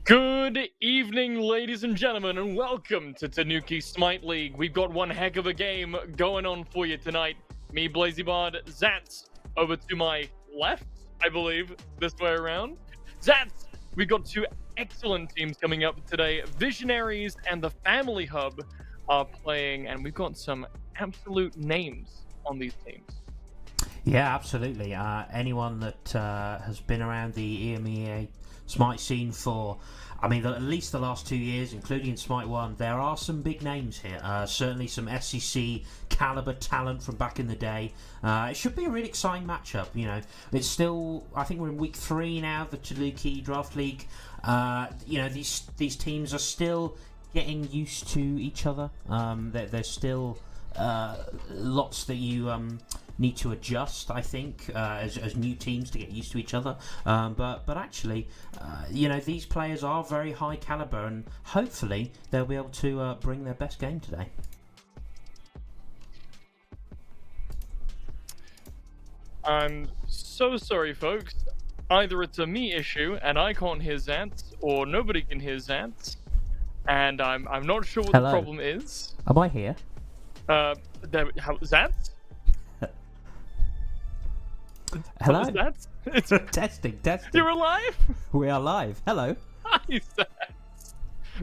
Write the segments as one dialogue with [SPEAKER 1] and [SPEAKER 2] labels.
[SPEAKER 1] Good evening, ladies and gentlemen, and welcome to Tanuki Smite League. We've got one heck of a game going on for you tonight. Me, Blazybard, Zats, over to my left, I believe, this way around. Zats, we've got two excellent teams coming up today. Visionaries and the Family Hub are playing, and we've got some absolute names on these teams.
[SPEAKER 2] Yeah, absolutely. Anyone that has been around the EMEA Smite scene for, at least the last 2 years, including in Smite 1, there are some big names here. Certainly some SEC caliber talent from back in the day. It should be a really exciting matchup. It's still, I think we're in week 3 now of the Tanuki Draft League. These teams are still getting used to each other. There's still lots that you need to adjust, I think, as new teams to get used to each other. But actually, these players are very high caliber, and hopefully they'll be able to bring their best game today.
[SPEAKER 1] I'm so sorry, folks. Either it's a me issue and I can't hear Zants, or nobody can hear Zants, and I'm not sure what the problem is.
[SPEAKER 2] Am I here?
[SPEAKER 1] Zants?
[SPEAKER 2] Hello?
[SPEAKER 1] It's
[SPEAKER 2] testing.
[SPEAKER 1] You're alive?
[SPEAKER 2] We are live. Hello.
[SPEAKER 1] Hi, Zants.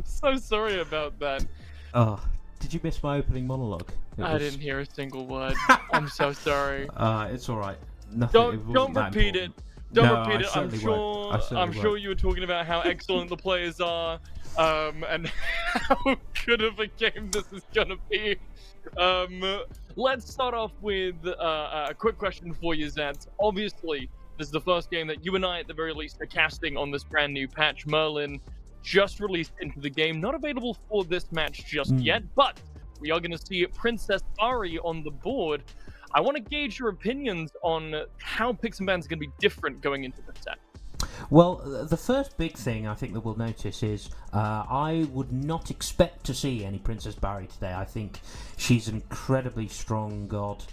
[SPEAKER 1] So sorry about that.
[SPEAKER 2] Oh, did you miss my opening monologue?
[SPEAKER 1] I didn't hear a single word. I'm so sorry.
[SPEAKER 2] It's all right.
[SPEAKER 1] Don't repeat it. Don't repeat it. I'm sure
[SPEAKER 2] won't.
[SPEAKER 1] you were talking about how excellent the players are, and how good of a game this is gonna be. Let's start off with a quick question for you, Zant. Obviously, this is the first game that you and I, at the very least, are casting on this brand new patch. Merlin just released into the game, not available for this match just yet, but we are going to see Princess Ari on the board. I want to gauge your opinions on how picks and bans are going to be different going into the set.
[SPEAKER 2] Well, the first big thing I think that we'll notice is I would not expect to see any Princess Barry today. I think she's an incredibly strong god.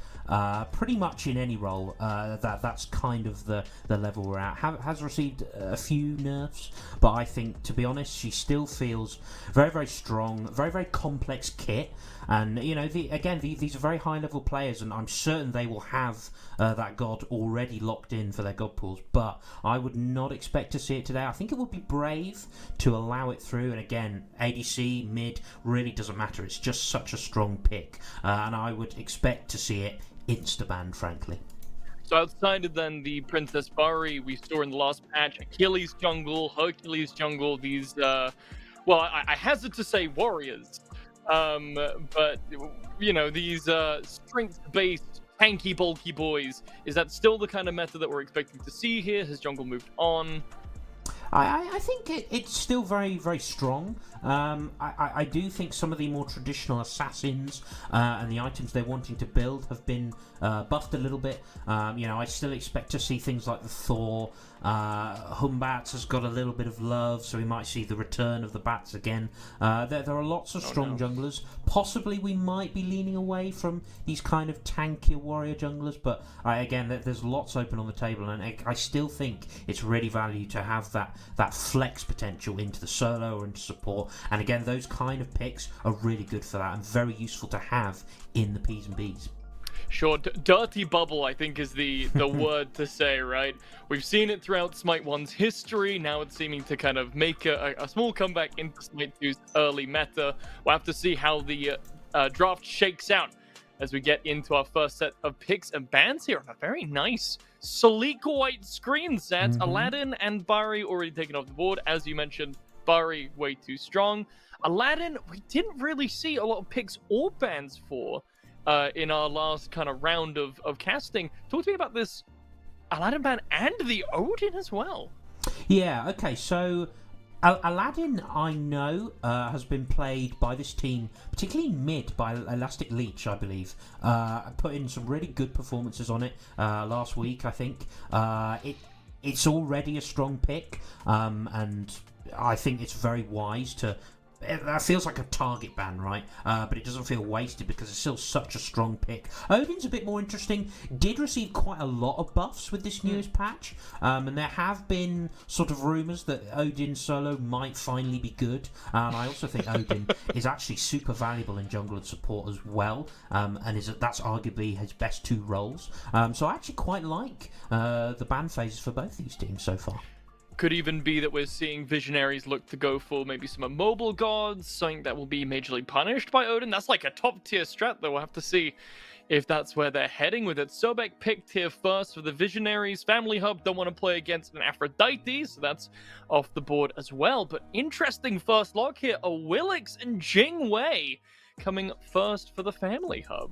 [SPEAKER 2] Pretty much in any role, that's kind of the level we're at. Has received a few nerfs, but I think, to be honest, she still feels very, very strong, very, very complex kit. And these are very high level players, and I'm certain they will have that god already locked in for their god pools. But I would not expect to see it today. I think it would be brave to allow it through. And again, ADC mid really doesn't matter. It's just such a strong pick, and I would expect to see it insta-banned, frankly.
[SPEAKER 1] So outside of then the Princess Barry we saw in the last patch, Achilles jungle, Hercules jungle, these, I hazard to say warriors. But, these strength-based, tanky, bulky boys, is that still the kind of meta that we're expecting to see here? Has jungle moved on?
[SPEAKER 2] I think it's still very, very strong. I do think some of the more traditional assassins and the items they're wanting to build have been buffed a little bit. I still expect to see things like the Thor. Humbats has got a little bit of love, so we might see the return of the bats again. There are lots of strong junglers. Possibly we might be leaning away from these kind of tankier warrior junglers, but there's lots open on the table, and I still think it's really value to have that flex potential into the solo or into support. And again, those kind of picks are really good for that and very useful to have in the P's and B's.
[SPEAKER 1] Sure, dirty bubble, I think, is the word to say, right? We've seen it throughout Smite 1's history. Now it's seeming to kind of make a small comeback into Smite 2's early meta. We'll have to see how the draft shakes out as we get into our first set of picks and bans here on a very nice, sleek white screen set. Aladdin and Bari already taken off the board. As you mentioned, Bari way too strong. Aladdin, we didn't really see a lot of picks or bans for in our last kind of round of casting. Talk to me about this Aladdin ban and the Odin as well.
[SPEAKER 2] Yeah, okay, so Aladdin, I know, has been played by this team, particularly mid, by Elastic Leech, I believe. Put in some really good performances on it last week, I think. It's already a strong pick, and I think it's very wise to that feels like a target ban, right? But it doesn't feel wasted because it's still such a strong pick. Odin's a bit more interesting. Did receive quite a lot of buffs with this newest patch, and there have been sort of rumours that Odin solo might finally be good. And I also think Odin is actually super valuable in jungle and support as well, and that's arguably his best two roles. So I actually quite like the ban phases for both these teams so far.
[SPEAKER 1] Could even be that we're seeing Visionaries look to go for maybe some immobile gods, something that will be majorly punished by Odin. That's like a top tier strat, though. We'll have to see if that's where they're heading with it. Sobek picked here first for the Visionaries. Family Hub don't want to play against an Aphrodite, so that's off the board as well. But interesting first lock here, a Willix and Jing Wei coming first for the Family Hub.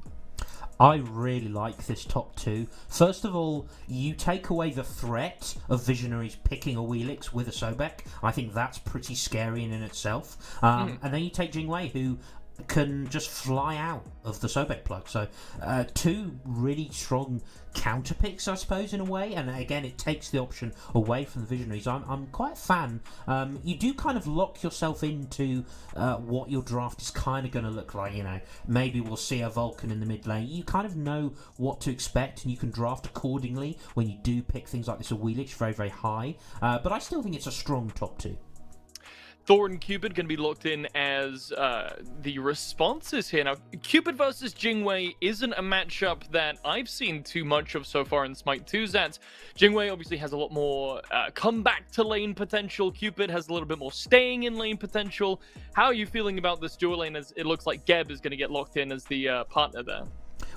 [SPEAKER 2] I really like this top two. First of all, you take away the threat of Visionaries picking a Wheelix with a Sobek. I think that's pretty scary in itself. And then you take Jingwei, who can just fly out of the Sobek plug. So two really strong counter picks, I suppose, in a way. And again, it takes the option away from the Visionaries. I'm quite a fan. You do kind of lock yourself into what your draft is kind of going to look like. You know, maybe we'll see a Vulcan in the mid lane. You kind of know what to expect, and you can draft accordingly when you do pick things like this. A Wheelix very, very high. But I still think it's a strong top two.
[SPEAKER 1] Thor and Cupid going to be locked in as the responses here. Now, Cupid versus Jingwei isn't a matchup that I've seen too much of so far in Smite 2 Zats. Jingwei obviously has a lot more comeback to lane potential. Cupid has a little bit more staying in lane potential. How are you feeling about this dual lane, as it looks like Geb is going to get locked in as the partner there?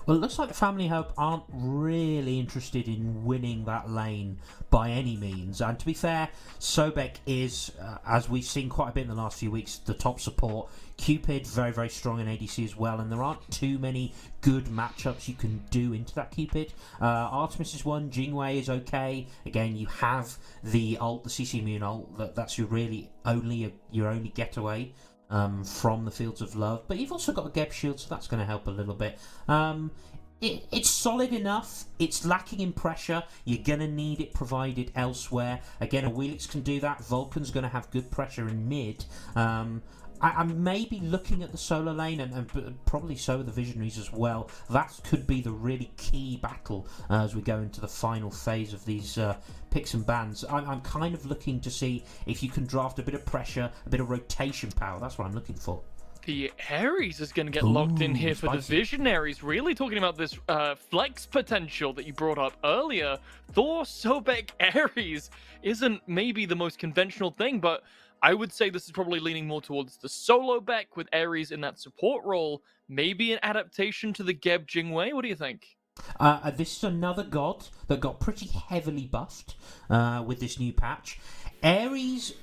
[SPEAKER 2] Well, it looks like the Family Hub aren't really interested in winning that lane by any means. And to be fair, Sobek is, as we've seen quite a bit in the last few weeks, the top support. Cupid, very, very strong in ADC as well. And there aren't too many good matchups you can do into that Cupid. Artemis is one. Jingwei is okay. Again, you have the ult, the CC immune ult. That's your only getaway from the Fields of Love, but you've also got a Geb shield, so that's going to help a little bit. It's solid enough. It's lacking in pressure. You're going to need it provided elsewhere. Again, a Wheelix can do that. Vulcan's going to have good pressure in mid. I'm maybe looking at the solo lane, and probably so are the Visionaries as well. That could be the really key battle as we go into the final phase of these picks and bans. I'm kind of looking to see if you can draft a bit of pressure, a bit of rotation power. That's what I'm looking for.
[SPEAKER 1] The Ares is going to get locked in here for the Visionaries. Really talking about this flex potential that you brought up earlier. Thor, Sobek, Ares isn't maybe the most conventional thing, but I would say this is probably leaning more towards the solo Beck with Ares in that support role. Maybe an adaptation to the Geb Jingwei. What do you think?
[SPEAKER 2] This is another god that got pretty heavily buffed with this new patch. Ares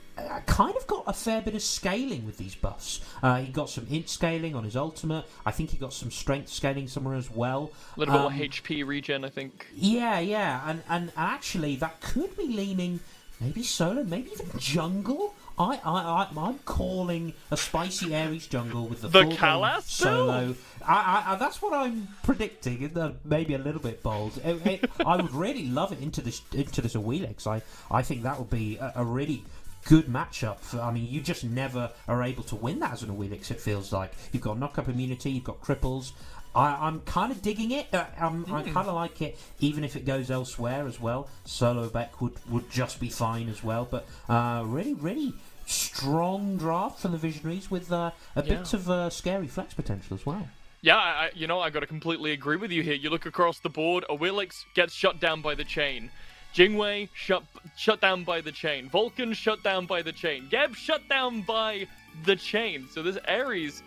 [SPEAKER 2] kind of got a fair bit of scaling with these buffs. He got some int scaling on his ultimate. I think he got some strength scaling somewhere as well.
[SPEAKER 1] A little bit more HP regen, I think.
[SPEAKER 2] Yeah. And actually, that could be leaning maybe solo, maybe even jungle. I'm calling a spicy Ares jungle with the full
[SPEAKER 1] Kalas
[SPEAKER 2] solo. That's what I'm predicting. Maybe a little bit bold. I would really love it into this Wheelix. I think that would be a really good matchup. I mean, you just never are able to win that as an Wheelix. It feels like you've got knock-up immunity, you've got cripples. I'm kind of digging it. I kind of like it, even if it goes elsewhere as well. Solo Beck would just be fine as well. But really strong draft from the Visionaries with a bit of scary flex potential as well.
[SPEAKER 1] Yeah, I got to completely agree with you here. You look across the board, a Willix gets shut down by the chain. Jingwei shut down by the chain. Vulcan shut down by the chain. Geb shut down by the chain. So this Ares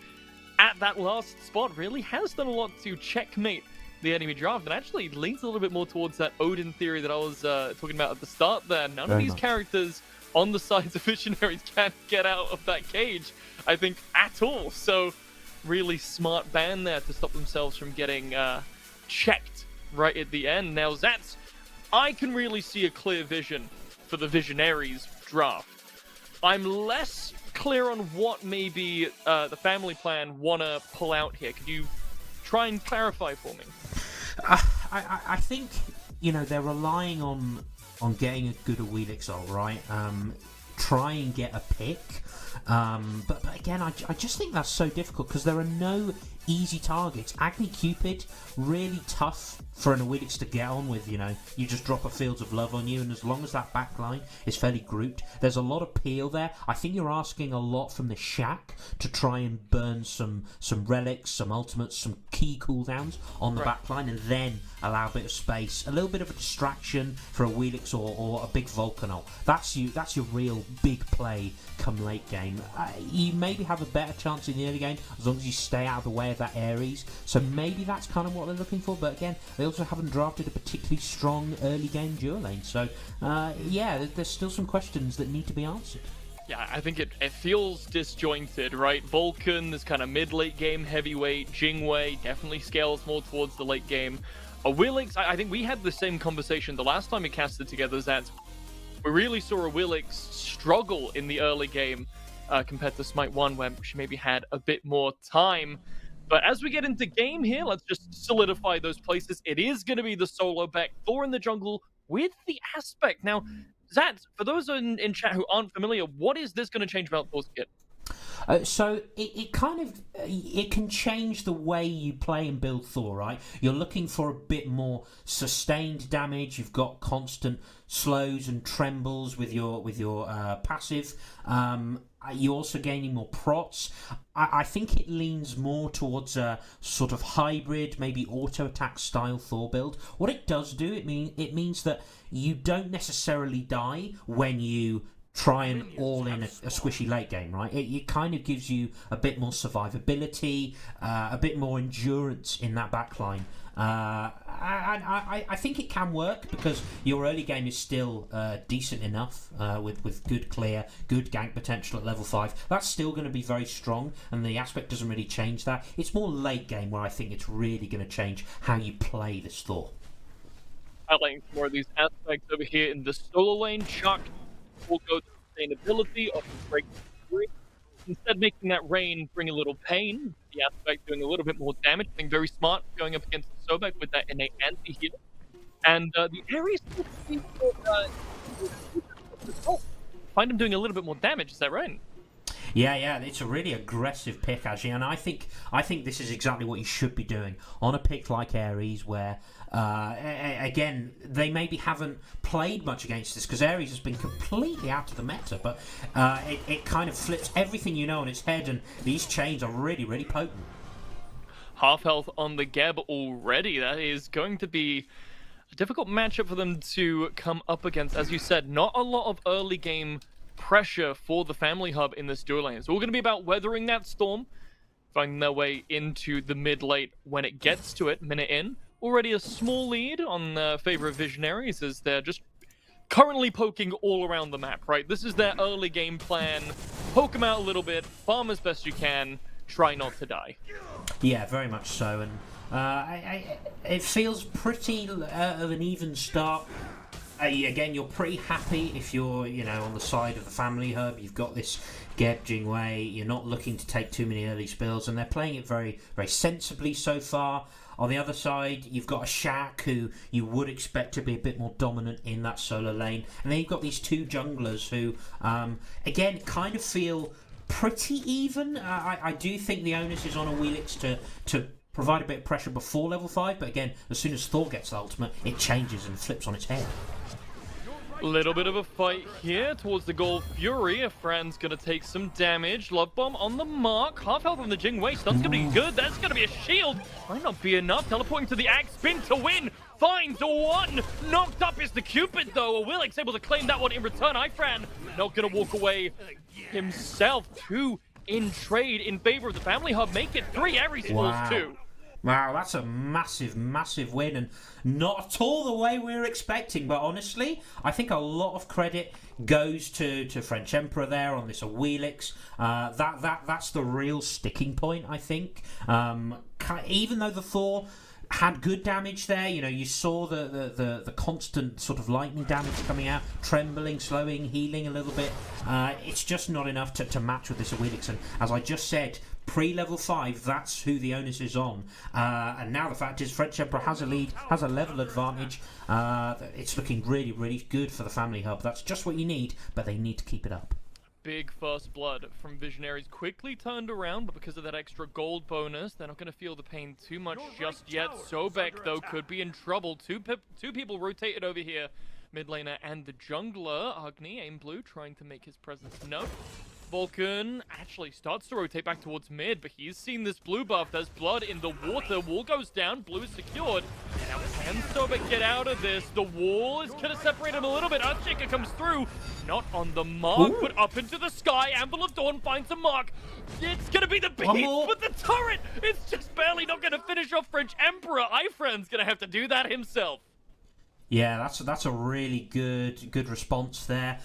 [SPEAKER 1] at that last spot really has done a lot to checkmate the enemy draft, and actually leans a little bit more towards that Odin theory that I was talking about at the start there. None of these characters on the sides of Visionaries can't get out of that cage, I think, at all. So really smart ban there to stop themselves from getting checked right at the end. Now, Zats, I can really see a clear vision for the Visionaries draft. I'm less clear on what maybe the family plan want to pull out here. Could you try and clarify for me?
[SPEAKER 2] I think, they're relying on getting a good Wheelix ult, right? try and get a pick. But again, I just think that's so difficult because there are no easy targets. Agni Cupid, really tough for an Awilix to get on with, You just drop a Fields of Love on you, and as long as that backline is fairly grouped, there's a lot of peel there. I think you're asking a lot from the Shack to try and burn some relics, some ultimates, some key cooldowns on the backline, and then allow a bit of space, a little bit of a distraction for a Wheelix or a big Volcanol. That's your real big play come late game. You maybe have a better chance in the early game as long as you stay out of the way of that Ares. So maybe that's kind of what they're looking for. But again, they also haven't drafted a particularly strong early game dual lane. So there's still some questions that need to be answered.
[SPEAKER 1] Yeah, I think it feels disjointed, right? Vulcan, this kind of mid-late game heavyweight. Jingwei definitely scales more towards the late game. Awilix, I think we had the same conversation the last time we casted together, that we really saw Awilix struggle in the early game compared to Smite 1, where she maybe had a bit more time. But as we get into game here, let's just solidify those places. It is going to be the solo back, Thor in the jungle with the Aspect. Now, Zat, for those in chat who aren't familiar, what is this going to change about Thor's kit?
[SPEAKER 2] So it can change the way you play and build Thor, right? You're looking for a bit more sustained damage. You've got constant slows and trembles with your passive. You're also gaining more prots. I think it leans more towards a sort of hybrid, maybe auto attack style Thor build. What it does do, it means that you don't necessarily die when you try and all in a squishy late game, right? It kind of gives you a bit more survivability, a bit more endurance in that backline. I think it can work because your early game is still decent enough with good clear, good gank potential at level 5. That's still going to be very strong, and the Aspect doesn't really change that. It's more late game where I think it's really going to change how you play this Thor.
[SPEAKER 1] Highlighting more of these aspects over here in the solo lane. Chuck will go to sustainability of the break three. Instead, making that rain bring a little pain. The Aspect doing a little bit more damage. Being very smart going up against the Sobek with that innate anti-heal. And the Ares find him doing a little bit more damage. Is that right?
[SPEAKER 2] Yeah, it's a really aggressive pick, actually, and I think this is exactly what you should be doing on a pick like Ares, where again they maybe haven't played much against this because Ares has been completely out of the meta, but it kind of flips everything you know on its head, and these chains are really, really potent.
[SPEAKER 1] Half health on the Geb already. That is going to be a difficult matchup for them to come up against. As you said, not a lot of early game pressure for the family hub in this dual lane. It's all going to be about weathering that storm, finding their way into the mid-late when it gets to it, minute in. Already a small lead on favor of Visionaries as they're just currently poking all around the map, right? This is their early game plan. Poke them out a little bit, farm as best you can, try not to die.
[SPEAKER 2] Yeah, very much so, and it feels pretty of an even start. Again, you're pretty happy if you're, on the side of the family hub. You've got this Geb Jingwei. You're not looking to take too many early spills, and they're playing it very, very sensibly so far. On the other side, you've got a Shack who you would expect to be a bit more dominant in that solo lane, and then you've got these two junglers who, again, kind of feel pretty even. I do think the onus is on Awilix to provide a bit of pressure before level 5, but again, as soon as Thor gets the ultimate, it changes and flips on its head.
[SPEAKER 1] Little bit of a fight here towards the Gold Fury. A Fran's gonna take some damage. Love Bomb on the mark. Half health on the Jingwei. Stun's gonna be good. That's gonna be a shield. Might not be enough. Teleporting to the Axe. Spin to win. Finds one. Knocked up is the Cupid though. Awilix able to claim that one in return. Fran not gonna walk away himself. 2 in trade in favor of the family hub. Make it 3. Ares falls 2.
[SPEAKER 2] Wow, that's a massive, massive win, and not at all the way we were expecting. But honestly, I think a lot of credit goes to French Emperor there on this Awilix. That's the real sticking point, I think. Even though the Thor had good damage there, you saw the constant sort of lightning damage coming out, trembling, slowing, healing a little bit. It's just not enough to match with this Awilix, and as I just said, pre-level 5, that's who the onus is on. And now the fact is French Emperor has a lead, has a level advantage. It's looking really, really good for the family hub. That's just what you need, but they need to keep it up.
[SPEAKER 1] Big first blood from Visionaries, quickly turned around, but because of that extra gold bonus, they're not going to feel the pain too much just yet. Sobek, though, could be in trouble. Two people rotated over here. Mid laner and the jungler, Agni, aim blue, trying to make his presence known. Vulcan actually starts to rotate back towards mid, but he's seen this blue buff. There's blood in the water. Wall goes down. Blue is secured. Now can Sobek get out of this? The wall is going to separate him a little bit. Earthshaker comes through. Not on the mark, but up into the sky. Anvil of Dawn finds a mark. It's going to be the beast with the turret. It's just barely not going to finish off French Emperor. Ifran's going to have to do that himself.
[SPEAKER 2] Yeah, that's a really good response there.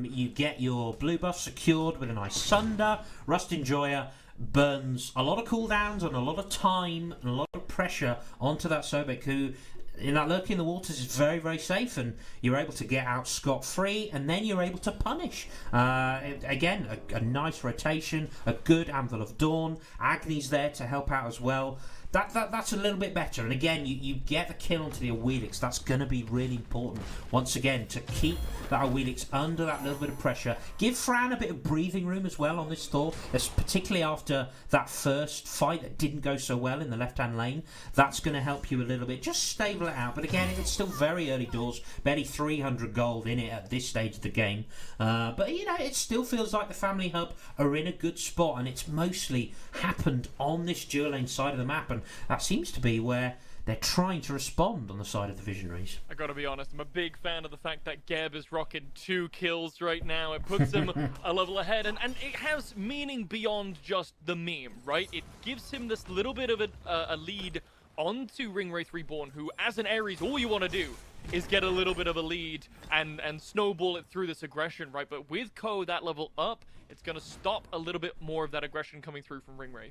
[SPEAKER 2] You get your blue buff secured with a nice Sunder. Rust Enjoyer burns a lot of cooldowns and a lot of time and a lot of pressure onto that Sobek, who in that lurk in the waters is very, very safe, and you're able to get out scot-free, and then you're able to punish. Again, a nice rotation, a good Anvil of Dawn. Agni's there to help out as well. That's a little bit better, and again, you get the kill onto the Awilix. That's going to be really important, once again, to keep that Awilix under that little bit of pressure. Give Fran a bit of breathing room as well on this Thor, particularly after that first fight that didn't go so well in the left-hand lane. That's going to help you a little bit. Just stable it out, but again, it's still very early doors, barely 300 gold in it at this stage of the game. But, you know, it still feels like the family hub are in a good spot, and it's mostly happened on this dual lane side of the map, and that seems to be where they're trying to respond on the side of the Visionaries.
[SPEAKER 1] I gotta be honest, I'm a big fan of the fact that Geb is rocking 2 kills right now. It puts him a level ahead, and it has meaning beyond just the meme, right? It gives him this little bit of a lead onto Ringwraith Reborn, who, as an Ares, all you want to do is get a little bit of a lead and snowball it through this aggression, right? But with Ko that level up, it's going to stop a little bit more of that aggression coming through from Ringwraith.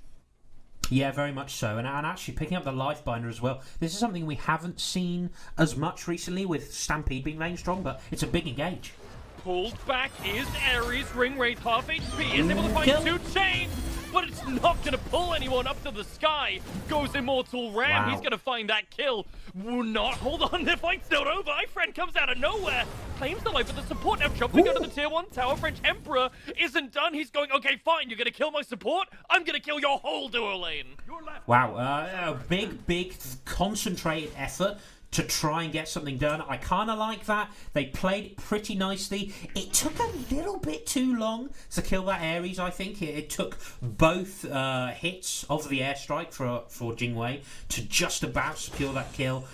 [SPEAKER 2] Yeah, very much so. And actually picking up the Lifebinder as well. This is something we haven't seen as much recently with Stampede being lane strong, but it's a big engage.
[SPEAKER 1] Pulled back is Ares. Ringwraith half HP is able to find 2 chains, but it's not going to pull anyone up to the sky. Goes Immortal Ram. Wow. He's going to find that kill. Will not. Hold on, the fight's not over. Ifran comes out of nowhere. Claims the life of the support. Now jumping under the tier 1 tower. French Emperor isn't done. He's going, okay, fine. You're going to kill my support? I'm going to kill your whole duo lane.
[SPEAKER 2] Wow. A big concentrated effort to try and get something done. I kind of like that. They played it pretty nicely. It took a little bit too long to kill that Ares, I think. It took both hits of the airstrike for Jingwei to just about secure that kill.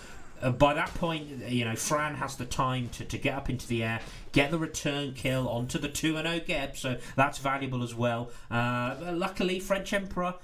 [SPEAKER 2] By that point, you know, Fran has the time to get up into the air, get the return kill onto the 2-0 Geb, so that's valuable as well. Luckily, French Emperor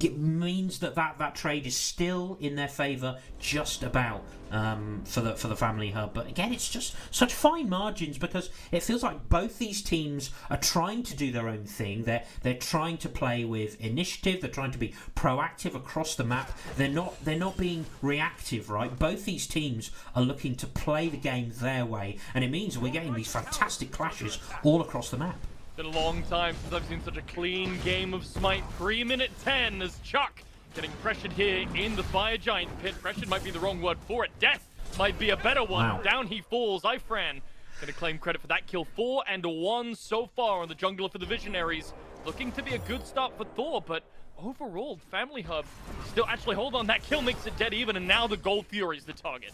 [SPEAKER 2] means that trade is still in their favour, just about, for the family hub. But again, it's just such fine margins, because it feels like both these teams are trying to do their own thing. They're trying to play with initiative. They're trying to be proactive across the map. They're not being reactive, right? Both these teams are looking to play the game their way, and it means we're getting these fantastic clashes all across the map.
[SPEAKER 1] Been a long time since I've seen such a clean game of Smite. 3-minute 10 as Chuck getting pressured here in the Fire Giant pit. Pressured might be the wrong word for it. Death might be a better one. Wow. Down he falls. Ifran gonna claim credit for that kill. 4 and 1 so far on the jungler for the Visionaries. Looking to be a good start for Thor, but overall, Family Hub still, actually, hold on, that kill makes it dead even, and now the Gold Fury is the target.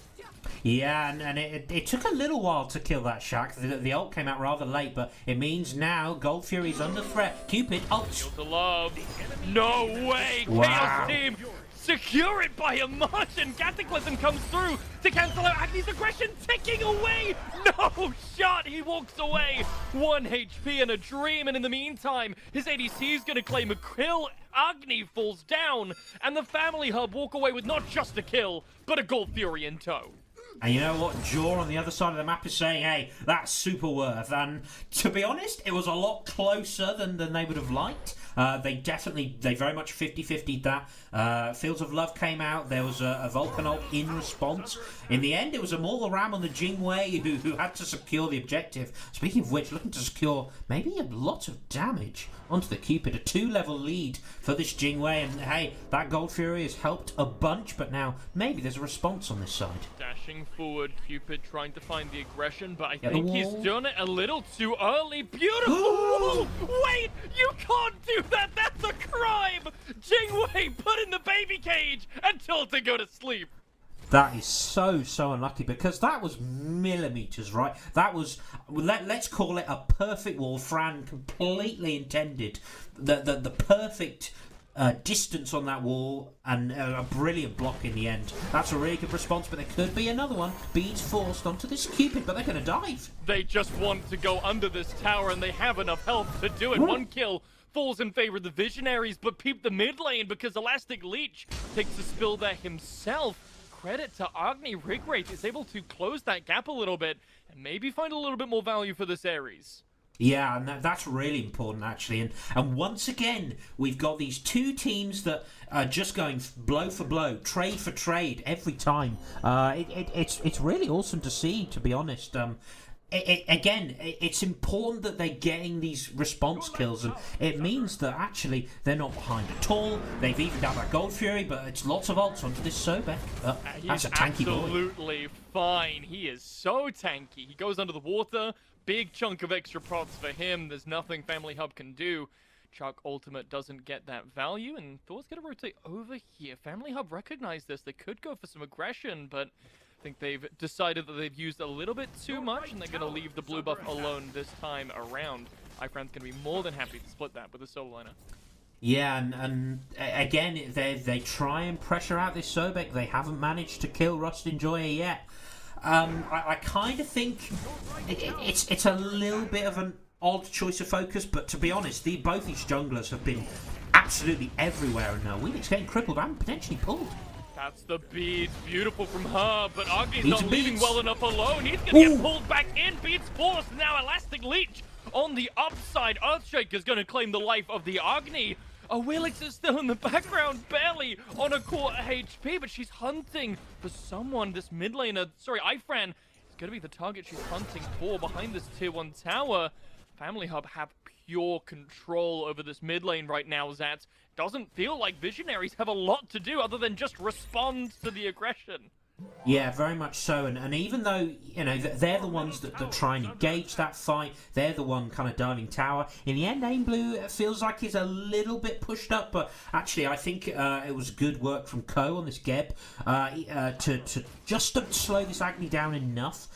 [SPEAKER 2] Yeah, and it took a little while to kill that Shaq. The ult came out rather late, but it means now Gold Fury's under threat. Cupid ults.
[SPEAKER 1] Kill to love. No way!
[SPEAKER 2] Wow.
[SPEAKER 1] Chaos Team secure it by a Martian. Cataclysm comes through to cancel out Agni's aggression, ticking away. No shot, he walks away. 1 HP and a dream, and in the meantime, his ADC is going to claim a kill. Agni falls down, and the Family Hub walk away with not just a kill, but a Gold Fury in tow.
[SPEAKER 2] And you know what? Jaw on the other side of the map is saying, hey, that's super worth. And to be honest, it was a lot closer than they would have liked. They very much 50-50'd that. Fields of Love came out. There was a Vulcan ult in response. In the end, it was a Mortal Ram on the Jingwei who had to secure the objective. Speaking of which, looking to secure maybe a lot of damage onto the Cupid. A 2-level lead for this Jingwei. And hey, that Gold Fury has helped a bunch, but now maybe there's a response on this side.
[SPEAKER 1] Dashing forward, Cupid trying to find the aggression, but I think he's done it a little too early. Beautiful wall! Wait, you can't do that! That's a crime! Jingwei, put in the baby cage and tell it to go to sleep.
[SPEAKER 2] That is so unlucky, because that was millimeters, right? That was, let's call it a perfect wall. Fran completely intended the perfect distance on that wall, and a brilliant block in the end. That's a really good response, but there could be another one. Beads forced onto this Cupid, but they're going to dive.
[SPEAKER 1] They just want to go under this tower, and they have enough health to do it. One kill falls in favor of the Visionaries, but peep the mid lane, because Elastic Leech takes a spill there himself. Credit to Agni. Rigwraith is able to close that gap a little bit and maybe find a little bit more value for this Ares.
[SPEAKER 2] Yeah, and that's really important, actually. And once again, we've got these two teams that are just going blow for blow, trade for trade every time. It's really awesome to see, to be honest. It's important that they're getting these response kills, and it means that actually they're not behind at all. They've evened out that Gold Fury, but it's lots of ults onto this Sobek. That's a tanky boy.
[SPEAKER 1] Absolutely fine. He is so tanky. He goes under the water. Big chunk of extra prots for him. There's nothing Family Hub can do. Chuck Ultimate doesn't get that value, and Thor's going to rotate over here. Family Hub recognized this. They could go for some aggression, but I think they've decided that they've used a little bit too much, and they're going to leave the blue buff alone this time around. iFran's going to be more than happy to split that with a solo liner.
[SPEAKER 2] Yeah, and again, they try and pressure out this Sobek. They haven't managed to kill Rust Enjoyer yet. I kind of think it's a little bit of an odd choice of focus, but to be honest, both these junglers have been absolutely everywhere, and Wheelix getting crippled and potentially pulled.
[SPEAKER 1] That's the beads. Beautiful from her, but Agni's not leaving well enough alone. He's going to get pulled back in. Beads forced. Now Elastic Leech on the upside. Earthshaker's going to claim the life of the Agni. Wheelix is still in the background, barely on a quarter HP, but she's hunting for someone. This mid laner, sorry, iFran, is going to be the target she's hunting for behind this tier 1 tower. Family Hub have pure control over this mid lane right now, Zats. Doesn't feel like Visionaries have a lot to do other than just respond to the aggression.
[SPEAKER 2] Yeah, very much so, and even though, you know, they're the ones that try and engage that fight, they're the one kind of diving tower, in the end, AimBlue feels like he's a little bit pushed up, but actually I think it was good work from Ko on this Geb to just slow this Agni down enough,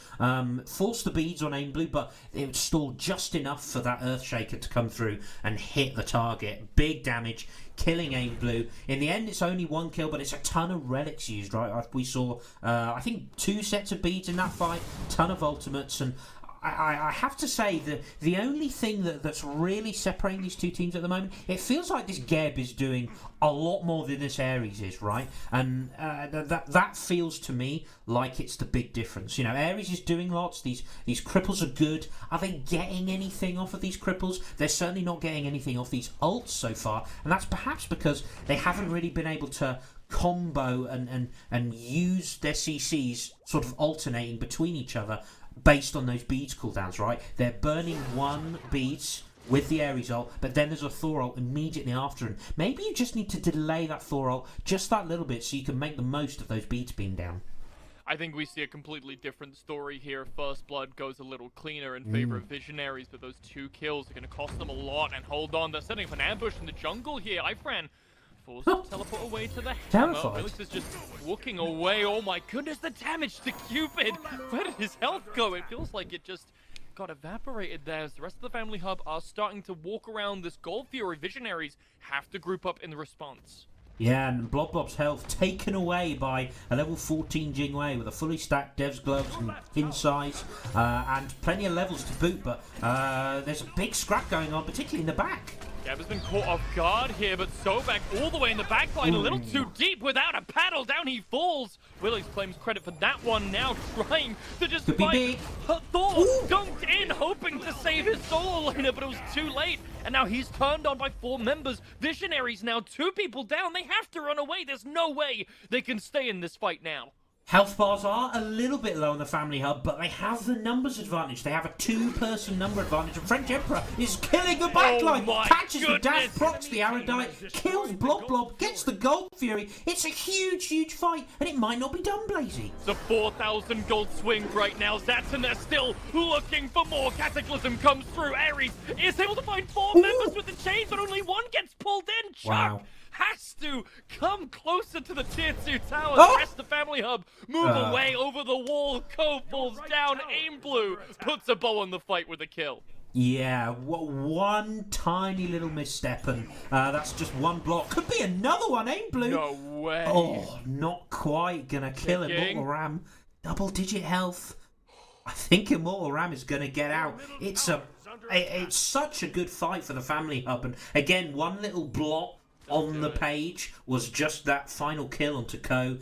[SPEAKER 2] force the beads on AimBlue, but it stalled just enough for that Earthshaker to come through and hit the target. Big damage, killing AimBlue. In the end, it's only one kill, but it's a ton of relics used, right? We saw, I think, 2 sets of beads in that fight, ton of ultimates, and I have to say that the only thing that's really separating these two teams at the moment, it feels like this Geb is doing a lot more than this Ares is, right? And that feels to me like it's the big difference. You know, Ares is doing lots. These cripples are good. Are they getting anything off of these cripples? They're certainly not getting anything off these ults so far, and that's perhaps because they haven't really been able to combo and use their CCs sort of alternating between each other based on those beads cooldowns, right? They're burning one beads with the Ares ult, but then there's a Thor ult immediately after, and maybe you just need to delay that Thor ult just that little bit so you can make the most of those beads being down.
[SPEAKER 1] I think we see a completely different story here. First Blood goes a little cleaner in favor of Visionaries, but those 2 kills are going to cost them a lot, and hold on, they're setting up an ambush in the jungle here. iFran forced to teleport away to the hammer. Felix is just walking away. Oh my goodness, the damage to Cupid! Where did his health go? It feels like it just got evaporated there as the rest of the Family Hub are starting to walk around this Gold Fury. Visionaries have to group up in the response.
[SPEAKER 2] Yeah, and Blob's health taken away by a level 14 Jingwei with a fully stacked Dev's Gloves and Kin Size, and plenty of levels to boot, but there's a big scrap going on, particularly in the back.
[SPEAKER 1] Gab has been caught off guard here, but Sobek all the way in the backline, a little too deep without a paddle. Down he falls. Willis claims credit for that one now, trying to just fight. Thor dunked in, hoping to save his solo laner, but it was too late. And now he's turned on by 4 members. Visionaries now 2 people down. They have to run away. There's no way they can stay in this fight now.
[SPEAKER 2] Health bars are a little bit low on the Family Hub, but they have the numbers advantage. They have a 2-person number advantage, and French Emperor is killing the backline. Catches the dash, procs the Aerodite, kills Blob, gets the Gold Fury. It's a huge, huge fight, and it might not be done, Blazy.
[SPEAKER 1] It's a 4,000 gold swing right now. Zatanna still looking for more. Cataclysm comes through. Ares is able to find 4 members with the chains, but only 1 gets pulled in. Chuck has to come closer to the tier 2 tower. The rest of the Family Hub move away over the wall. Ko falls down. Aim Blue puts a bow on the fight with a kill.
[SPEAKER 2] Yeah, one tiny little misstep, and that's just 1 block. Could be another one, Aim Blue.
[SPEAKER 1] No way.
[SPEAKER 2] Oh, not quite gonna kill Immortal Ram. Double-digit health. I think Immortal Ram is gonna get out. It's such a good fight for the Family Hub, and again, 1 little block on the page was just that final kill onto Ko.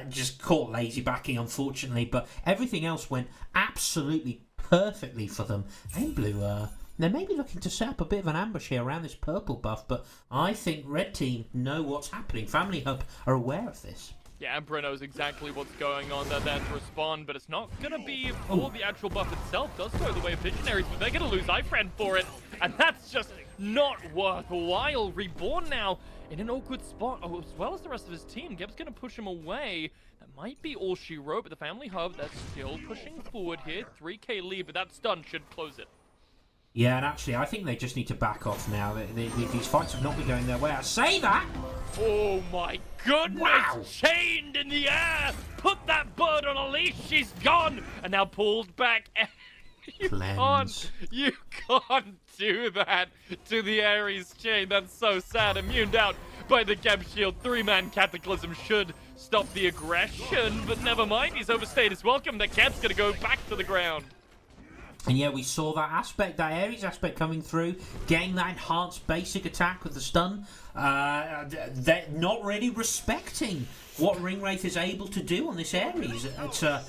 [SPEAKER 2] Just caught lazy backing, unfortunately, but everything else went absolutely perfectly for them. Aim Blue, they may be looking to set up a bit of an ambush here around this purple buff, but I think Red Team know what's happening. Family Hub are aware of this.
[SPEAKER 1] Yeah, Emperor knows exactly what's going on. They're there to respond, but it's not going to be for the actual buff itself. Does go the way of Visionaries, but they're going to lose iFriend for it, and that's just not worthwhile. Reborn now in an awkward spot, as well as the rest of his team. Geb's going to push him away. That might be all she wrote, but the Family Hub, they're still pushing forward here. 3k lead, but that stun should close it.
[SPEAKER 2] Yeah, and actually, I think they just need to back off now. These fights have not been going their way. I say that!
[SPEAKER 1] Oh my goodness! Wow. Chained in the air! Put that bird on a leash, she's gone! And now pulled back. You can't do that to the Ares chain. That's so sad. Immuned out by the Geb shield. 3-man Cataclysm should stop the aggression, but never mind. He's overstayed his welcome. The Geb's gonna go back to the ground.
[SPEAKER 2] And yeah, we saw that aspect, that Ares aspect coming through, getting that enhanced basic attack with the stun. They're not really respecting what Ringwraith is able to do on this Ares. It's a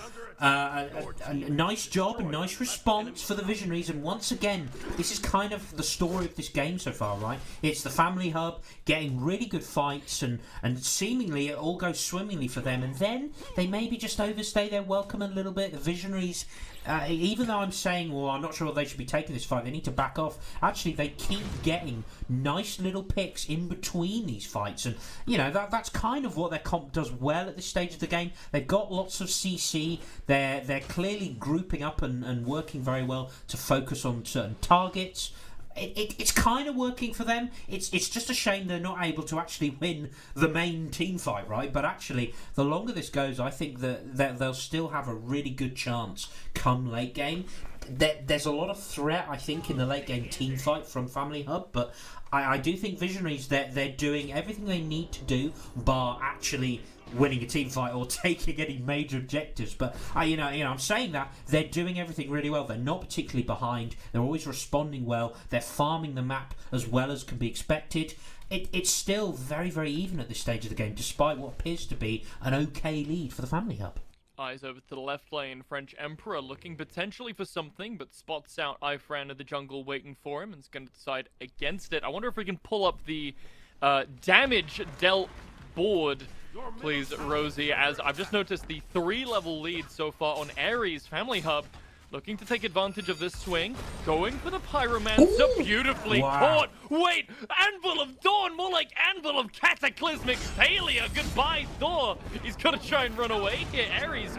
[SPEAKER 2] nice job, a nice response for the Visionaries, and once again, this is kind of the story of this game so far, right? It's the Family Hub getting really good fights, and seemingly it all goes swimmingly for them, and then they maybe just overstay their welcome a little bit. The Visionaries, even though I'm saying, well, I'm not sure they should be taking this fight, they need to back off. Actually, they keep getting nice little picks in between these fights, and you know that's kind of what their comp does well at this stage of the game. They've got lots of CC. They're clearly grouping up and working very well to focus on certain targets. It's kind of working for them. It's just a shame they're not able to actually win the main team fight, right? But actually, the longer this goes, I think that they'll still have a really good chance come late game. There's a lot of threat, I think, in the late game team fight from Family Hub, but I do think Visionaries, they're doing everything they need to do, bar actually winning a team fight or taking any major objectives. But I'm saying that they're doing everything really well. They're not particularly behind. They're always responding well. They're farming the map as well as can be expected. It's still very, very even at this stage of the game, despite what appears to be an okay lead for the Family Hub.
[SPEAKER 1] Eyes over to the left lane. French Emperor looking potentially for something, but spots out Ifran in the jungle waiting for him and is going to decide against it. I wonder if we can pull up the damage dealt board, please, Rosie, as I've just noticed the 3-level lead so far on Ares. Family Hub looking to take advantage of this swing, going for the Pyromancer. Beautifully caught. Wait, Anvil of Dawn, more like Anvil of Cataclysmic Failure. Goodbye, Thor. He's gonna try and run away here. Ares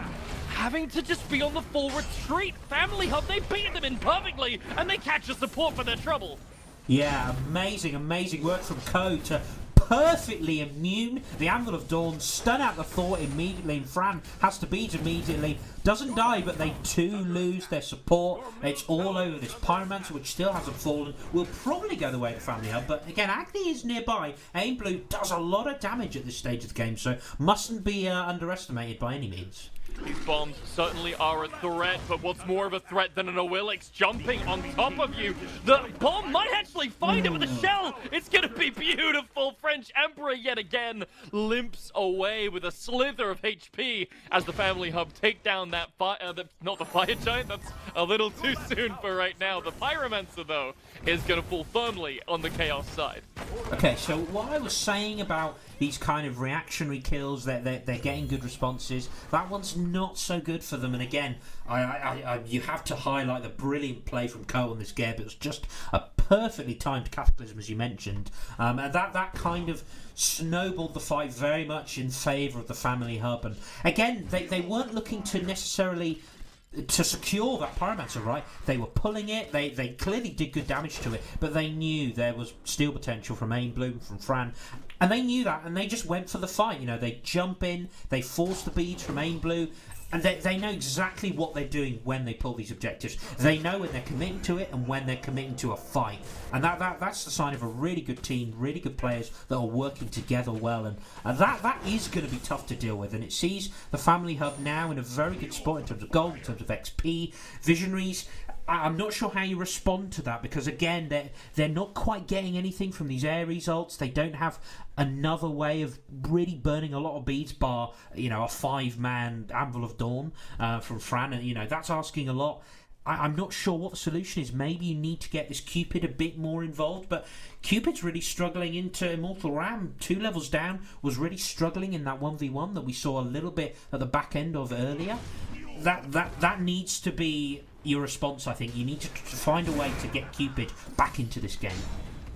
[SPEAKER 1] having to just be on the full retreat. Family Hub, they bait them in perfectly, and they catch the support for their trouble.
[SPEAKER 2] Yeah, amazing work from Ko to perfectly immune the Anvil of Dawn, stun out the Thor immediately, and Fran has to beat immediately. Doesn't die, but they too lose their support. It's all over this Pyromancer, which still hasn't fallen. Will probably go the way of Family Hub, but again, Agni is nearby. Aim Blue does a lot of damage at this stage of the game, so mustn't be underestimated by any means.
[SPEAKER 1] These bombs certainly are a threat, but what's more of a threat than an Awilix jumping on top of you? The bomb might actually find it with a shell. It's going to be beautiful. French Emperor yet again limps away with a slither of HP as the family hub take down that not the fire giant. That's a little too soon for right now. The Pyromancer, though, is going to fall firmly on the Chaos side.
[SPEAKER 2] Okay, so what I was saying about these kind of reactionary kills, they're getting good responses. That one's not so good for them. And again, you have to highlight the brilliant play from Ko on this game. It was just a perfectly timed cataclysm, as you mentioned, and that kind of snowballed the fight very much in favour of the family hub. And again, they weren't looking to necessarily to secure that Pyromancer, right? They were pulling it, they clearly did good damage to it, but they knew there was steal potential from Aim Bloom, from Fran, and they knew that, and they just went for the fight. You know, they jump in, they force the beads from Aim Blue, and they know exactly what they're doing when they pull these objectives. They know when they're committing to it and when they're committing to a fight. And that's the sign of a really good team, really good players that are working together well. And that is going to be tough to deal with. And it sees the family hub now in a very good spot in terms of gold, in terms of XP. Visionaries, I'm not sure how you respond to that, because again, they're not quite getting anything from these air results. They don't have another way of really burning a lot of beads, bar a 5-man Anvil of Dawn from Fran, and that's asking a lot. I'm not sure what the solution is. Maybe you need to get this Cupid a bit more involved, but Cupid's really struggling into Immortal Ram. 2 levels down, was really struggling in that 1v1 that we saw a little bit at the back end of earlier. That needs to be your response, I think. You need to find a way to get Cupid back into this game.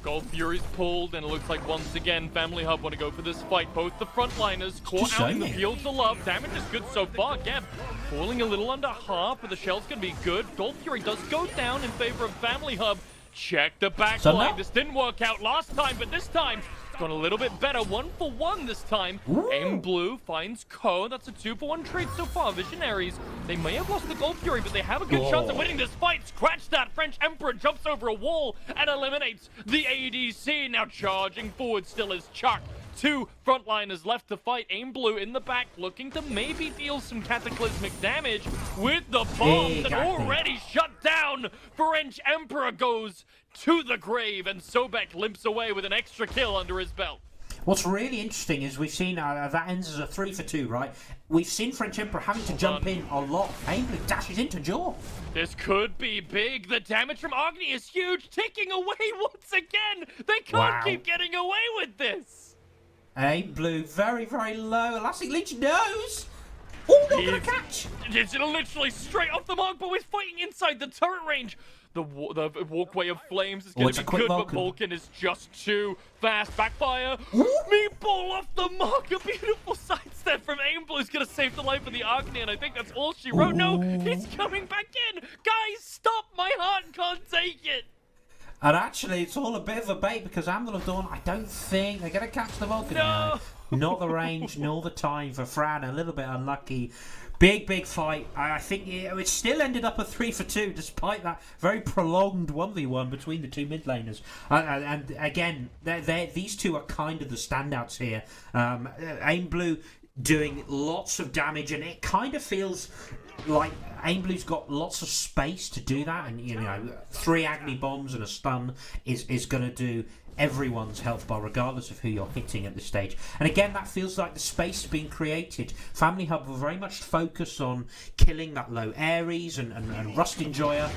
[SPEAKER 1] Gold Fury's pulled, and it looks like once again Family Hub want to go for this fight. Both the frontliners caught out in the fields of love. Damage is good so far. Geb falling a little under half, but the shell's going to be good. Gold Fury does go down in favor of Family Hub. Check the back line. This didn't work out last time, but this time it's gone a little bit better. 1-for-1 this time.
[SPEAKER 2] Ooh.
[SPEAKER 1] Aim Blue finds Ko. That's a 2-for-1 trade so far. Visionaries, they may have lost the Gold Fury, but they have a good chance of winning this fight. Scratch that. French Emperor jumps over a wall and eliminates the ADC. Now charging forward still is Chuck. 2 frontliners left to fight. Aim Blue in the back, looking to maybe deal some cataclysmic damage with the bomb that already shut down. French Emperor goes to the grave, and Sobek limps away with an extra kill under his belt.
[SPEAKER 2] What's really interesting is we've seen that ends as a 3-for-2, right? We've seen French Emperor having to jump in a lot. Aim Blue dashes into Jaw.
[SPEAKER 1] This could be big. The damage from Agni is huge, ticking away once again. They can't keep getting away with this.
[SPEAKER 2] Aim Blue very, very low. Elastic Leech knows. Oh, not gonna catch.
[SPEAKER 1] It's literally straight off the mark, but we're fighting inside the turret range. The walkway of flames is going to be good, but Vulcan is just too fast. Backfire. Meatball off the mark. A beautiful sidestep from Aim Blue is going to save the life of the Agni, and I think that's all she wrote. No, he's coming back in. Guys, stop. My heart can't take it.
[SPEAKER 2] And actually, it's all a bit of a bait, because Anvil of Dawn, I don't think they're going to catch the Vulcan.
[SPEAKER 1] No.
[SPEAKER 2] Not the range, nor the time for Fran. A little bit unlucky. Big fight. I think it still ended up a 3-for-2, despite that very prolonged 1v1 between the 2 mid laners. And again, these two are kind of the standouts here. Aim Blue doing lots of damage, and it kind of feels like Aim Blue's got lots of space to do that, and 3 Agni bombs and a stun is going to do everyone's health bar, regardless of who you're hitting at this stage. And again, that feels like the space being created. Family Hub will very much focus on killing that low Ares and Rust Enjoyer,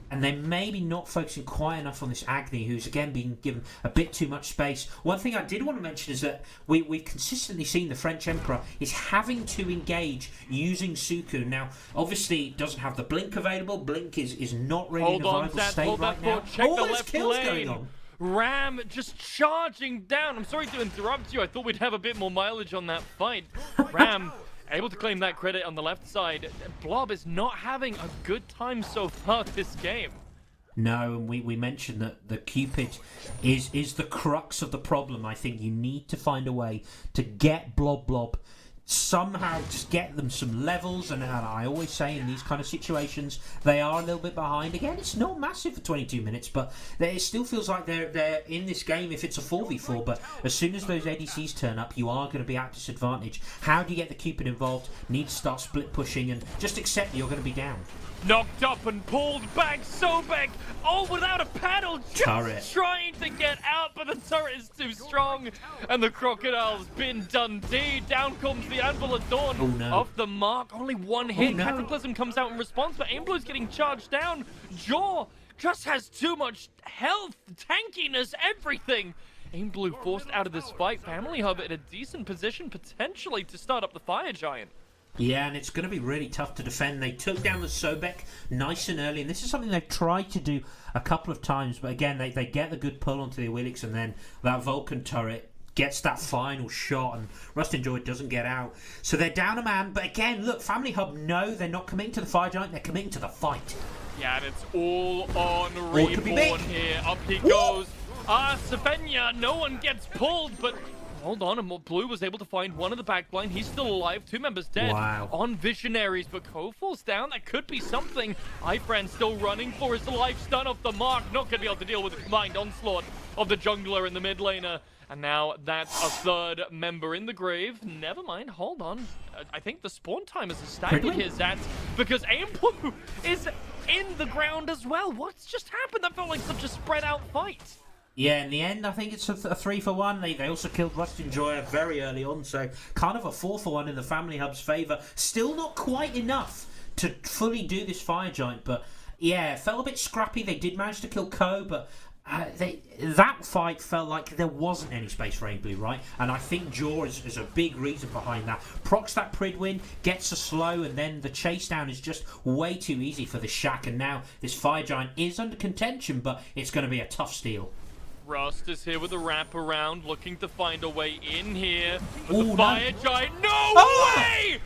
[SPEAKER 2] and they're maybe not focusing quite enough on this Agni, who's again being given a bit too much space. One thing I did want to mention is that we've consistently seen the French Emperor is having to engage using Suku. Now, obviously, doesn't have the Blink available. Blink is not really in a viable state right now. All those kills going on.
[SPEAKER 1] Ram just charging down. I'm sorry to interrupt you. I thought we'd have a bit more mileage on that fight. Ram able to claim that credit on the left side. Blob is not having a good time so far this game.
[SPEAKER 2] No, and we mentioned that the Cupid is the crux of the problem. I think you need to find a way to get Blob somehow just get them some levels, and I always say in these kind of situations they are a little bit behind. Again, it's not massive for 22 minutes, but it still feels like they're in this game if it's a 4v4, but as soon as those ADCs turn up, you are going to be at disadvantage. How do you get the Cupid involved? Need to start split pushing and just accept that you're going to be down.
[SPEAKER 1] Knocked up and pulled back, Sobek, without a paddle, just trying to get out, but the turret is too strong, and the Crocodile's been Dundee. Down comes the Anvil of Dawn, off the mark, only one hit. Cataclysm comes out in response, but Aimblue's getting charged down. Jaw just has too much health, tankiness, everything. Aimblue forced out of this fight. Family Hub in a decent position, potentially, to start up the Fire Giant.
[SPEAKER 2] Yeah, and it's going to be really tough to defend. They took down the Sobek nice and early, and this is something they've tried to do a couple of times, but again, they get the good pull onto the Awilix, and then that Vulcan turret gets that final shot, and Rustin Joy doesn't get out. So they're down a man, but again, look, Family Hub know they're not committing to the Fire Giant, they're committing to the fight.
[SPEAKER 1] Yeah, and it's all on Reborn here. Up he goes. Savenya, no one gets pulled, but... Hold on, and Blue was able to find one in the back line. He's still alive. 2 members dead on Visionaries, but Ko falls down. That could be something. Ifran still running for his life. Stun off the mark. Not going to be able to deal with the combined onslaught of the jungler and the mid laner. And now that's a 3rd member in the grave. Never mind, hold on. I think the spawn time is staggered here, Zats, because Aimblue is in the ground as well. What's just happened? That felt like such a spread out fight.
[SPEAKER 2] Yeah, in the end, I think it's a 3-for-1. They also killed Rustin Joy very early on, so kind of a 4-for-1 in the Family Hub's favour. Still not quite enough to fully do this Fire Giant, but yeah, it felt a bit scrappy. They did manage to kill Ko, but that fight felt like there wasn't any space for Aimblue, right? And I think Jaw is a big reason behind that. Procs that Pridwin, gets a slow, and then the chase down is just way too easy for the Shack, and now this Fire Giant is under contention, but it's going to be a tough steal.
[SPEAKER 1] Rust is here with a wraparound, looking to find a way in here. But the Fire Giant, no way!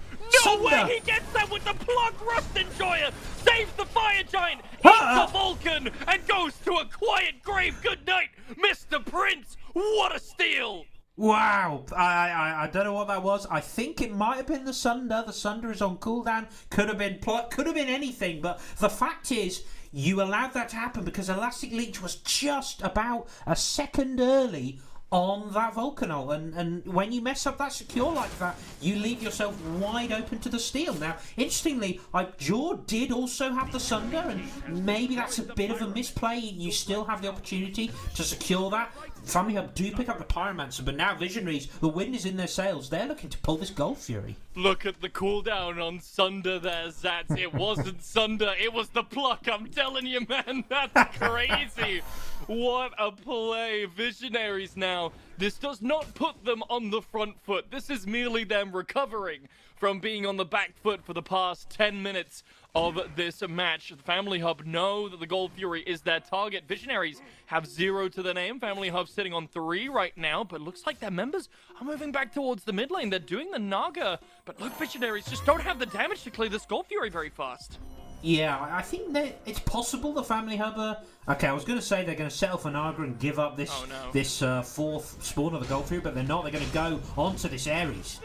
[SPEAKER 1] No way! He gets that with the plug! Rust Enjoyer saves the Fire Giant, hits the Vulcan, and goes to a quiet grave. Good night, Mr. Prince! What a steal!
[SPEAKER 2] Wow, I don't know what that was. I think it might have been the Sunder. The Sunder is on cooldown. Could have been plug, could have been anything, but the fact is, you allowed that to happen because Elastic Leech was just about a second early on that Vulcan ult, and when you mess up that secure like that, you leave yourself wide open to the steal. Now, interestingly, Jaw did also have the Sunder, and maybe that's a bit of a misplay. You still have the opportunity to secure that. Family Hub do pick up the Pyromancer, but now Visionaries, the wind is in their sails. They're looking to pull this Gold Fury.
[SPEAKER 1] Look at the cooldown on Sunder there, Zats. It wasn't Sunder, it was the pluck. I'm telling you, man, that's crazy. What a play. Visionaries now. This does not put them on the front foot. This is merely them recovering from being on the back foot for the past 10 minutes of this match. The Family Hub know that the Gold Fury is their target. Visionaries have 0 to their name. Family Hub sitting on 3 right now, but looks like their members are moving back towards the mid lane. They're doing the Naga, but look, Visionaries just don't have the damage to clear this Gold Fury very fast.
[SPEAKER 2] Yeah, I think that it's possible the Family Hub are... Okay, I was going to say they're going to settle for Naga and give up this this 4th spawn of the Gold Fury, but they're not. They're going to go onto this Ares.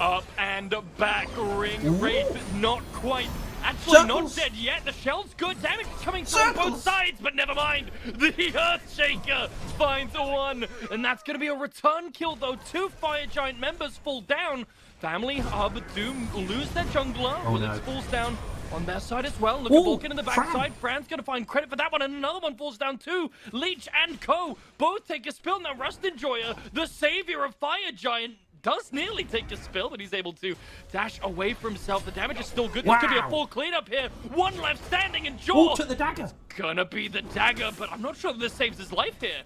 [SPEAKER 2] Up
[SPEAKER 1] and back ring. Wraith not quite. Actually, not dead yet. The shell's good. Damage coming from both sides, but never mind. The Earthshaker finds a 1, and that's going to be a return kill, though. 2 Fire Giant members fall down. Family Hub do lose their jungler. Willix falls down on their side as well. Look at Vulcan in the backside. Fran's going to find credit for that one, and another one falls down too. Leech and Ko both take a spill. Now Rust Enjoyer, the savior of Fire Giant, does nearly take a spill, but he's able to dash away from himself. The damage is still good. This could be a full cleanup here. 1 left standing, and Jaw
[SPEAKER 2] to the dagger.
[SPEAKER 1] Gonna be the dagger, but I'm not sure that this saves his life here.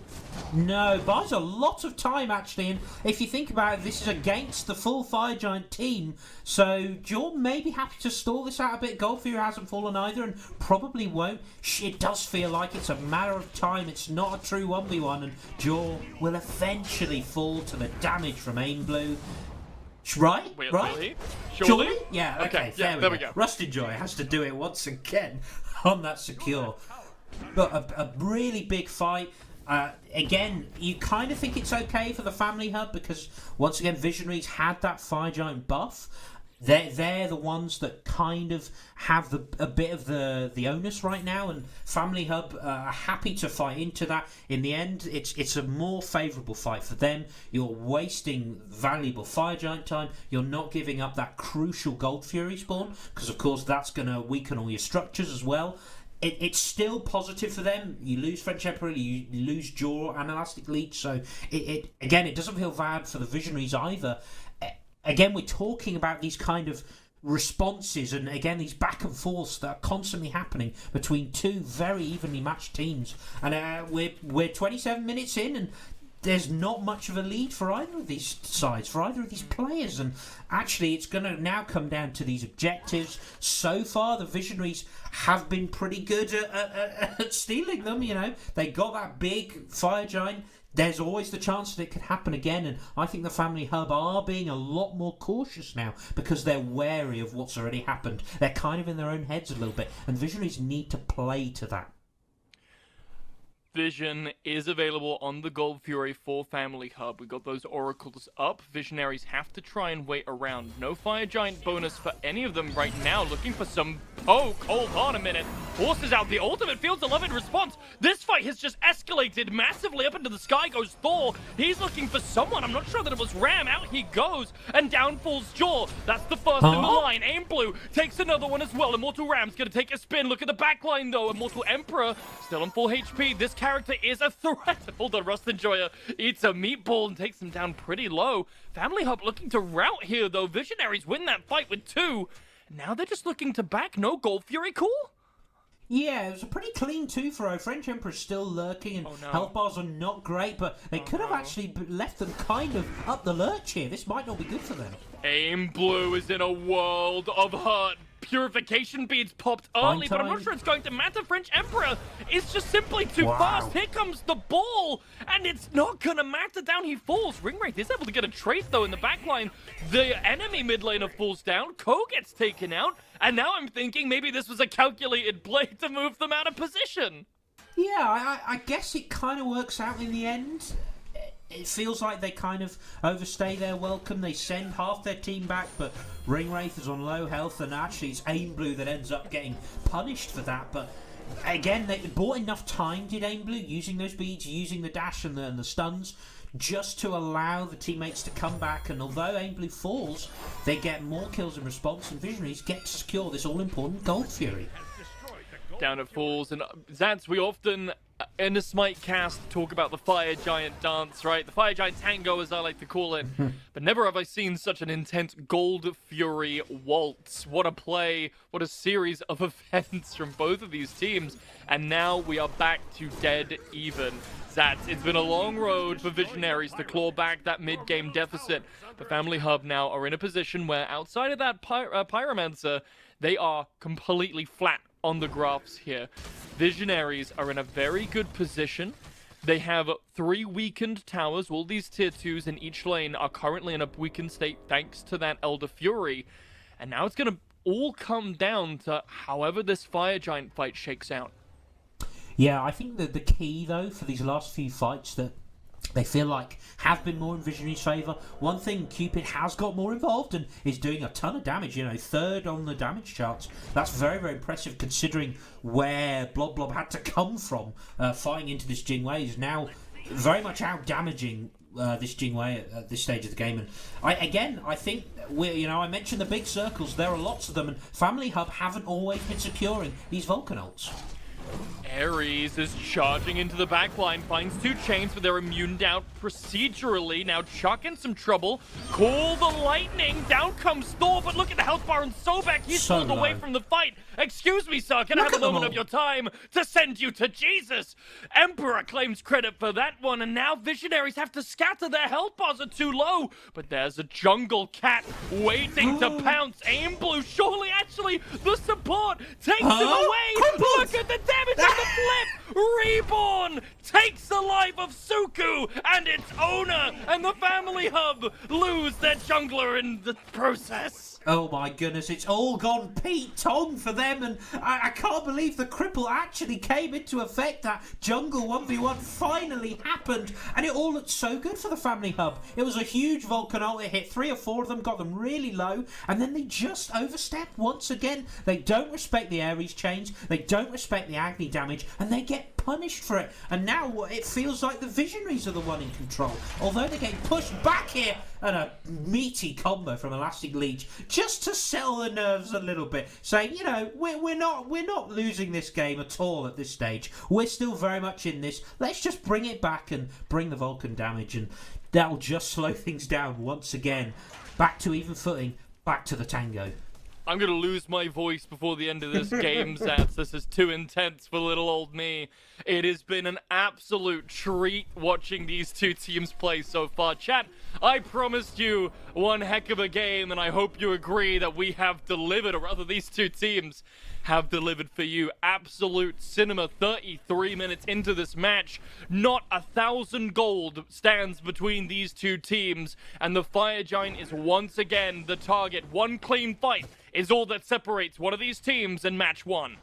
[SPEAKER 2] No, buys a lot of time, actually, and if you think about it, this is against the full Fire Giant team, so Jaw may be happy to stall this out a bit. Gold Fury hasn't fallen either, and probably won't. It does feel like it's a matter of time. It's not a true 1v1, and Jaw will eventually fall to the damage from Aimblue. Right?
[SPEAKER 1] Right? Surely?
[SPEAKER 2] Yeah, okay, there we go. Rusty Joy has to do it once again on that secure. But a really big fight. Again, you kind of think it's okay for the Family Hub because, once again, Visionaries had that Fire Giant buff. They're the ones that kind of have a bit of the onus right now, and Family Hub are happy to fight into that. In the end, it's a more favourable fight for them. You're wasting valuable Fire Giant time. You're not giving up that crucial Gold Fury spawn, because of course that's going to weaken all your structures as well. It's still positive for them. You lose French Emperor, you lose Jaw and Elastic Leech, so it doesn't feel bad for the Visionaries either. Again, we're talking about these kind of responses and, again, these back and forths that are constantly happening between two very evenly matched teams. And we're 27 minutes in, and there's not much of a lead for either of these sides, for either of these players. And actually, it's going to now come down to these objectives. So far, the Visionaries have been pretty good at stealing them, you know. They got that big Fire Giant. There's always the chance that it could happen again, and I think the Family Hub are being a lot more cautious now because they're wary of what's already happened. They're kind of in their own heads a little bit, and Visionaries need to play to that.
[SPEAKER 1] Vision is available on the Gold Fury for Family Hub. We got those oracles up. Visionaries have to try and wait around. No Fire Giant bonus for any of them right now. Looking for some poke. Hold on a minute. Forces out the ultimate. Fields 11 response. This fight has just escalated massively. Up into the sky goes Thor. He's looking for someone. I'm not sure that it was Ram. Out he goes. And down falls Jaw. That's the first in the line. Aim Blue takes another one as well. Immortal Ram's going to take a spin. Look at the back line though. Immortal Emperor still on full HP. This character is a threat. Hold on, Rust Enjoyer eats a meatball and takes him down pretty low. Family Hub looking to rout here, though. Visionaries win that fight with 2. Now they're just looking to back. No Gold Fury, cool?
[SPEAKER 2] Yeah, it was a pretty clean 2-throw. French Emperor's still lurking, and health bars are not great, but they could have actually left them kind of up the lurch here. This might not be good for them.
[SPEAKER 1] Aim Blue is in a world of hurt. Purification beads popped early, but I'm not sure it's going to matter. French Emperor is just simply too fast. Here comes the ball, and it's not going to matter. Down he falls. Ringwraith is able to get a trade, though, in the backline. The enemy mid laner falls down. Ko gets taken out, and now I'm thinking maybe this was a calculated play to move them out of position.
[SPEAKER 2] Yeah, I guess it kind of works out in the end. It feels like they kind of overstay their welcome. They send half their team back, but Ringwraith is on low health, and actually it's Aim Blue that ends up getting punished for that. But again, they bought enough time, did Aim Blue, using those beads, using the dash and the stuns, just to allow the teammates to come back. And although Aim Blue falls, they get more kills in response, and Visionaries get to secure this all-important Gold Fury.
[SPEAKER 1] Down it falls, and Zats, we often in the Smite cast talk about the Fire Giant dance, right? The Fire Giant tango, as I like to call it. But never have I seen such an intense Gold Fury waltz. What a play, what a series of events from both of these teams. And now we are back to dead even. Zats, it's been a long road for Visionaries to claw back that mid-game deficit. The Family Hub now are in a position where, outside of that Pyromancer, they are completely flat on the graphs here. Visionaries are in a very good position. They have 3 weakened towers. All these tier 2s in each lane are currently in a weakened state thanks to that Elder Fury. And now it's going to all come down to however this Fire Giant fight shakes out.
[SPEAKER 2] Yeah, I think that the key, though, for these last few fights that they feel like have been more in Visionaries' favour. One thing, Cupid has got more involved and is doing a ton of damage, you know, 3rd on the damage charts. That's very, very impressive considering where Blob had to come from fighting into this Jingwei. Is now very much out-damaging this Jingwei at this stage of the game. And I think, I mentioned the big circles, there are lots of them, and Family Hub haven't always been securing these Vulcan ults.
[SPEAKER 1] Ares is charging into the backline, finds 2 chains, but they're immuned out procedurally. Now Chuck in some trouble. Call the lightning. Down comes Thor, but look at the health bar on Sobek. He's pulled away from the fight. Excuse me, sir. Can I have a moment of your time to send you to Jesus? Emperor claims credit for that one, and now Visionaries have to scatter. Their health bars are too low. But there's a jungle cat waiting to pounce. Aim Blue, surely actually the support takes it away. Look at the damage on the flip. Reborn takes the life of Suku and its owner, and the Family Hub lose their jungler in the process.
[SPEAKER 2] Oh my goodness, it's all gone Pete Tong for them, and I can't believe the cripple actually came into effect. That jungle 1v1 finally happened, and it all looked so good for the Family Hub. It was a huge Vulcan ult, it hit 3 or 4 of them, got them really low, and then they just overstepped once again. They don't respect the Ares chains, they don't respect the Agni damage, and they get punished for it. And now it feels like the Visionaries are the one in control, although they're getting pushed back here, and a meaty combo from Elastic Leech just to sell the nerves a little bit, saying, you know, we're not losing this game at all at this stage. We're still very much in this. Let's just bring it back and bring the Vulcan damage, and that'll just slow things down once again. Back to even footing, back to the tango.
[SPEAKER 1] I'm going to lose my voice before the end of this game, Zats. This is too intense for little old me. It has been an absolute treat watching these two teams play so far. Chat, I promised you one heck of a game, and I hope you agree that we have delivered, or rather these two teams have delivered for you. Absolute cinema. 33 minutes into this match. Not 1,000 gold stands between these two teams, and the Fire Giant is once again the target. One clean fight is all that separates one of these teams in match 1.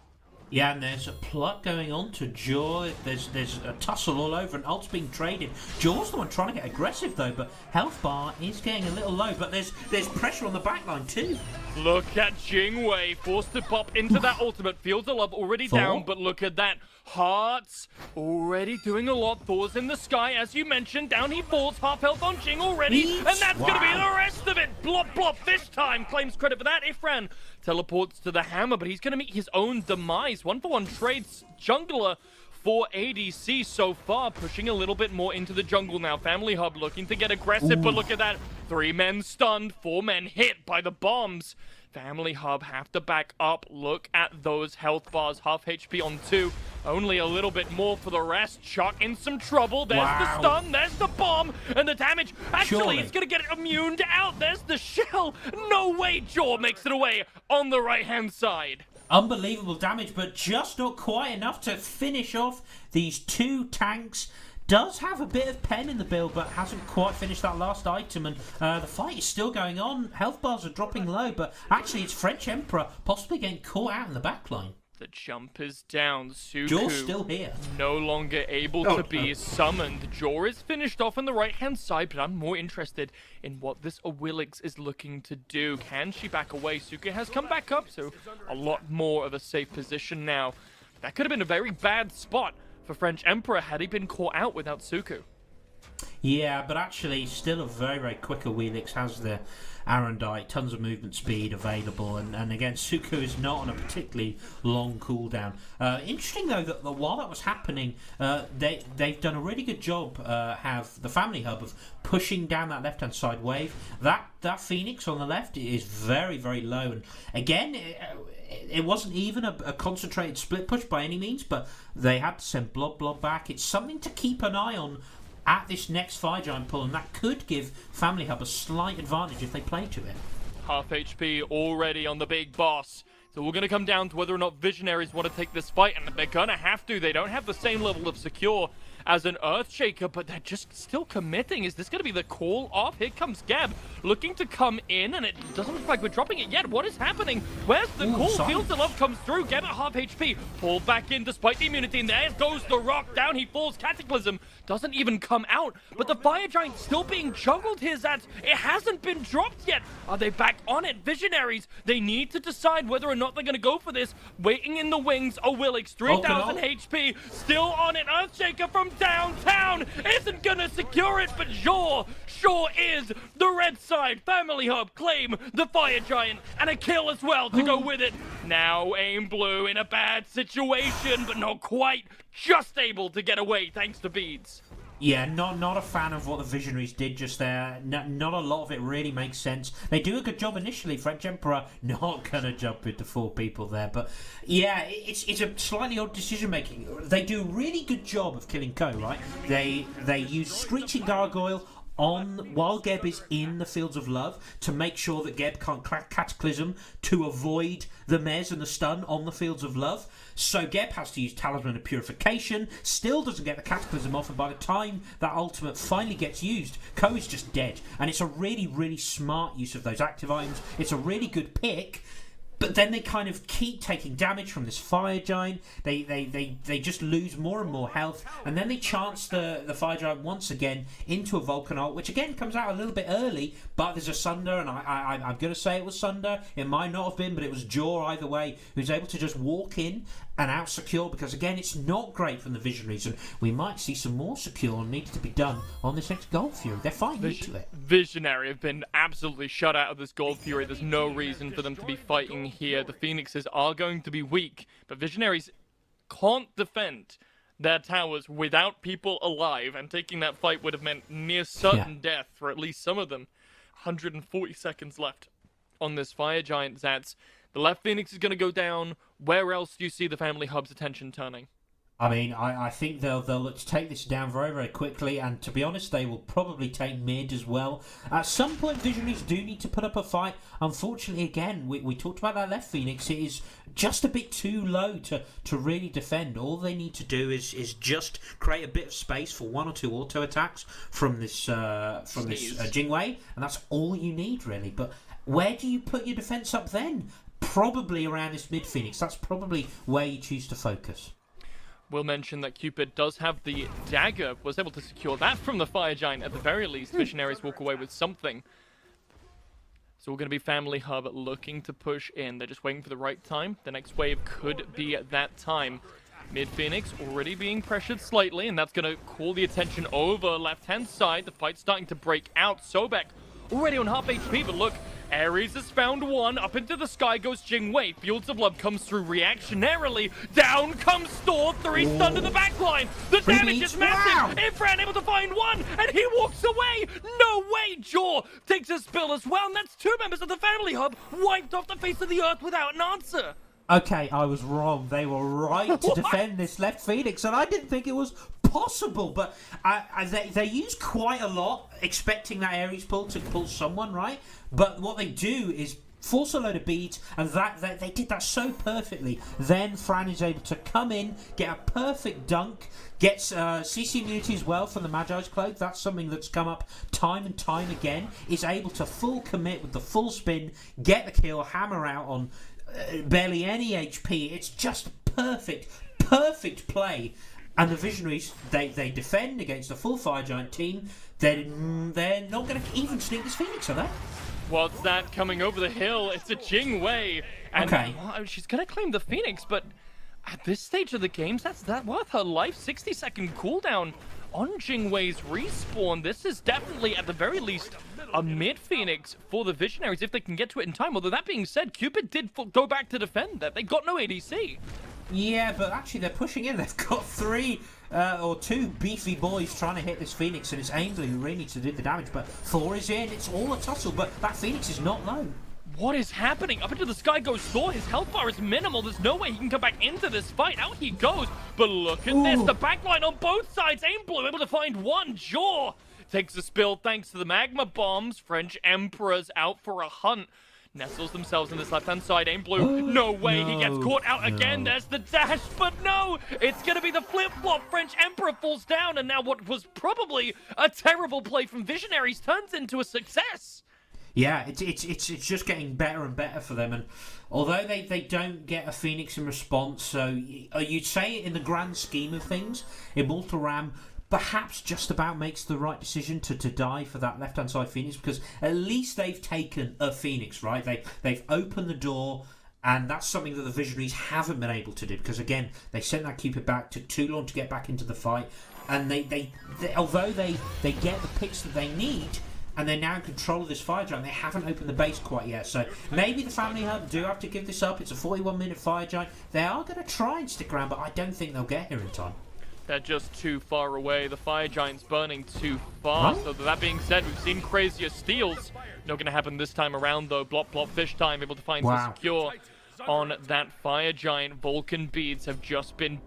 [SPEAKER 2] Yeah, and there's a plot going on to Jaw. There's a tussle all over, and ult's being traded. Jaw's the one trying to get aggressive though, but health bar is getting a little low. But there's pressure on the backline too.
[SPEAKER 1] Look at Jingwei, forced to pop into that ultimate. Fields of Love already down, but look at that. Hearts already doing a lot. Thor's in the sky, as you mentioned. Down he falls, half health on Jing already, and that's going to be the rest of it. Blop, blop, fish time. Claims credit for that. Ifran teleports to the hammer, but he's going to meet his own demise. 1-for-1 trades jungler for ADC so far, pushing a little bit more into the jungle now. Family Hub looking to get aggressive, but look at that. 3 men stunned, 4 men hit by the bombs. Family Hub have to back up. Look at those health bars. Half HP on 2. Only a little bit more for the rest. Chuck in some trouble. There's the stun. There's the bomb. And the damage. Actually, it's going to get immuned out. There's the shell. No way Jaw makes it away on the right-hand side.
[SPEAKER 2] Unbelievable damage, but just not quite enough to finish off these two tanks. Does have a bit of pen in the build, but hasn't quite finished that last item, and the fight is still going on. Health bars are dropping low, but actually it's French Emperor possibly getting caught out in the backline.
[SPEAKER 1] The jump is down. Suku
[SPEAKER 2] Jaw's still here.
[SPEAKER 1] No longer able to be summoned. Jaw is finished off on the right-hand side, but I'm more interested in what this Awilix is looking to do. Can she back away? Suku has come back up, so a lot more of a safe position now. That could have been a very bad spot for French Emperor had he been caught out without Suku.
[SPEAKER 2] Yeah, but actually still a very, very quick Awilix, has the Arendite, tons of movement speed available, and again, Suku is not on a particularly long cooldown. Interesting though that while that was happening, they've done a really good job, have the Family Hub, of pushing down that left-hand side wave. That Phoenix on the left is very, very low, and again, it wasn't even a concentrated split push by any means, but they had to send Blob back. It's something to keep an eye on at this next Fire Giant pull, and that could give Family Hub a slight advantage if they play to it.
[SPEAKER 1] Half HP already on the big boss. So we're going to come down to whether or not Visionaries want to take this fight, and they're going to have to. They don't have the same level of secure as an Earthshaker, but they're just still committing. Is this going to be the call off? Here comes Geb, looking to come in, and it doesn't look like we're dropping it yet. What is happening? Where's the call? Fields of Love comes through. Geb at half HP, pulled back in despite the immunity, and there goes the rock. Down he falls. Cataclysm doesn't even come out, but the Fire Giant still being juggled here, Zats. It hasn't been dropped yet. Are they back on it? Visionaries, they need to decide whether or not they're going to go for this. Waiting in the wings, Awilix, 3,000 HP, still on it. Earthshaker from downtown isn't going to secure it, but sure is the red side. Family Hub claim the Fire Giant, and a kill as well to go with it. Now Aim Blue in a bad situation, but not quite. Just able to get away thanks to beads.
[SPEAKER 2] Yeah, not a fan of what the Visionaries did just there. Not a lot of it really makes sense. They do a good job initially. French Emperor not gonna jump into 4 people there, but yeah, it's a slightly odd decision making. They do a really good job of killing Ko, right? They use Screeching Gargoyle on while Geb is in the Fields of Love to make sure that Geb can't Cataclysm to avoid the Mez and the stun on the Fields of Love. So Geb has to use Talisman of Purification, still doesn't get the Cataclysm off, and by the time that ultimate finally gets used, Ko is just dead. And it's a really, really smart use of those active items. It's a really good pick. But then they kind of keep taking damage from this Fire Giant. They just lose more and more health. And then they chance the Fire Giant once again into a Vulcan ult, which again comes out a little bit early. But there's a Sunder, and I'm going to say it was Sunder. It might not have been, but it was Jaw either way, who's able to just walk in and out secure, because again, it's not great from the Visionaries, and we might see some more secure needs to be done on this next Gold Fury. They're fighting into it.
[SPEAKER 1] Visionary have been absolutely shut out of this Gold Fury. There's no reason for them to be fighting here. The Phoenixes are going to be weak, but Visionaries can't defend their towers without people alive, and taking that fight would have meant near certain death for at least some of them. 140 seconds left on this Fire Giant, Zats. The left Phoenix is going to go down. Where else do you see the family hub's attention turning?
[SPEAKER 2] I mean, I think they'll look to take this down very, very quickly, and to be honest, they will probably take mid as well. At some point, Visionaries do need to put up a fight. Unfortunately, again, we talked about that left Phoenix. It is just a bit too low to really defend. All they need to do is just create a bit of space for one or two auto attacks from this Jingwei, and that's all you need, really. But where do you put your defense up then? Probably around this mid Phoenix. That's probably where you choose to focus.
[SPEAKER 1] We'll mention that Cupid does have the dagger, was able to secure that from the Fire Giant at the very least. Visionaries walk away with something. So we're going to be Family Hub looking to push in. They're just waiting for the right time. The next wave could be at that time. Mid Phoenix already being pressured slightly, and that's going to call the attention over left-hand side. The fight's starting to break out. Sobek already on half HP, but look, Ares has found one. Up into the sky goes Jingwei. Fields of Love comes through reactionarily. Down comes Thor. 3 stunned in the backline. The damage is massive. Ifran able to find one, and he walks away. No way. Jaw takes a spill as well, and that's 2 members of the Family Hub wiped off the face of the earth without an answer.
[SPEAKER 2] Okay, I was wrong. They were right to defend this left Phoenix, and I didn't think it was possible, but they use quite a lot, expecting that Ares pull to pull someone, right? But what they do is force a load of beads, and that they did that so perfectly. Then Fran is able to come in, get a perfect dunk, gets CC immunity as well from the Magi's Cloak. That's something that's come up time and time again. Is able to full commit with the full spin, get the kill, hammer out on barely any HP. It's just perfect play. And the Visionaries, they defend against a full Fire Giant team. They're not going to even sneak this Phoenix, are they?
[SPEAKER 1] What's that coming over the hill? It's a Jingwei. And
[SPEAKER 2] okay.
[SPEAKER 1] Well, she's going to claim the Phoenix, but at this stage of the games, that's that worth her life. 60-second cooldown on Jingwei's respawn. This is definitely, at the very least, a mid-Phoenix for the Visionaries if they can get to it in time. Although that being said, Cupid did go back to defend that. They got no ADC. Yeah,
[SPEAKER 2] but actually they're pushing in. They've got 2 beefy boys trying to hit this Phoenix, and it's Ainsley who really needs to do the damage. But Thor is in. It's all a tussle, but that Phoenix is not low.
[SPEAKER 1] What is happening? Up into the sky goes Thor. His health bar is minimal. There's no way he can come back into this fight. Out he goes. But look at this. The backline on both sides. Aimblue able to find one. Jaw takes a spill thanks to the magma bombs. French Emperor's out for a hunt. Nestles themselves in this left-hand side. Aimblue, no way. He gets caught out again. There's the dash, but no. It's going to be the flip-flop. French Emperor falls down, and now what was probably a terrible play from Visionaries turns into a success.
[SPEAKER 2] Yeah, it's just getting better and better for them, and although they don't get a Phoenix in response, so you'd say in the grand scheme of things, Immortal Ram perhaps just about makes the right decision to die for that left-hand side Phoenix, because at least they've taken a Phoenix, right? They've opened the door, and that's something that the Visionaries haven't been able to do, because again, they sent that Cupid back, took too long to get back into the fight, and they although they get the picks that they need, and they're now in control of this Fire Giant, they haven't opened the base quite yet. So maybe the Family Hub do have to give this up. It's a 41-minute Fire Giant. They are going to try and stick around, but I don't think they'll get here in time.
[SPEAKER 1] They're just too far away. The Fire Giant's burning too fast. So that being said, we've seen crazier steals. Not going to happen this time around, though. Blop, blop, fish time. Able to find the secure on that Fire Giant. Vulcan beads have just been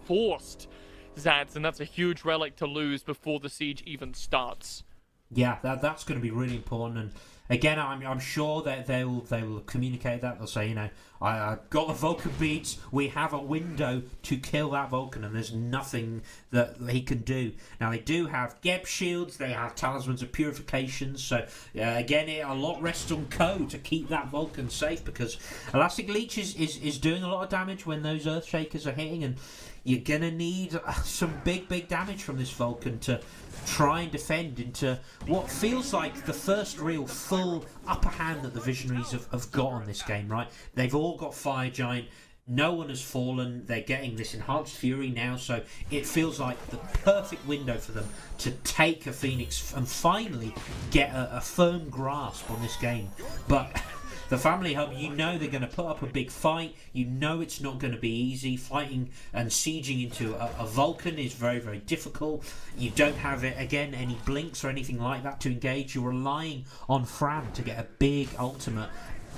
[SPEAKER 1] forced, Zats, and that's a huge relic to lose before the siege even starts.
[SPEAKER 2] Yeah, that's going to be really important, and again, I'm sure that they will communicate that. They'll say, I got the Vulcan beads. We have a window to kill that Vulcan, and there's nothing that he can do. Now they do have Geb shields. They have talismans of purification. So again, a lot rests on Co to keep that Vulcan safe, because Elastic Leech is doing a lot of damage when those Earthshakers are hitting, and you're gonna need some big damage from this Vulcan to try and defend into what feels like the first real full upper hand that the Visionaries have got on this game, right? They've all got Fire Giant. No one has fallen. They're getting this enhanced fury now, so it feels like the perfect window for them to take a Phoenix and finally get a firm grasp on this game. But the Family Hub, they're going to put up a big fight. It's not going to be easy. Fighting and sieging into a Vulcan is very, very difficult. You don't have, any blinks or anything like that to engage. You're relying on Fran to get a big ultimate.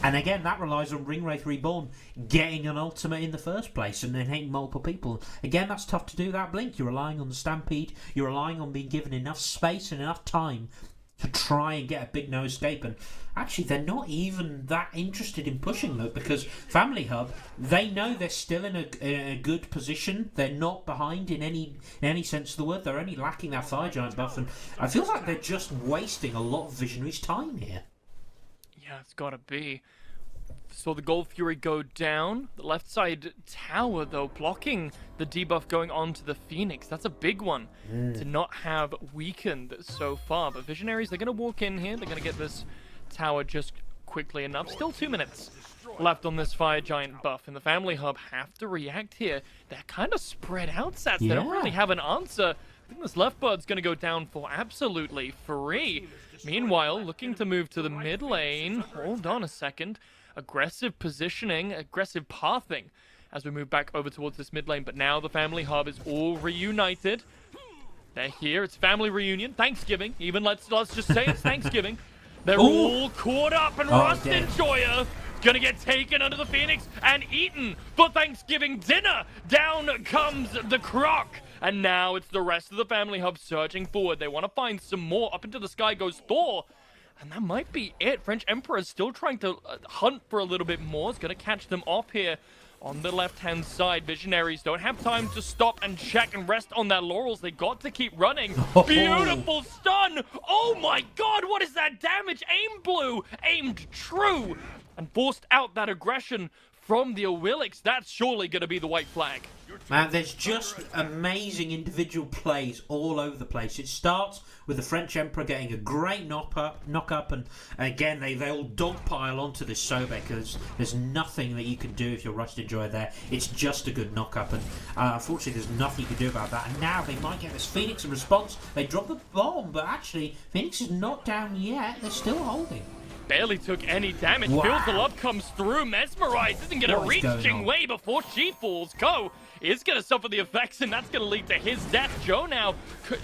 [SPEAKER 2] And again, that relies on Ringwraith Reborn getting an ultimate in the first place and then hitting multiple people. Again, that's tough to do, that blink. You're relying on the Stampede. You're relying on being given enough space and enough time to try and get a big no escape. And actually, they're not even that interested in pushing, though, because Family Hub, they know they're still in a good position. They're not behind in any sense of the word. They're only lacking that Fire Giant buff, and I feel like they're just wasting a lot of Visionaries' time here.
[SPEAKER 1] Yeah, it's gotta be. Saw the Gold Fury go down. The left side tower, though, blocking the debuff going on to the Phoenix. That's a big one to not have weakened so far. But Visionaries, they're going to walk in here. They're going to get this tower just quickly enough. Still 2 minutes left on this Fire Giant buff. And the Family Hub have to react here. They're kind of spread out, Sats. They don't really have an answer. I think this left bird's going to go down for absolutely free. Meanwhile, looking to move to the mid lane. Hold on a second. Aggressive positioning, aggressive pathing as we move back over towards this mid lane. But now the Family Hub is all reunited. They're here. It's family reunion. Thanksgiving. Even let's just say it's Thanksgiving. They're all caught up, and Rust Enjoyer gonna get taken under the Phoenix and eaten for Thanksgiving dinner. Down comes the Croc. And now it's the rest of the Family Hub surging forward. They want to find some more. Up into the sky goes Thor. And that might be it. French Emperor is still trying to hunt for a little bit more. It's going to catch them off here on the left-hand side. Visionaries don't have time to stop and check and rest on their laurels. They got to keep running. Beautiful stun. Oh my god, what is that damage? Aim blue, aimed true, and forced out that aggression from the Awilix. That's surely going to be the white flag.
[SPEAKER 2] Man, there's just amazing individual plays all over the place. It starts with the French Emperor getting a great knock up, and again they all dogpile onto this Sobek because there's nothing that you can do if you're Rust Enjoyer there. It's just a good knock up, and unfortunately there's nothing you can do about that. And now they might get this Phoenix in response. They drop the bomb, but actually Phoenix is not down yet. They're still holding.
[SPEAKER 1] Barely took any damage. Wow. Fizzle up comes through. Mesmerize isn't going to reach Jingwei before she falls. Ko is going to suffer the effects, and that's going to lead to his death. Joe now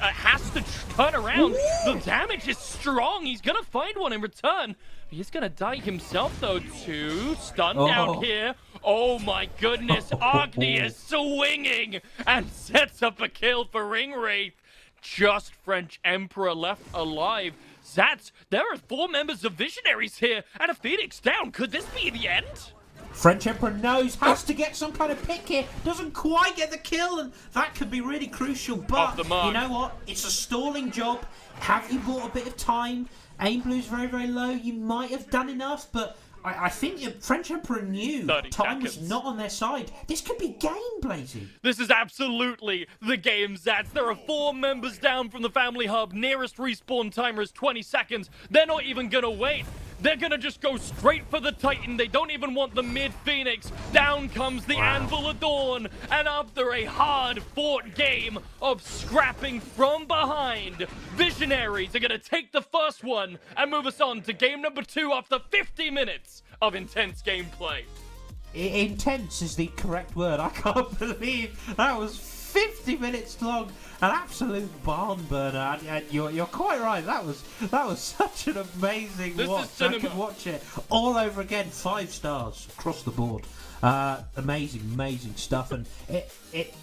[SPEAKER 1] has to turn around. The damage is strong. He's going to find one in return. He's going to die himself, though, too. Stunned out here. Oh, my goodness. Agni is swinging and sets up a kill for Ringwraith. Just French Emperor left alive. Zats, there are 4 members of Visionaries here and a Phoenix down. Could this be the end?
[SPEAKER 2] French Emperor knows, has to get some kind of pick here. Doesn't quite get the kill, and that could be really crucial. But you know what? It's a stalling job. Have you bought a bit of time? Aim blue's very, very low. You might have done enough, but I think French Emperor knew time was not on their side. This could be game, Blazy.
[SPEAKER 1] This is absolutely the game, Zats. There are 4 members down from the Family Hub. Nearest respawn timer is 20 seconds. They're not even gonna wait. They're gonna just go straight for the Titan. They don't even want the mid-Phoenix. Down comes the Anvil of Dawn. And after a hard-fought game of scrapping from behind, Visionaries are gonna take the first one and move us on to game number 2 after 50 minutes of intense gameplay.
[SPEAKER 2] Intense is the correct word. I can't believe that was 50 minutes long. An absolute barn burner, and you're quite right. That was such an amazing watch. I could watch it all over again. 5 stars across the board. Amazing stuff. And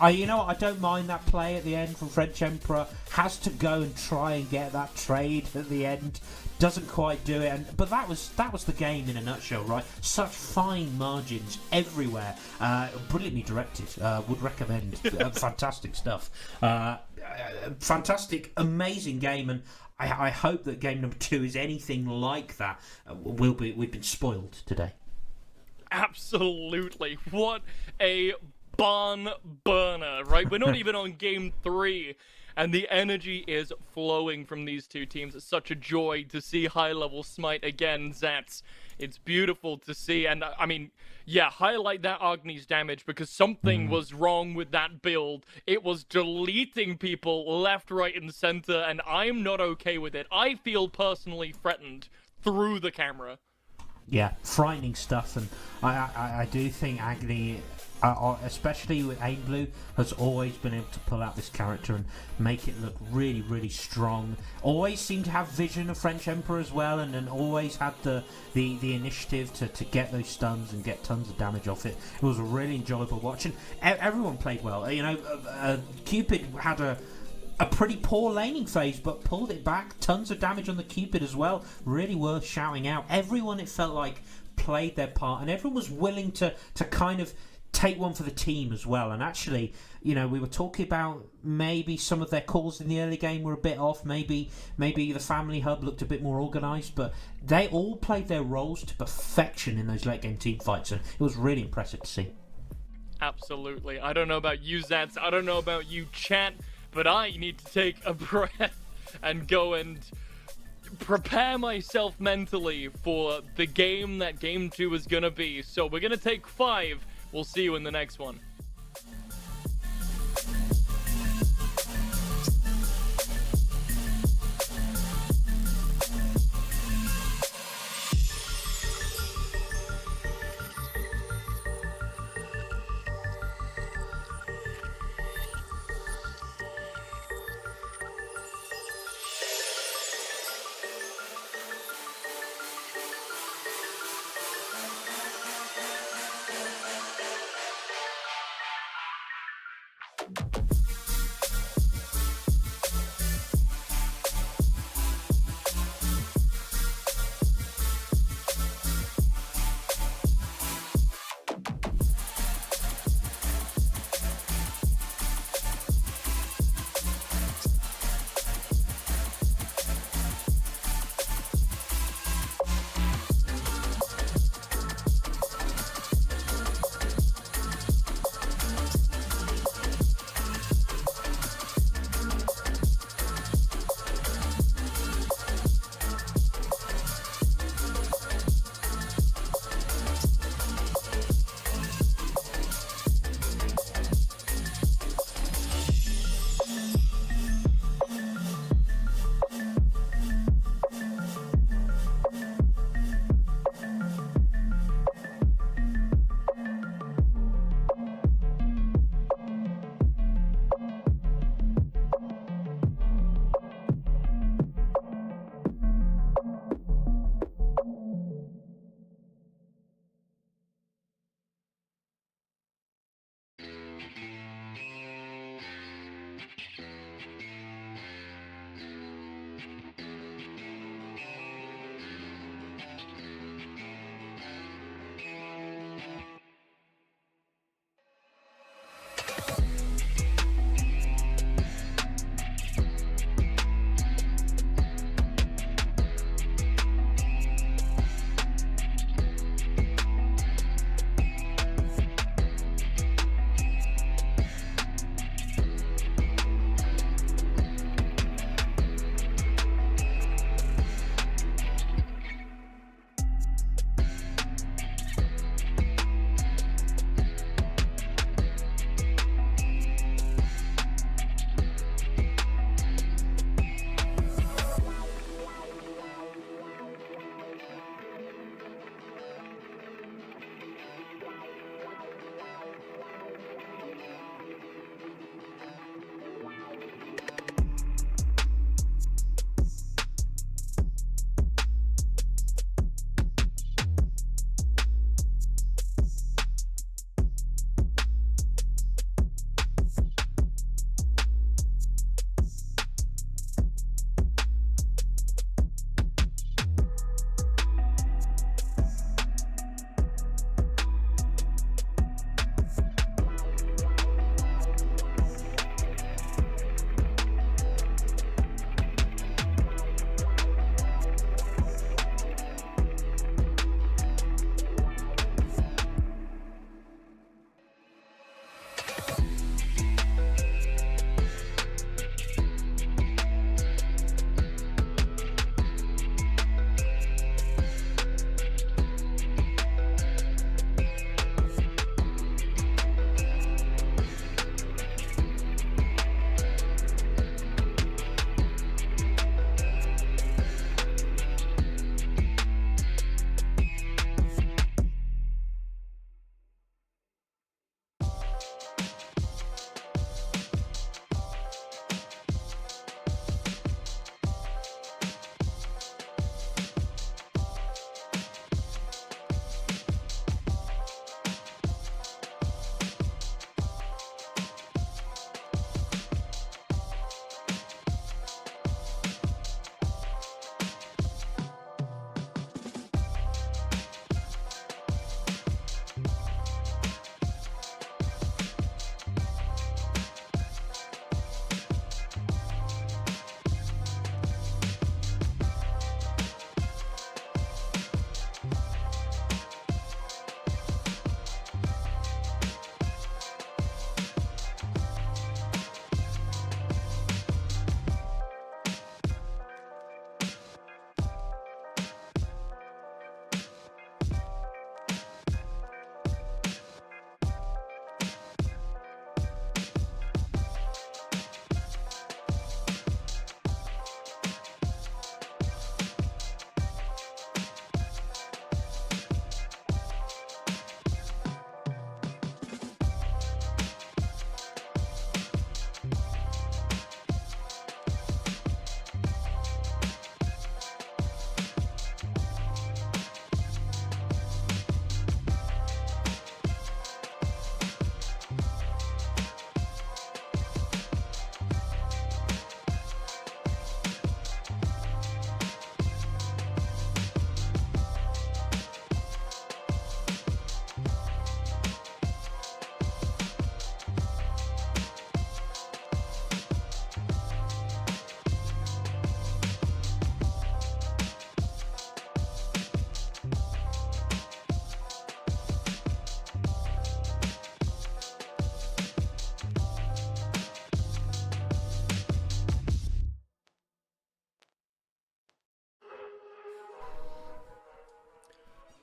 [SPEAKER 2] I don't mind that play at the end from French Emperor. Has to go and try and get that trade at the end. Doesn't quite do it, but that was the game in a nutshell, right? Such fine margins everywhere. Brilliantly directed. Would recommend. Fantastic stuff. Fantastic, amazing game, and I hope that game number 2 is anything like that. We've been spoiled today.
[SPEAKER 1] Absolutely. What a barn burner, right? We're not even on game 3. And the energy is flowing from these two teams. It's such a joy to see high-level Smite again, Zats. It's beautiful to see. And, I mean, yeah, highlight that Agni's damage because something was wrong with that build. It was deleting people left, right, and center, and I'm not okay with it. I feel personally threatened through the camera.
[SPEAKER 2] Yeah, frightening stuff. And I do think Agni... especially with Aim Blue, has always been able to pull out this character and make it look really, really strong. Always seemed to have vision of French Emperor as well, and always had the initiative to get those stuns and get tons of damage off it. It was a really enjoyable watch, and everyone played well. You know, Cupid had a pretty poor laning phase, but pulled it back. Tons of damage on the Cupid as well. Really worth shouting out. Everyone, it felt like, played their part, and everyone was willing to kind of take one for the team as well. And actually, you know, we were talking about maybe some of their calls in the early game were a bit off. Maybe the family hub looked a bit more organised, but they all played their roles to perfection in those late game team fights, and it was really impressive to see.
[SPEAKER 1] Absolutely. I don't know about you, Zats. I don't know about you, chat, but I need to take a breath and go and prepare myself mentally for the game that game 2 is going to be. So we're going to take 5. We'll see you in the next one.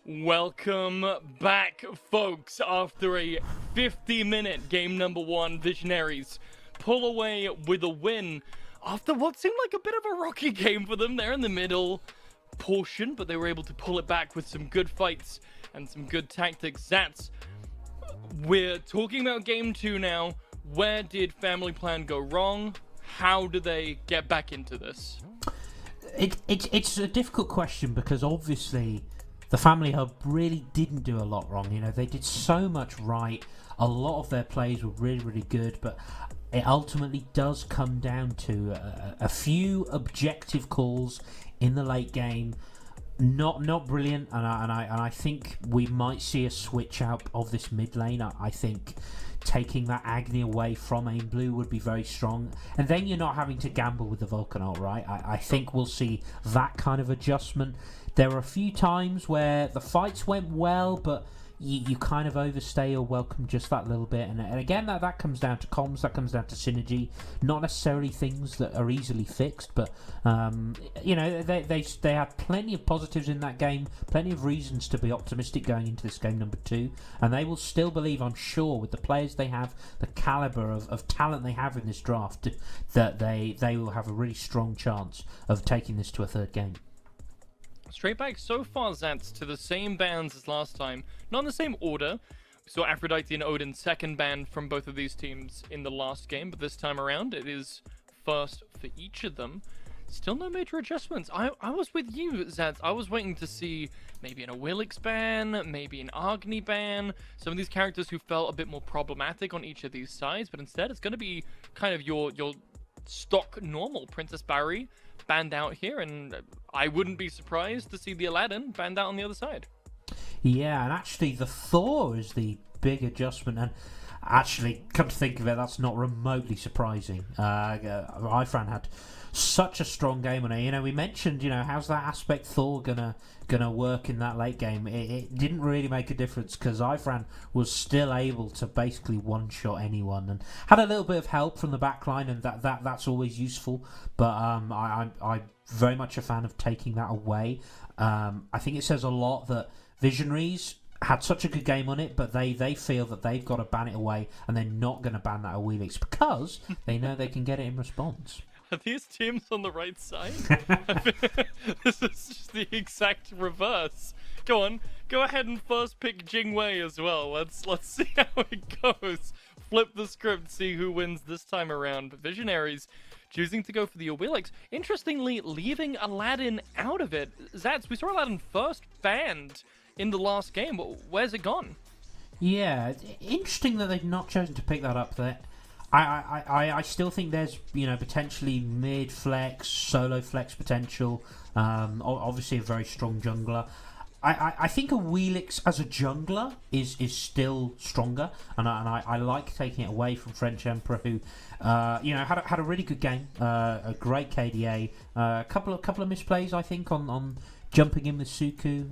[SPEAKER 1] Welcome back, folks. After a 50-minute game number 1, Visionaries pull away with a win after what seemed like a bit of a rocky game for them. They're in the middle portion, but they were able to pull it back with some good fights and some good tactics. Zats, we're talking about game 2 now. Where did Family Plan go wrong? How do they get back into this?
[SPEAKER 2] It's a difficult question because obviously the Family Hub really didn't do a lot wrong. You know, they did so much right. A lot of their plays were really, really good, but it ultimately does come down to a few objective calls in the late game. Not brilliant, and I think we might see a switch out of this mid lane. I think taking that Agni away from Aim Blue would be very strong, and then you're not having to gamble with the Vulcan ult, right? I think we'll see that kind of adjustment. There were a few times where the fights went well, but you kind of overstay your welcome just that little bit, and again that comes down to comms, that comes down to synergy, not necessarily things that are easily fixed, but you know, they had plenty of positives in that game, plenty of reasons to be optimistic going into this game number 2, and they will still believe, I'm sure, with the players they have, the caliber of talent they have in this draft, that they will have a really strong chance of taking this to a third game.
[SPEAKER 1] Straight back so far, Zats, to the same bans as last time. Not in the same order. We saw Aphrodite and Odin second ban from both of these teams in the last game, but this time around it is first for each of them. Still no major adjustments. I was with you, Zats. I was waiting to see maybe an Awilix ban, maybe an Agni ban, some of these characters who felt a bit more problematic on each of these sides, but instead it's going to be kind of your stock normal Princess Barry banned out here, and I wouldn't be surprised to see the Aladdin banned out on the other side.
[SPEAKER 2] Yeah, and actually the Thor is the big adjustment, and actually, come to think of it, that's not remotely surprising. Ifran had such a strong game on it. You know, we mentioned, you know, how's that aspect Thor gonna work in that late game? It didn't really make a difference because Ifran was still able to basically one-shot anyone and had a little bit of help from the backline, and that's always useful. But I'm very much a fan of taking that away. I think it says a lot that Visionaries had such a good game on it, but they feel that they've got to ban it away, and they're not going to ban that Awilix because they know they can get it in response.
[SPEAKER 1] Are these teams on the right side? This is just the exact reverse. Go on, go ahead and first pick Jingwei as well. Let's see how it goes. Flip the script, see who wins this time around. But Visionaries choosing to go for the Awilix. Interestingly, leaving Aladdin out of it. Zats, we saw Aladdin first banned in the last game, but where's it gone?
[SPEAKER 2] Yeah, interesting that they've not chosen to pick that up there. I still think there's, you know, potentially mid flex, solo flex potential. Obviously a very strong jungler. I think Awilix as a jungler is still stronger, and I like taking it away from French Emperor, who you know, had a really good game, a great KDA, a couple of misplays I think on jumping in with Suku.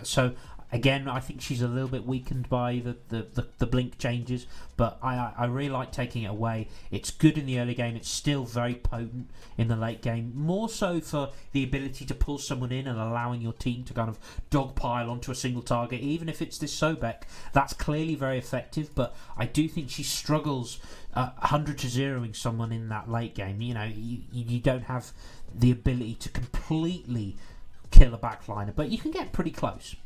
[SPEAKER 2] So again, I think she's a little bit weakened by the blink changes, but I really like taking it away. It's good in the early game. It's still very potent in the late game, more so for the ability to pull someone in and allowing your team to kind of dogpile onto a single target, even if it's this Sobek. That's clearly very effective, but I do think she struggles 100 to 0ing someone in that late game. You know, you don't have the ability to completely kill a backliner, but you can get pretty close.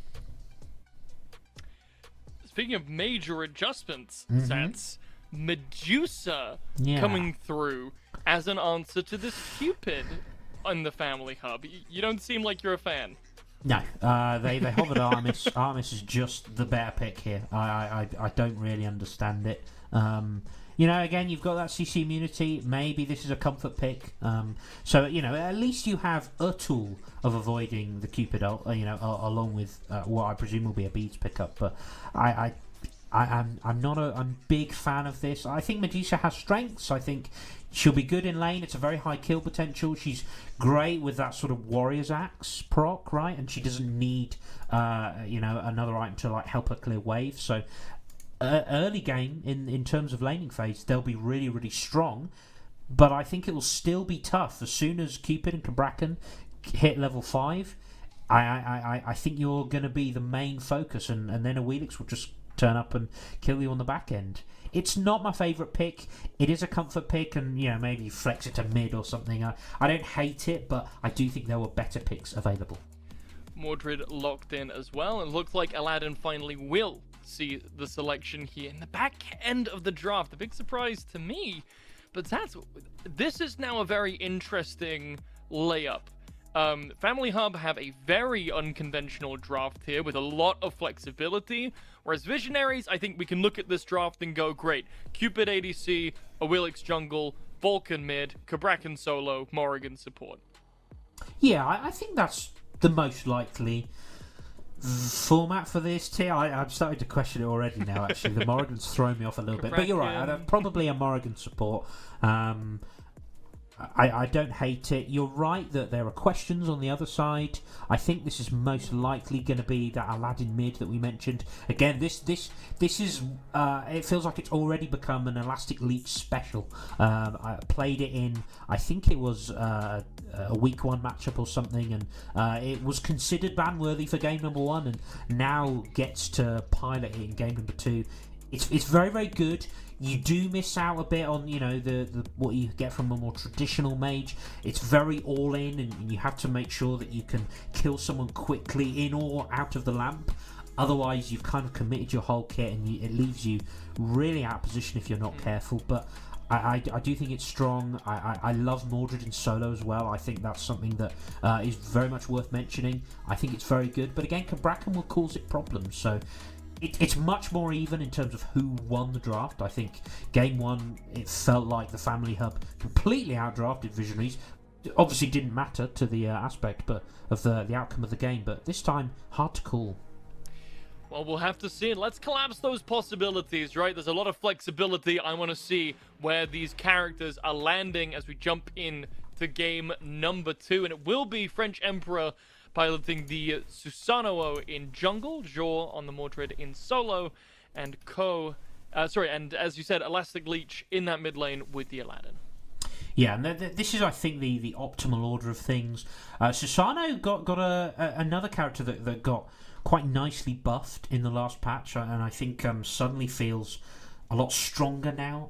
[SPEAKER 1] Speaking of major adjustments, Zats, Medusa coming through as an answer to this Cupid in the Family Hub. You don't seem like you're a fan.
[SPEAKER 2] No, they hovered Artemis. Artemis is just the better pick here. I don't really understand it. You know, again, you've got that CC immunity. Maybe this is a comfort pick. So, you know, at least you have a tool of avoiding the Cupid ult, you know, along with what I presume will be a beads pickup. But I'm not a big fan of this. I think Medusa has strengths. I think she'll be good in lane. It's a very high kill potential. She's great with that sort of Warrior's Axe proc, right? And she doesn't need, you know, another item to like help her clear waves. So early game in terms of laning phase, they'll be really, really strong. But I think it will still be tough. As soon as Cupid and Kabrakan hit level 5, I think you're going to be the main focus, and then a Wheelix will just turn up and kill you on the back end. It's not my favourite pick. It is a comfort pick, and maybe flex it to mid or something. I don't hate it, but I do think there were better picks available.
[SPEAKER 1] Mordred locked in as well, and looks like Aladdin finally will see the selection here in the back end of the draft. A big surprise to me, but this is now a very interesting layup. Family Hub have a very unconventional draft here with a lot of flexibility, whereas Visionaries, I think we can look at this draft and go, great, Cupid ADC, a Wheelix jungle, Vulcan mid, Cabrakan solo, Morrigan support.
[SPEAKER 2] Yeah, I think that's the most likely format for this tier. I'm starting to question it already now, actually. The Morrigan's thrown me off a little bit. But you're right, probably a Morrigan support. I don't hate it. You're right that there are questions on the other side. I think this is most likely going to be that Aladdin mid that we mentioned. Again, this is it feels like it's already become an Elastic Leech special. I played it in, I think it was a week 1 matchup or something, and it was considered ban worthy for game number 1, and now gets to pilot it in game number 2. It's very, very good. You do miss out a bit on, the what you get from a more traditional mage. It's very all in, and you have to make sure that you can kill someone quickly in or out of the lamp. Otherwise, you've kind of committed your whole kit, and it leaves you really out of position if you're not careful. But I do think it's strong. I love Mordred in solo as well. I think that's something that is very much worth mentioning. I think it's very good. But again, Cabrakan will cause it problems. So it's much more even in terms of who won the draft. I think game 1, it felt like the Family Hub completely outdrafted Visionaries. It obviously didn't matter to the aspect but of the outcome of the game. But this time, hard to call.
[SPEAKER 1] Well, we'll have to see. Let's collapse those possibilities, right? There's a lot of flexibility. I want to see where these characters are landing as we jump in to game number 2. And it will be French Emperor piloting the Susanoo in jungle, Jor on the Mordred in solo, and and as you said, Elastic Leech in that mid lane with the Aladdin.
[SPEAKER 2] Yeah, and this is, I think, the optimal order of things. Susanoo got another character that got quite nicely buffed in the last patch, and I think suddenly feels a lot stronger now.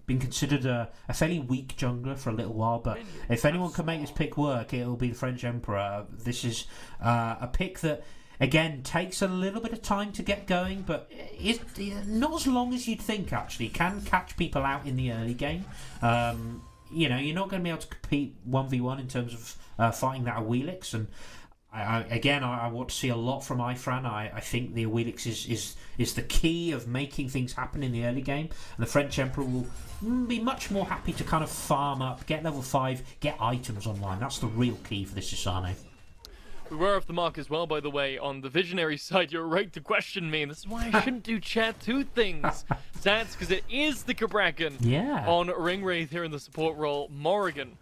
[SPEAKER 2] Been considered a fairly weak jungler for a little while, but if anyone can make this pick work, it'll be the French Emperor. This is a pick that, again, takes a little bit of time to get going, but it's not as long as you'd think, actually. Can catch people out in the early game. You're not going to be able to compete 1v1 in terms of fighting that Wheelix, and I want to see a lot from Ifran. I think the Wheelix is the key of making things happen in the early game, and the French Emperor will be much more happy to kind of farm up, get level 5, get items online. That's the real key for this Susanoo.
[SPEAKER 1] We were off the mark as well, by the way, on the Visionary side. You're right to question me, and this is why I shouldn't do chat 2 things. Stats, because it is the Cabrakan on Ringwraith here in the support role. Morrigan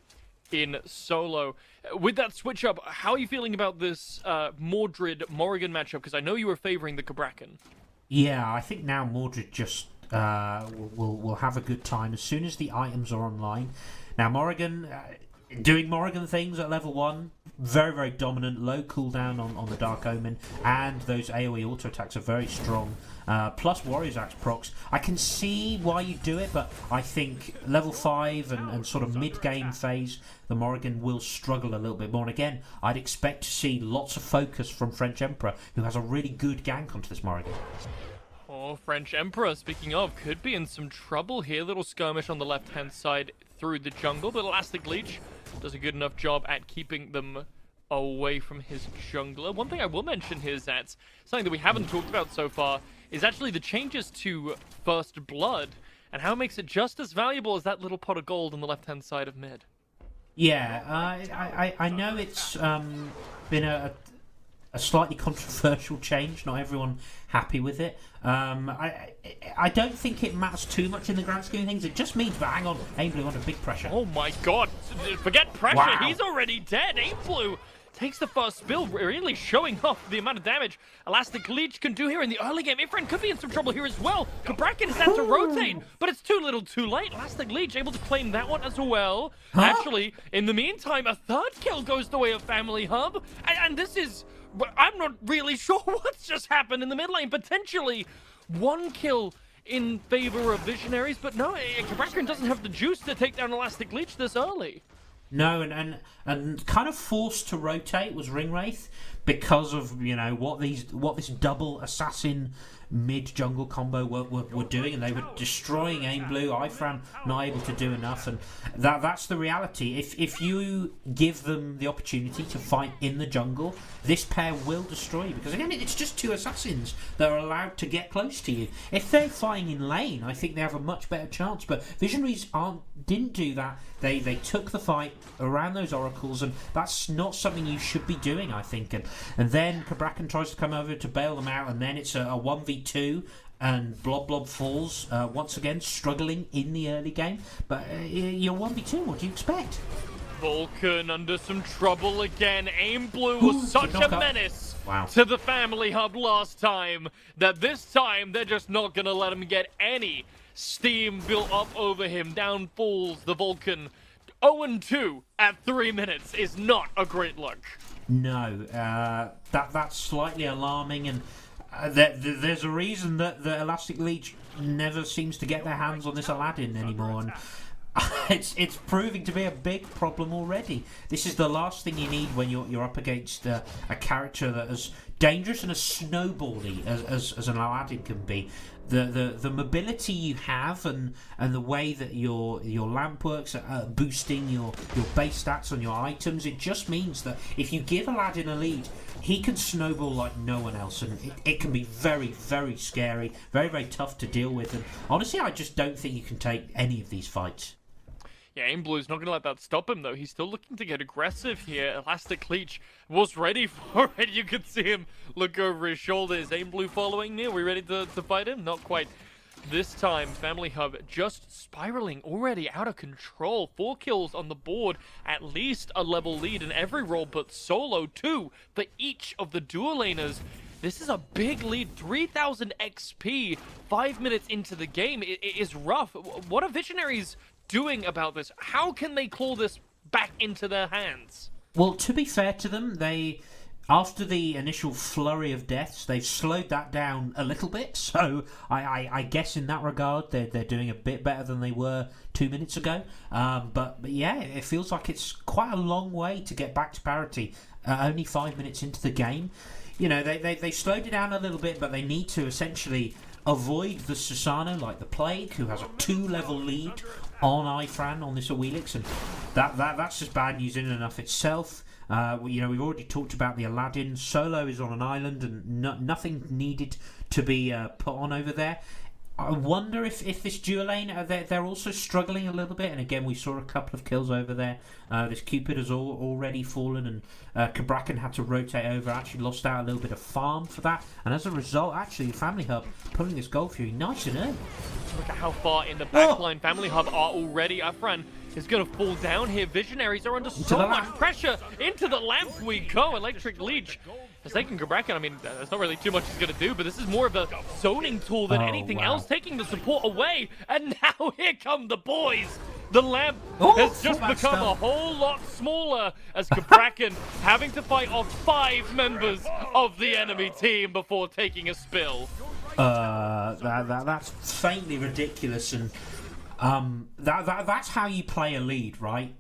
[SPEAKER 1] in solo. With that switch up, how are you feeling about this Mordred-Morrigan matchup? Because I know you were favoring the Cabrakan.
[SPEAKER 2] Yeah, I think now Mordred just will have a good time as soon as the items are online. Now Morrigan, doing Morrigan things at level 1, very, very dominant, low cooldown on the Dark Omen, and those AoE auto attacks are very strong. Plus Warrior's Axe procs. I can see why you do it, but I think level 5 and sort of mid-game phase, the Morrigan will struggle a little bit more. And again, I'd expect to see lots of focus from French Emperor, who has a really good gank onto this Morrigan.
[SPEAKER 1] Oh, French Emperor, speaking of, could be in some trouble here. Little skirmish on the left-hand side through the jungle, but Elastic Leech does a good enough job at keeping them away from his jungler. One thing I will mention here, Zats, something that we haven't talked about so far, is actually the changes to First Blood, and how it makes it just as valuable as that little pot of gold on the left-hand side of mid. Yeah,
[SPEAKER 2] I know it's been a slightly controversial change. Not everyone happy with it. I don't think it matters too much in the grand scheme of things. It just means, but hang on, Aim Blue under big pressure.
[SPEAKER 1] Oh my god, forget pressure, wow. He's already dead. Aim Blue takes the first spill, really showing off the amount of damage Elastic Leech can do here in the early game. Ifran could be in some trouble here as well. Cabrakan has had to rotate, but it's too little too late. Elastic Leech able to claim that one as well. Actually, in the meantime, a third kill goes the way of Family Hub, and this is... I'm not really sure what's just happened in the mid lane. Potentially one kill in favor of Visionaries, but no, Cabrakan doesn't have the juice to take down Elastic Leech this early.
[SPEAKER 2] No, and kind of forced to rotate was Ringwraith because of, you know, what this double assassin mid jungle combo were doing, and they were destroying Aim Blue. Ifran not able to do enough, and that's the reality. If you give them the opportunity to fight in the jungle, this pair will destroy you, because again, it's just two assassins that are allowed to get close to you. If they're fighting in lane, I think they have a much better chance, but Visionaries didn't do that. They took the fight around those oracles, and that's not something you should be doing, I think. And then Cabrakan tries to come over to bail them out, and then it's a 1v2, and Blob falls once again, struggling in the early game. But you're 1v2, what do you expect?
[SPEAKER 1] Vulcan under some trouble again. Aim Blue was such a menace to the Family Hub last time that this time they're just not going to let him get any steam built up over him. Down falls the Vulcan. 0-2 at 3 minutes is not a great look. No,
[SPEAKER 2] that's slightly alarming, and there's a reason that the Elastic Leech never seems to get their hands on this Aladdin anymore, and it's proving to be a big problem already. This is the last thing you need when you're up against a character that is dangerous and as snowbally as an Aladdin can be. The mobility you have and the way that your lamp works at boosting your base stats on your items, it just means that if you give Aladdin a lead, he can snowball like no one else, and it can be very, very scary, very, very tough to deal with. And honestly, I just don't think you can take any of these fights.
[SPEAKER 1] Yeah, Aim Blue's not going to let that stop him, though. He's still looking to get aggressive here. Elastic Leech was ready for it. You could see him look over his shoulders. Aim Blue following me. Are we ready to fight him? Not quite. This time, Family Hub just spiraling already out of control. 4 kills on the board, at least a level lead in every role, but solo 2 for each of the dual laners. This is a big lead, 3,000 XP, 5 minutes into the game. It is rough. What are Visionaries doing about this? How can they claw this back into their hands?
[SPEAKER 2] Well, to be fair to them, after the initial flurry of deaths, they've slowed that down a little bit. So I guess in that regard, they're doing a bit better than they were 2 minutes ago. But yeah, it feels like it's quite a long way to get back to parity. Only 5 minutes into the game. You know, they slowed it down a little bit, but they need to essentially avoid the Susano like the Plague, who has a 2-level lead on Ifran on this Awilix, and that's just bad news in and of itself. You know, we've already talked about the Aladdin. Solo is on an island, and nothing needed to be put on over there. I wonder if this dual lane, they're also struggling a little bit, and again we saw a couple of kills over there. This Cupid has already fallen, and Cabrakan had to rotate over, actually lost out a little bit of farm for that, and as a result, actually, the Family Hub pulling this Gold Fury nice and early.
[SPEAKER 1] Look at how far in the backline Family Hub are already. Afran is going to fall down here. Visionaries are under so much pressure. Into the lamp we go. Electric Leech has taken Cabrakan. I mean, there's not really too much he's going to do, but this is more of a zoning tool than anything else, taking the support away. And now here come the boys. The lamp has just become a whole lot smaller as Cabrakan having to fight off 5 members of the enemy team before taking a spill.
[SPEAKER 2] That's faintly ridiculous, and that's how you play a lead, right?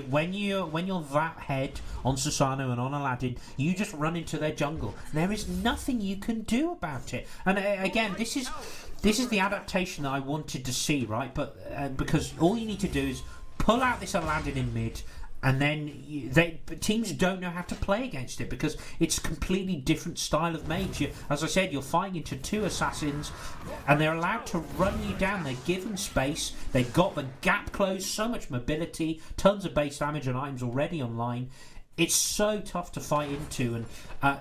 [SPEAKER 2] When you're that head on Susano and on Aladdin, you just run into their jungle. There is nothing you can do about it. And again, this is the adaptation that I wanted to see, right? But because all you need to do is pull out this Aladdin in mid, and then teams don't know how to play against it because it's a completely different style of mage. As I said, you're fighting into 2 assassins, and they're allowed to run you down. They're given space. They've got the gap closed, so much mobility, tons of base damage and items already online. It's so tough to fight into, and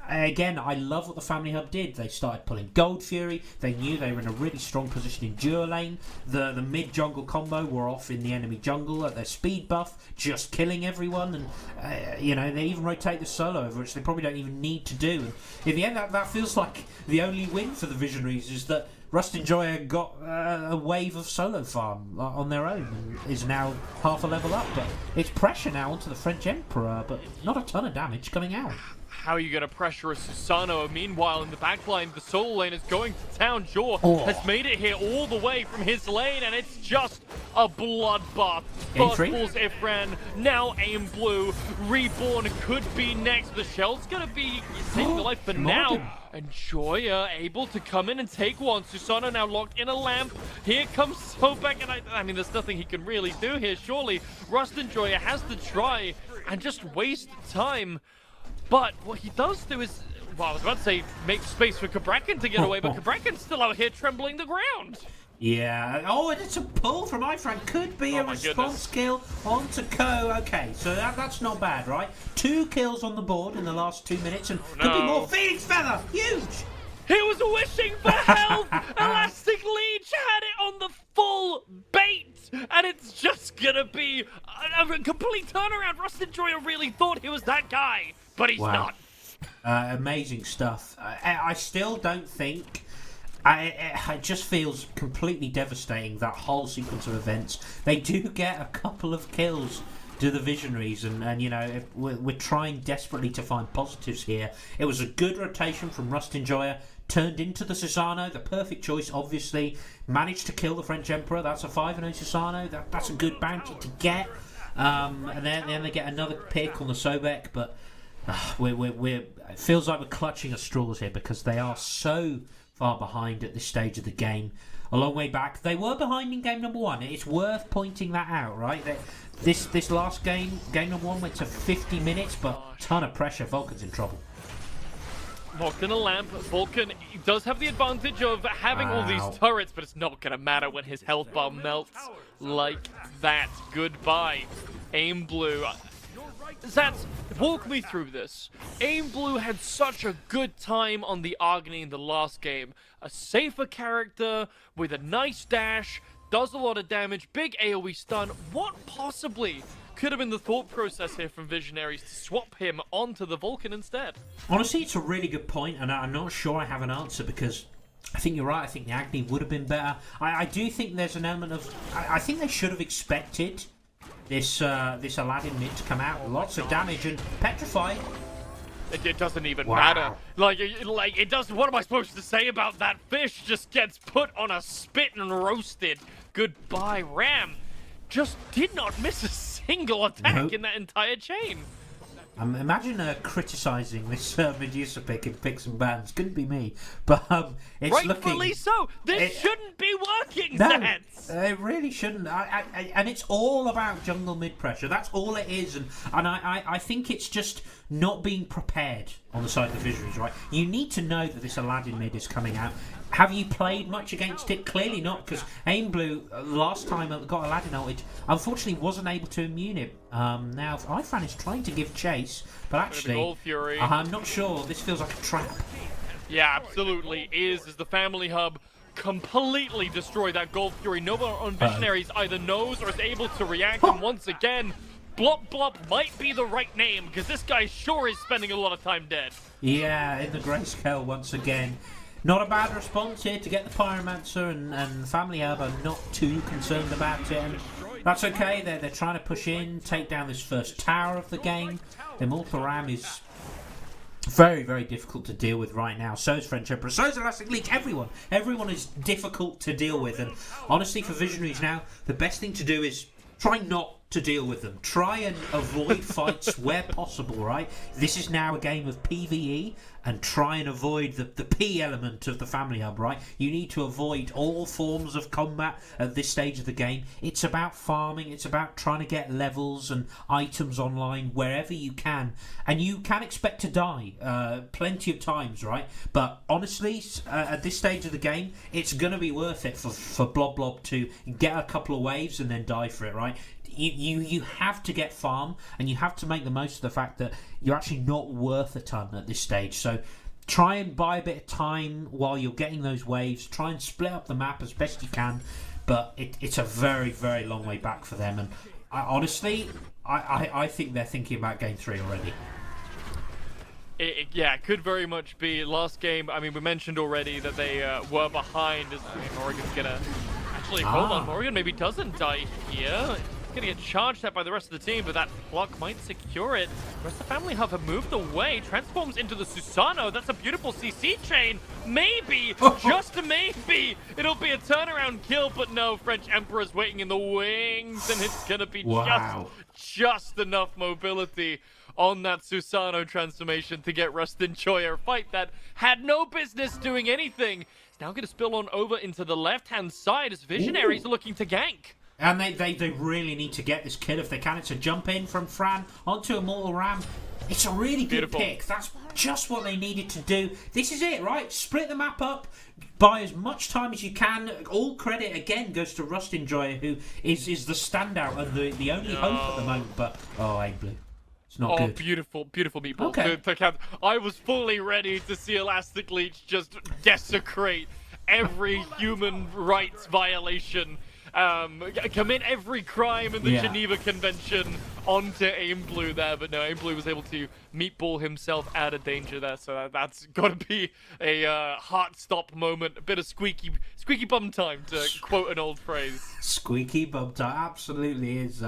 [SPEAKER 2] again, I love what the Family Hub did. They started pulling Gold Fury. They knew they were in a really strong position in Duo Lane. The mid jungle combo were off in the enemy jungle at their speed buff, just killing everyone. And they even rotate the solo over, which they probably don't even need to do. And in the end, that feels like the only win for the Visionaries is that Rust and Joya got a wave of solo farm on their own and is now half a level up. But it's pressure now onto the French Emperor, but not a ton of damage coming out.
[SPEAKER 1] How are you going to pressure a Susano? Meanwhile, in the backline, the solo lane is going to town. Jaw has made it here all the way from his lane, and it's just a bloodbath. First falls Ifran, now Aim Blue. Reborn could be next. The Shell's going to be saving the life for now. And Joya able to come in and take one. Susano now locked in a lamp. Here comes Sobek, and I mean, there's nothing he can really do here, surely. Rust and Joya has to try and just waste time. But what he does do is, well, I was about to say make space for Cabrakan to get away, but Cabrakan's still out here trembling the ground.
[SPEAKER 2] Yeah. Oh, and it's a pull from Ifran. Could be a response kill onto Ko. Okay, so that's not bad, right? 2 kills on the board in the last 2 minutes, and could be more. Phoenix Feather, huge.
[SPEAKER 1] He was wishing for health. Elastic Leech had it on the full bait, and it's just gonna be a complete turnaround. Rust and Joya really thought he was that guy, but he's not.
[SPEAKER 2] Amazing stuff. I still don't think. It just feels completely devastating, that whole sequence of events. They do get a couple of kills to the Visionaries, and we're trying desperately to find positives here. It was a good rotation from Rust and Joya, turned into the Susano, the perfect choice, obviously. Managed to kill the French Emperor. That's a 5-0 Susano. That's a good bounty to get. And then they get another pick on the Sobek, but it feels like we're clutching at straws here because they are so far behind at this stage of the game. A long way back. They were behind in game number 1. It's worth pointing that out, right? This last game number 1, went to 50 minutes, but ton of pressure. Vulcan's in trouble.
[SPEAKER 1] Locked in a lamp. Vulcan does have the advantage of having all these turrets, but it's not going to matter when his health bar melts like that. Goodbye. Aim Blue. Zats, walk me through this. Aim Blue had such a good time on the Agni in the last game. A safer character with a nice dash, does a lot of damage, big AoE stun. What possibly could have been the thought process here from Visionaries to swap him onto the Vulcan instead?
[SPEAKER 2] Honestly, it's a really good point, and I'm not sure I have an answer because I think you're right. I think the Agni would have been better. I do think there's an element of... I think they should have expected this Aladdin mid to come out. Lots of damage and petrified.
[SPEAKER 1] It doesn't even matter. Like it does. What am I supposed to say about that fish? Just gets put on a spit and roasted. Goodbye, Ram. Just did not miss a single attack in that entire chain.
[SPEAKER 2] Imagine criticising this Medusa pick in picks and bans. Couldn't be me, but it's
[SPEAKER 1] rightfully so. This shouldn't be working,
[SPEAKER 2] no,
[SPEAKER 1] Zats.
[SPEAKER 2] It really shouldn't. And it's all about jungle mid pressure. That's all it is. And I think it's just not being prepared on the side of the Visionaries. Right? You need to know that this Aladdin mid is coming out. Have you played much against it? Clearly not, because Aim Blue, last time it got Aladdin ulted, unfortunately wasn't able to immune it. Now, Ifran is trying to give chase, but actually, I'm not sure. This feels like a trap.
[SPEAKER 1] Yeah, absolutely is. As the Family Hub completely destroy that Gold Fury, no one on Visionaries either knows or is able to react, and once again, Blop Blop might be the right name, because this guy sure is spending a lot of time dead.
[SPEAKER 2] Yeah, in the grayscale once again. Not a bad response here to get the Pyromancer, and Family Hub are not too concerned about it. And that's okay, they're trying to push in, take down this first tower of the game. Immortal Ram is very, very difficult to deal with right now. So is French Emperor, so is Elastic Leech, everyone. Everyone is difficult to deal with. And honestly, for Visionaries now, the best thing to do is try not to deal with them. Try and avoid fights where possible, right? This is now a game of PvE, and try and avoid the P element of the Family Hub, right? You need to avoid all forms of combat at this stage of the game. It's about farming, it's about trying to get levels and items online wherever you can. And you can expect to die plenty of times, right? But honestly, at this stage of the game, it's going to be worth it for Blob Blob to get a couple of waves and then die for it, right? you have to get farm, and you have to make the most of the fact that you're actually not worth a ton at this stage. So try and buy a bit of time while you're getting those waves. Try and split up the map as best you can, but it's a very, very long way back for them. And honestly, I think they're thinking about game 3 already.
[SPEAKER 1] It could very much be. Last game, I mean, we mentioned already that they were behind. I mean, Morrigan's gonna... Actually, hold on. Morrigan maybe doesn't die here. He's gonna get charged at by the rest of the team, but that block might secure it. The rest of the family have moved away. Transforms into the Susano. That's a beautiful CC chain. Maybe, just maybe, it'll be a turnaround kill, but no, French Emperor's waiting in the wings, and it's gonna be just enough mobility on that Susano transformation to get Rust Enjoyer. A fight that had no business doing anything. It's now going to spill on over into the left-hand side as Visionaries are looking to gank.
[SPEAKER 2] And they really need to get this kill if they can. It's a jump in from Fran onto Immortal Ram. It's a really good pick. That's just what they needed to do. This is it, right? Split the map up. Buy as much time as you can. All credit, again, goes to Rust Enjoyer, who is the standout and the only hope at the moment. But, Aim Blue. Not good.
[SPEAKER 1] Beautiful meatball.
[SPEAKER 2] Okay.
[SPEAKER 1] I was fully ready to see Elastic Leech just desecrate every human rights violation, commit every crime in the Geneva Convention onto Aim Blue there, but no, Aim Blue was able to meatball himself out of danger there, so that's got to be a heart stop moment, a bit of squeaky bum time, to quote an old phrase.
[SPEAKER 2] Squeaky bum time, absolutely is.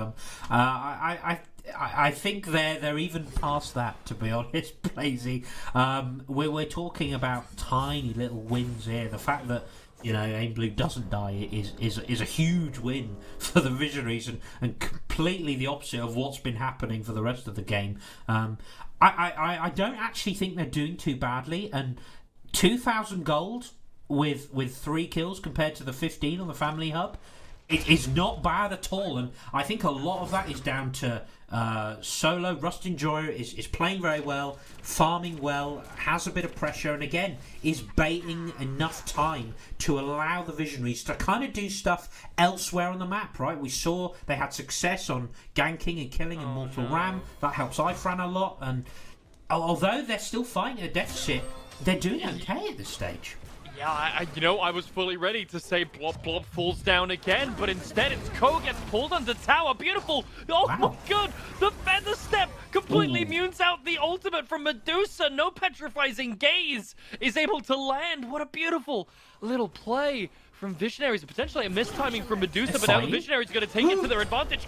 [SPEAKER 2] I think they're even past that, to be honest, Blazy. We're talking about tiny little wins here. The fact that Aim Blue doesn't die is a huge win for the Visionaries, and completely the opposite of what's been happening for the rest of the game. I don't actually think they're doing too badly, and 2,000 gold with 3 kills compared to the 15 on the Family Hub. It is not bad at all, and I think a lot of that is down to Solo. Rust Enjoyer is playing very well, farming well, has a bit of pressure, and again, is baiting enough time to allow the Visionaries to kind of do stuff elsewhere on the map, right? We saw they had success on ganking and killing Immortal Ram. That helps Ifran a lot, and although they're still fighting a deficit, they're doing okay at this stage.
[SPEAKER 1] Yeah, I was fully ready to say Blob falls down again, but instead it's Ko gets pulled under tower. Beautiful. My god. The feather step completely mutes out the ultimate from Medusa. No petrifying gaze is able to land. What a beautiful little play from Visionaries. Potentially a mistiming from Medusa, but now the Visionaries are going to take it to their advantage.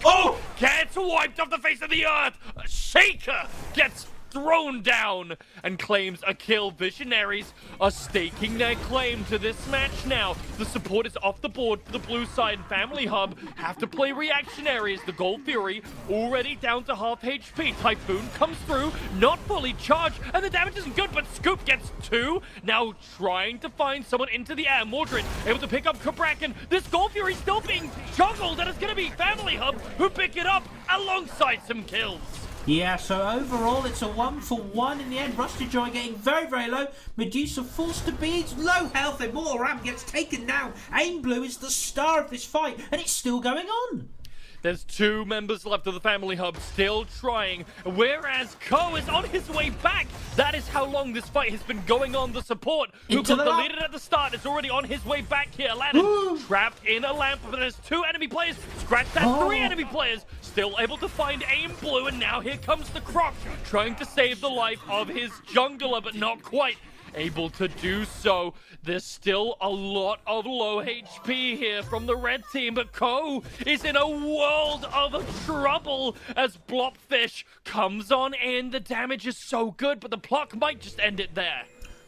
[SPEAKER 1] Gets wiped off the face of the earth. Shaker gets thrown down and claims a kill. Visionaries are staking their claim to this match now. The support is off the board for the blue side. Family Hub have to play reactionary as the Gold Fury already down to half HP. Typhoon comes through, not fully charged, and the damage isn't good, but Scoop gets 2. Now trying to find someone into the air. Mordred able to pick up Kabrakan. This Gold Fury still being juggled, and it's going to be Family Hub who pick it up alongside some kills.
[SPEAKER 2] Yeah, so overall it's a 1-for-1 in the end. Rust Enjoyer getting very, very low. Medusa forced to be low health. Immortal Ram gets taken down. Aim Blue is the star of this fight, and it's still going on.
[SPEAKER 1] There's 2 members left of the Family Hub still trying, whereas Ko is on his way back. That is how long this fight has been going on. The support who got deleted at the start is already on his way back here. Aladdin trapped in a lamp, but there's 2 enemy players. Scratch that, 3 enemy players. Still able to find Aim Blue, and now here comes the Croc, trying to save the life of his jungler, but not quite able to do so. There's still a lot of low HP here from the red team, but Ko is in a world of trouble as Blobfish comes on in. The damage is so good, but the pluck might just end it there.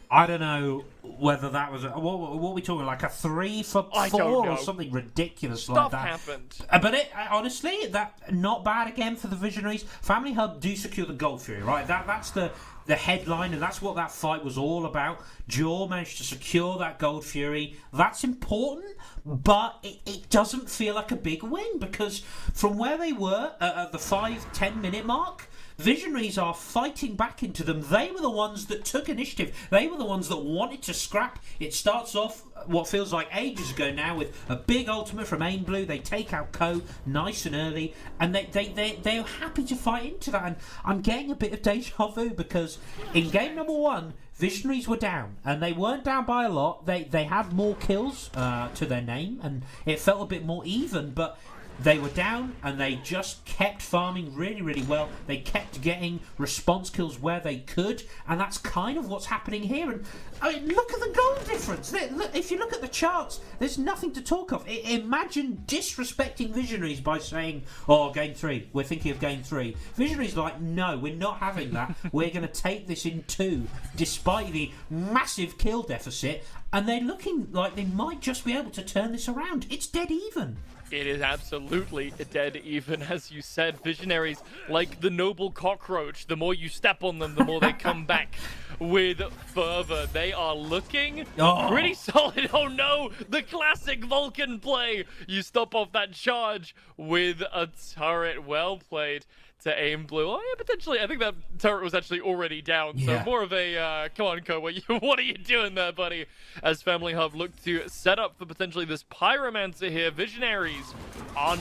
[SPEAKER 2] I don't know whether that was what were we talking, like a 3-for-4 or something ridiculous like that.
[SPEAKER 1] Stuff happened.
[SPEAKER 2] But honestly, that not bad again for the Visionaries. Family Hub do secure the Gold Fury, right? That's the headline, and that's what that fight was all about. Jaw managed to secure that Gold Fury. That's important, but it doesn't feel like a big win, because from where they were at the 5-10 minute mark, Visionaries are fighting back into them. They were the ones that took initiative. They were the ones that wanted to to scrap. It starts off what feels like ages ago now with a big ultimate from Aim Blue. They take out Ko nice and early, and they're happy to fight into that. And I'm getting a bit of deja vu because in game number 1, Visionaries were down, and they weren't down by a lot. They had more kills to their name, and it felt a bit more even, but they were down and they just kept farming really, really well. They kept getting response kills where they could, and that's kind of what's happening here. And I mean, look at the goal difference. If you look at the charts, there's nothing to talk of. Imagine disrespecting Visionaries by saying, "Oh, game 3, we're thinking of game 3." Visionaries are like, "No, we're not having that. We're going to take this in 2, despite the massive kill deficit." And they're looking like they might just be able to turn this around. It's dead even.
[SPEAKER 1] It is absolutely dead even, as you said. Visionaries, like the noble cockroach, the more you step on them, the more they come back with fervor. They are looking pretty solid. Oh no, the classic Vulcan play. You stop off that charge with a turret. Well played to Aim Blue. Oh yeah, potentially. I think that turret was actually already down. So more of a, come on, Ko, what are you doing there, buddy? As Family Hub look to set up for potentially this Pyromancer here. Visionaries on,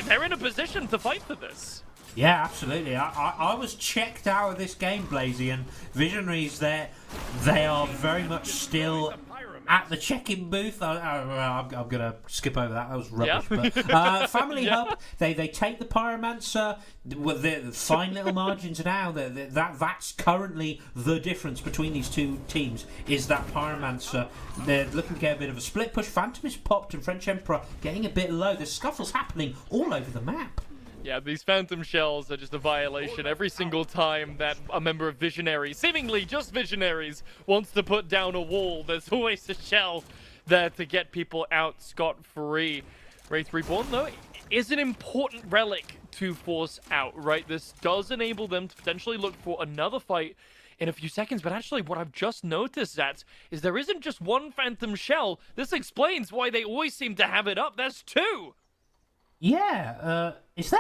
[SPEAKER 1] they're in a position to fight for this.
[SPEAKER 2] Yeah, absolutely. I was checked out of this game, Blazy, and Visionaries, they are very much still at the check-in booth. I'm going to skip over that. That was rubbish. Yeah. But Family Hub, they take the Pyromancer with the fine little margins now. That's currently the difference between these two teams, is that Pyromancer. They're looking to get a bit of a split push. Phantom is popped and French Emperor getting a bit low. There's scuffles happening all over the map. Yeah,
[SPEAKER 1] these Phantom Shells are just a violation every single time that a member of Visionaries, seemingly just Visionaries, wants to put down a wall. There's always a shell there to get people out scot-free. Wraith Reborn, though, is an important relic to force out, right? This does enable them to potentially look for another fight in a few seconds, but actually what I've just noticed is there isn't just one Phantom Shell. This explains why they always seem to have it up. There's 2!
[SPEAKER 2] Yeah, is there?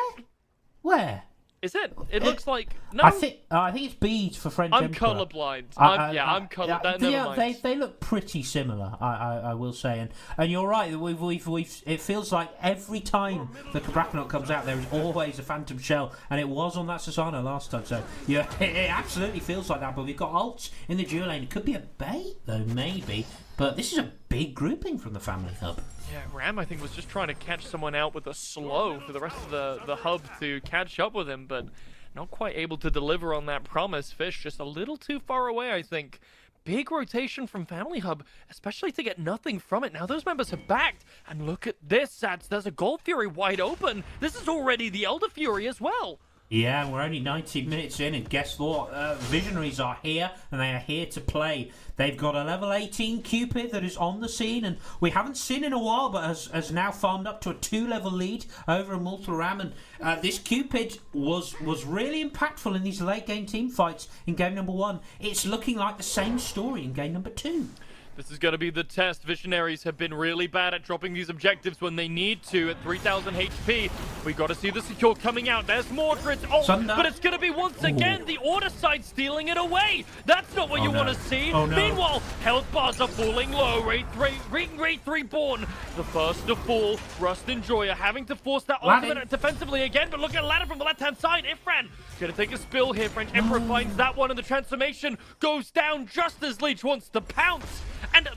[SPEAKER 2] Where?
[SPEAKER 1] Is it? It looks like... No.
[SPEAKER 2] I think it's beads for French Emperor.
[SPEAKER 1] I'm colorblind. I'm colorblind. Never mind.
[SPEAKER 2] They look pretty similar, I will say. And you're right, it feels like every time the Cabracanot comes out, there is always a Phantom Shell, and it was on that Susano last time. So yeah, it absolutely feels like that. But we've got ults in the dual lane. It could be a bait, though, maybe. But this is a big grouping from the Family Hub.
[SPEAKER 1] Yeah, Ram, I think, was just trying to catch someone out with a slow for the rest of the hub to catch up with him, but not quite able to deliver on that promise. Fish just a little too far away, I think. Big rotation from Family Hub, especially to get nothing from it. Now those members have backed, and look at this, Sats. There's a Gold Fury wide open. This is already the Elder Fury as well.
[SPEAKER 2] Yeah, we're only 90 minutes in, and guess what? Visionaries are here, and they are here to play. They've got a level 18 Cupid that is on the scene, and we haven't seen in a while, but has now farmed up to a 2-level lead over Immortal Ram. And this Cupid was really impactful in these late-game team fights in game number 1. It's looking like the same story in game number 2.
[SPEAKER 1] This is going to be the test. Visionaries have been really bad at dropping these objectives when they need to at 3,000 HP. We got to see the secure coming out. There's Mordred. But it's going to be once again the order side stealing it away. That's not what you want to see. Meanwhile, health bars are falling low. Wraith Reborn, the first to fall. Rust Enjoyer having to force that ultimate defensively again. But look at Ladder from the left-hand side. Ifran going to take a spill here. French Emperor finds that one, and the transformation goes down just as Leech wants to pounce. And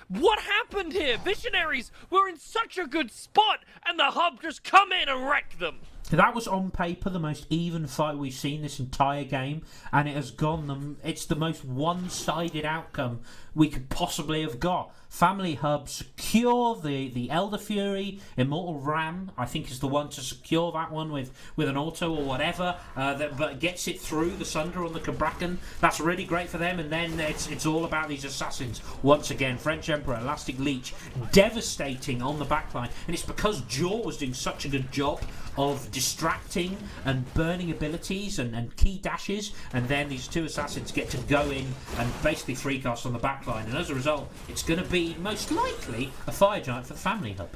[SPEAKER 1] what happened here? Visionaries were in such a good spot, and the hub just come in and wreck them.
[SPEAKER 2] That was on paper the most even fight we've seen this entire game, and it has gone it's the most one-sided outcome we could possibly have got. Family Hub secure the Elder Fury. Immortal Ram, I think, is the one to secure that one with an auto or whatever, but gets it through the Sunder on the Cabracan. That's really great for them, and then it's all about these assassins. Once again, French Emperor, Elastic Leech, devastating on the backline, and it's because Jaw was doing such a good job of distracting and burning abilities and key dashes, and then these 2 assassins get to go in and basically free cast on the backline, and as a result, it's going to be most likely a Fire Giant for the Family Hub.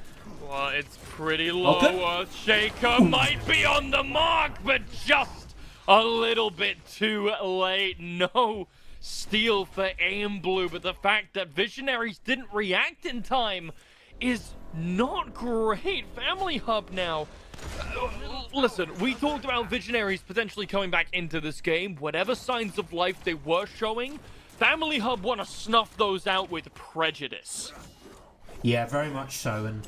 [SPEAKER 1] Well, it's pretty low. Shaker might be on the mark, but just a little bit too late. No steal for Aim Blue, but the fact that Visionaries didn't react in time is not great. Family Hub now. Listen, we talked about Visionaries potentially coming back into this game. Whatever signs of life they were showing, Family Hub want to snuff those out with prejudice.
[SPEAKER 2] Yeah, very much so. And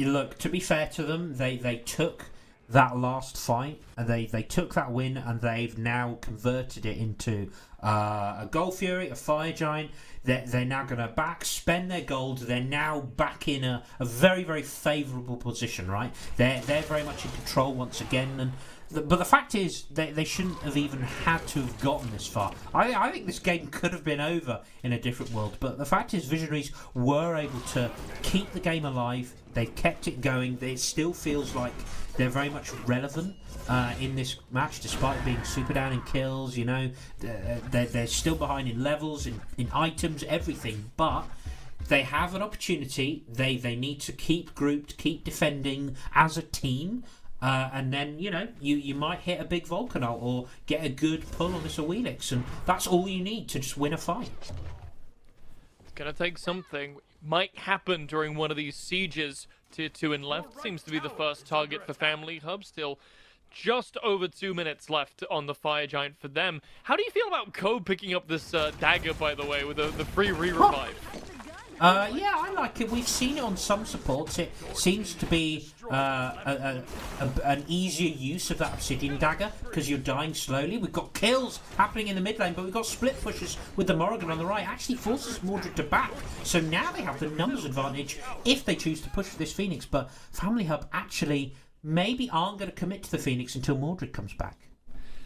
[SPEAKER 2] look, to be fair to them, they took that last fight and they took that win, and they've now converted it into a Gold Fury, a Fire Giant. They're now going to spend their gold. They're now back in a very, very favourable position, right? They're very much in control once again. And but the fact is, they shouldn't have even had to have gotten this far. I think this game could have been over in a different world. But the fact is, Visionaries were able to keep the game alive. They've kept it going. It still feels like they're very much relevant in this match, despite being super down in kills. You know, they're still behind in levels, in items, everything. But they have an opportunity. They need to keep grouped, keep defending as a team. And then, you know, you might hit a big Volcanite or get a good pull on this Awelix, and that's all you need to just win a fight.
[SPEAKER 1] It's gonna take something. Might happen during one of these sieges. Tier 2 and left seems to be the first target for Family Hub. Still just over 2 minutes left on the Fire Giant for them. How do you feel about Code picking up this dagger, by the way, with the free re-revive?
[SPEAKER 2] Yeah, I like it. We've seen it on some supports. It seems to be an easier use of that Obsidian Dagger because you're dying slowly. We've got kills happening in the mid lane, but we've got split pushes with the Morrigan on the right. Actually forces Mordred to back. So now they have the numbers advantage if they choose to push this Phoenix. But Family Hub actually maybe aren't going to commit to the Phoenix until Mordred comes back.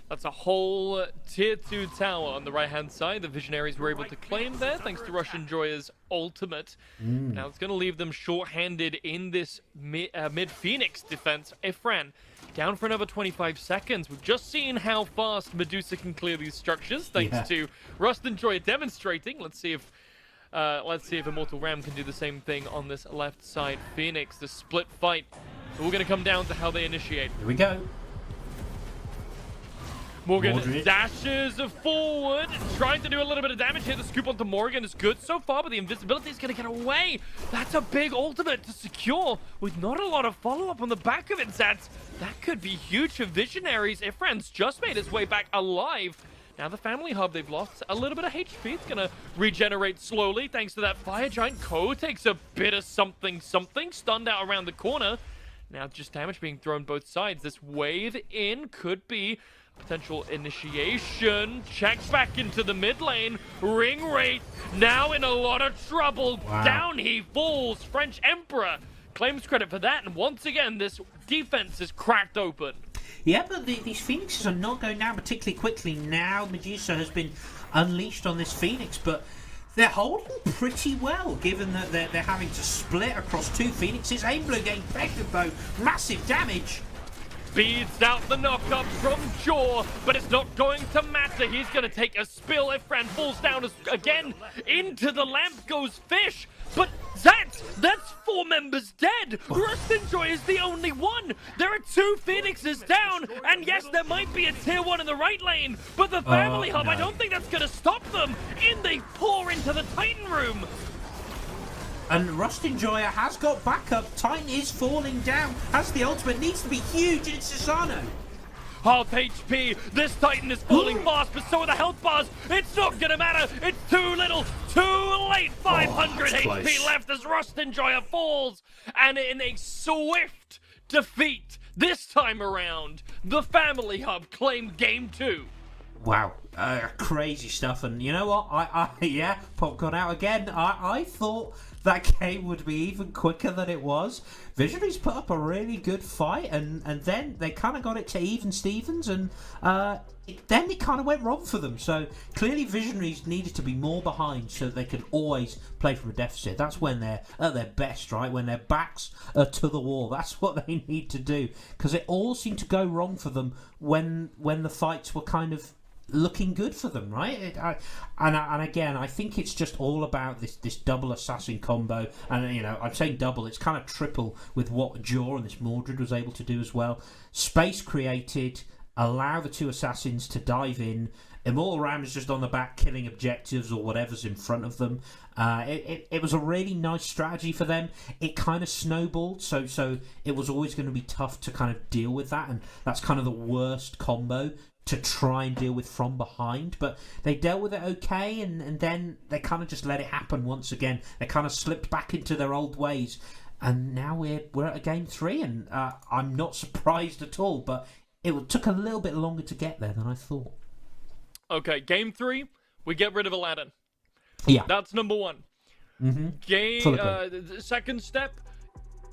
[SPEAKER 1] That's a whole tier 2 tower on the right-hand side. The Visionaries were able to claim there, thanks to Russian Joya's ultimate. Now it's going to leave them short-handed in this mid-Phoenix defense. Ifran down for another 25 seconds. We've just seen how fast Medusa can clear these structures, thanks to Rust and Joya demonstrating. Let's see if Immortal Ram can do the same thing on this left side. Phoenix, the split fight. So we're going to come down to how they initiate.
[SPEAKER 2] Here we go.
[SPEAKER 1] Morgan dashes forward, trying to do a little bit of damage here. The scoop onto Morgan is good so far, but the invisibility is going to get away. That's a big ultimate to secure with not a lot of follow-up on the back of it, Zats. That could be huge for Visionaries. Ifran's just made his way back alive. Now the Family Hub, they've lost a little bit of HP. It's going to regenerate slowly thanks to that Fire Giant. Ko takes a bit of something, stunned out around the corner. Now just damage being thrown both sides. This wave in could be potential initiation. Checks back into the mid lane. Ring Wraith now in a lot of trouble.
[SPEAKER 2] Wow.
[SPEAKER 1] Down he falls. French Emperor claims credit for that. And once again, this defense is cracked open.
[SPEAKER 2] Yeah, but these Phoenixes are not going down particularly quickly. Now Medusa has been unleashed on this Phoenix, but they're holding pretty well, given that they're having to split across two Phoenixes. Aim Blue getting pegged though. Massive damage.
[SPEAKER 1] Beads out the knockup from Jaw, but it's not going to matter. He's going to take a spill. Ifran falls down again. Into the lamp goes Fish. But that's 4 members dead. Rust and Joy is the only one. There are 2 Phoenixes down. And yes, there might be a tier 1 in the right lane. But the Family Hub, I don't think that's going to stop them. In they pour into the Titan room.
[SPEAKER 2] And Rust and Joya has got backup. Titan is falling down. Has the ultimate. Needs to be huge. And it's Susano.
[SPEAKER 1] Half HP. This Titan is falling fast, but so are the health bars. It's not going to matter. It's too little, too late. 500 HP left as Rust and Joya falls. And in a swift defeat, this time around, the Family Hub claimed Game 2.
[SPEAKER 2] Wow, crazy stuff. And you know what? Yeah, popcorn out again. I thought that game would be even quicker than it was. Visionaries put up a really good fight, and then they kind of got it to even Stevens, and then it kind of went wrong for them. So clearly Visionaries needed to be more behind so they could always play from a deficit. That's when they're at their best, right? When their backs are to the wall. That's what they need to do, because it all seemed to go wrong for them when the fights were kind of looking good for them, right? And again, I think it's just all about this double assassin combo. And you know, I'm saying double, it's kind of triple with what Jaw and this Mordred was able to do as well. Space created, allow the 2 assassins to dive in, Immortal Ram is just on the back killing objectives or whatever's in front of them. It was a really nice strategy for them. It kind of snowballed, so it was always going to be tough to kind of deal with that, and that's kind of the worst combo to try and deal with from behind. But they dealt with it okay, and then they kind of just let it happen once again. They kind of slipped back into their old ways, and now we're at a game 3, and I'm not surprised at all, but it took a little bit longer to get there than I thought.
[SPEAKER 1] Okay, game 3, we get rid of Aladdin.
[SPEAKER 2] Yeah.
[SPEAKER 1] That's number 1.
[SPEAKER 2] Mm-hmm.
[SPEAKER 1] Second step.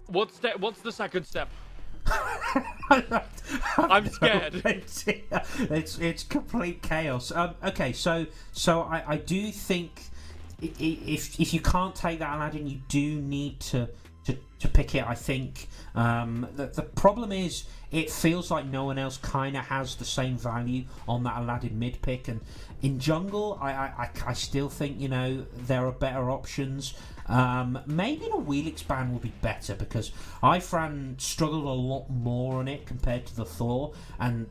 [SPEAKER 1] What's the second step? I'm scared.
[SPEAKER 2] It's complete chaos. Okay, so I do think if you can't take that Aladdin, you do need to pick it. I think the problem is it feels like no one else kind of has the same value on that Aladdin mid pick, and in jungle I still think there are better options. Maybe the wheel expand will be better because Ifran struggled a lot more on it compared to the Thor, and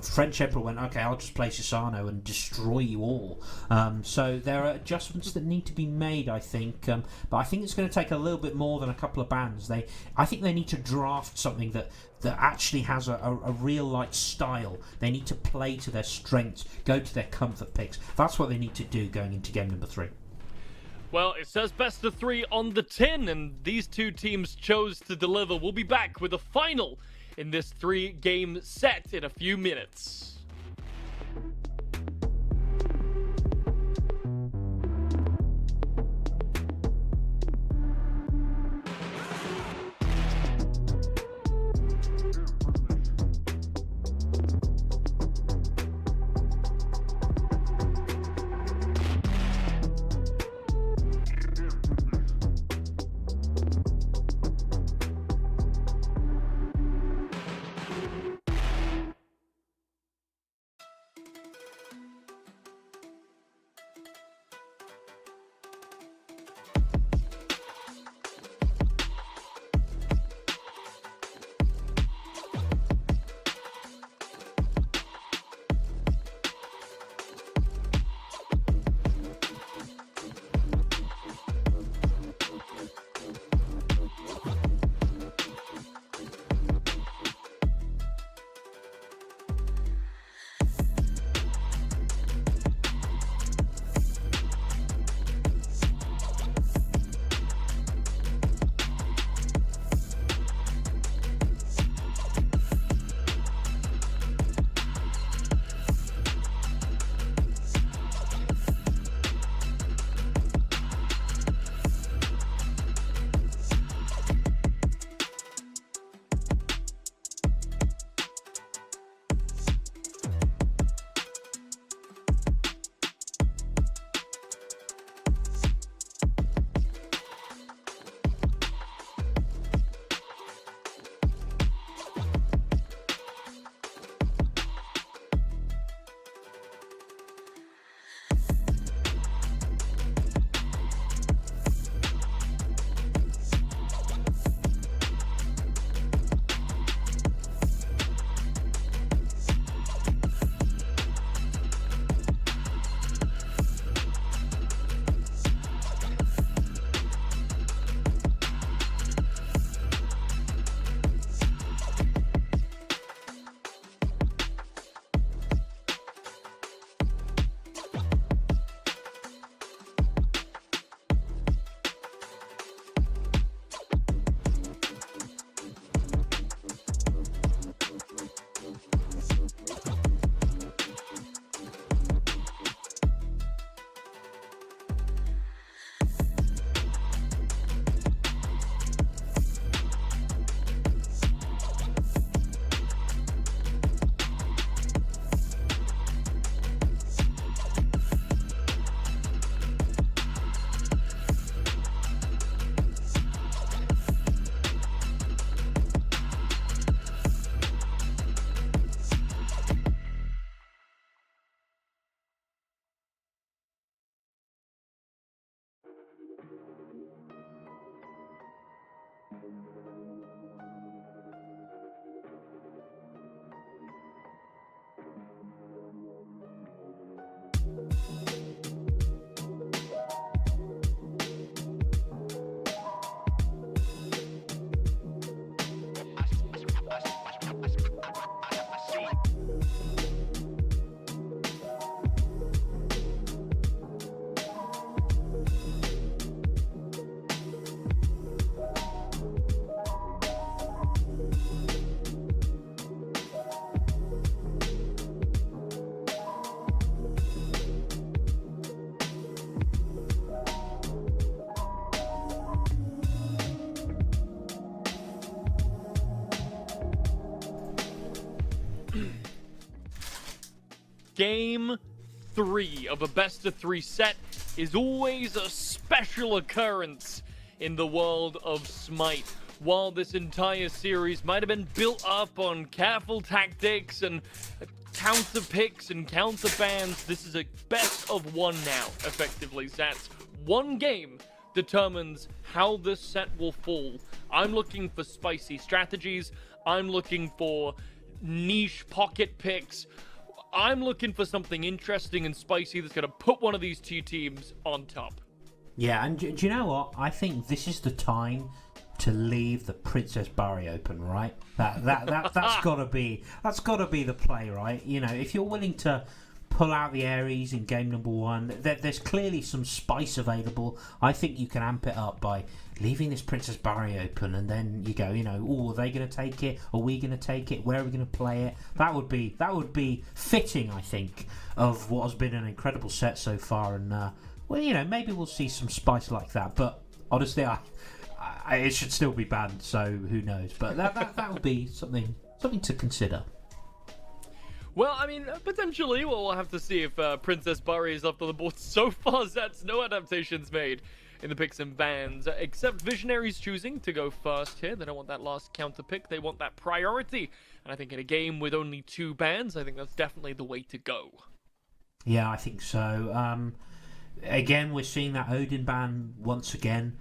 [SPEAKER 2] French Emperor went, okay, I'll just play Susano and destroy you all. So there are adjustments that need to be made, I think. But I think it's going to take a little bit more than a couple of bans. I think they need to draft something that actually has a real style. They need to play to their strengths, go to their comfort picks. That's what they need to do going into game number 3.
[SPEAKER 1] Well, it says best of 3 on the tin, and these two teams chose to deliver. We'll be back with a final in this 3-game set in a few minutes. Game 3 of a best-of-3 set is always a special occurrence in the world of Smite. While this entire series might have been built up on careful tactics and counter picks and counter bans, this is a best of one now, effectively. That's one game determines how this set will fall. I'm looking for spicy strategies. I'm looking for niche pocket picks. I'm looking for something interesting and spicy that's going to put one of these two teams on top.
[SPEAKER 2] Yeah, and do you know what? I think this is the time to leave the Princess Barry open, right? That's gotta be the play, right? You know, if you're willing to pull out the Ares in game number 1, there's clearly some spice available. I think you can amp it up by leaving this Princess Barry open, and then you go, you know, are they going to take it? Are we going to take it? Where are we going to play it? That would be fitting, I think, of what has been an incredible set so far. And well, you know, maybe we'll see some spice like that. But honestly, it should still be banned, so who knows? But that would be something to consider.
[SPEAKER 1] Well, I mean, potentially, we'll have to see if Princess Barry is up on the board. So far, that's no adaptations made in the picks and bans, except Visionaries choosing to go first here. They don't want that last counter pick. They want that priority. And I think in a game with only 2 bans, I think that's definitely the way to go.
[SPEAKER 2] Yeah, I think so. Again, we're seeing that Odin ban once again.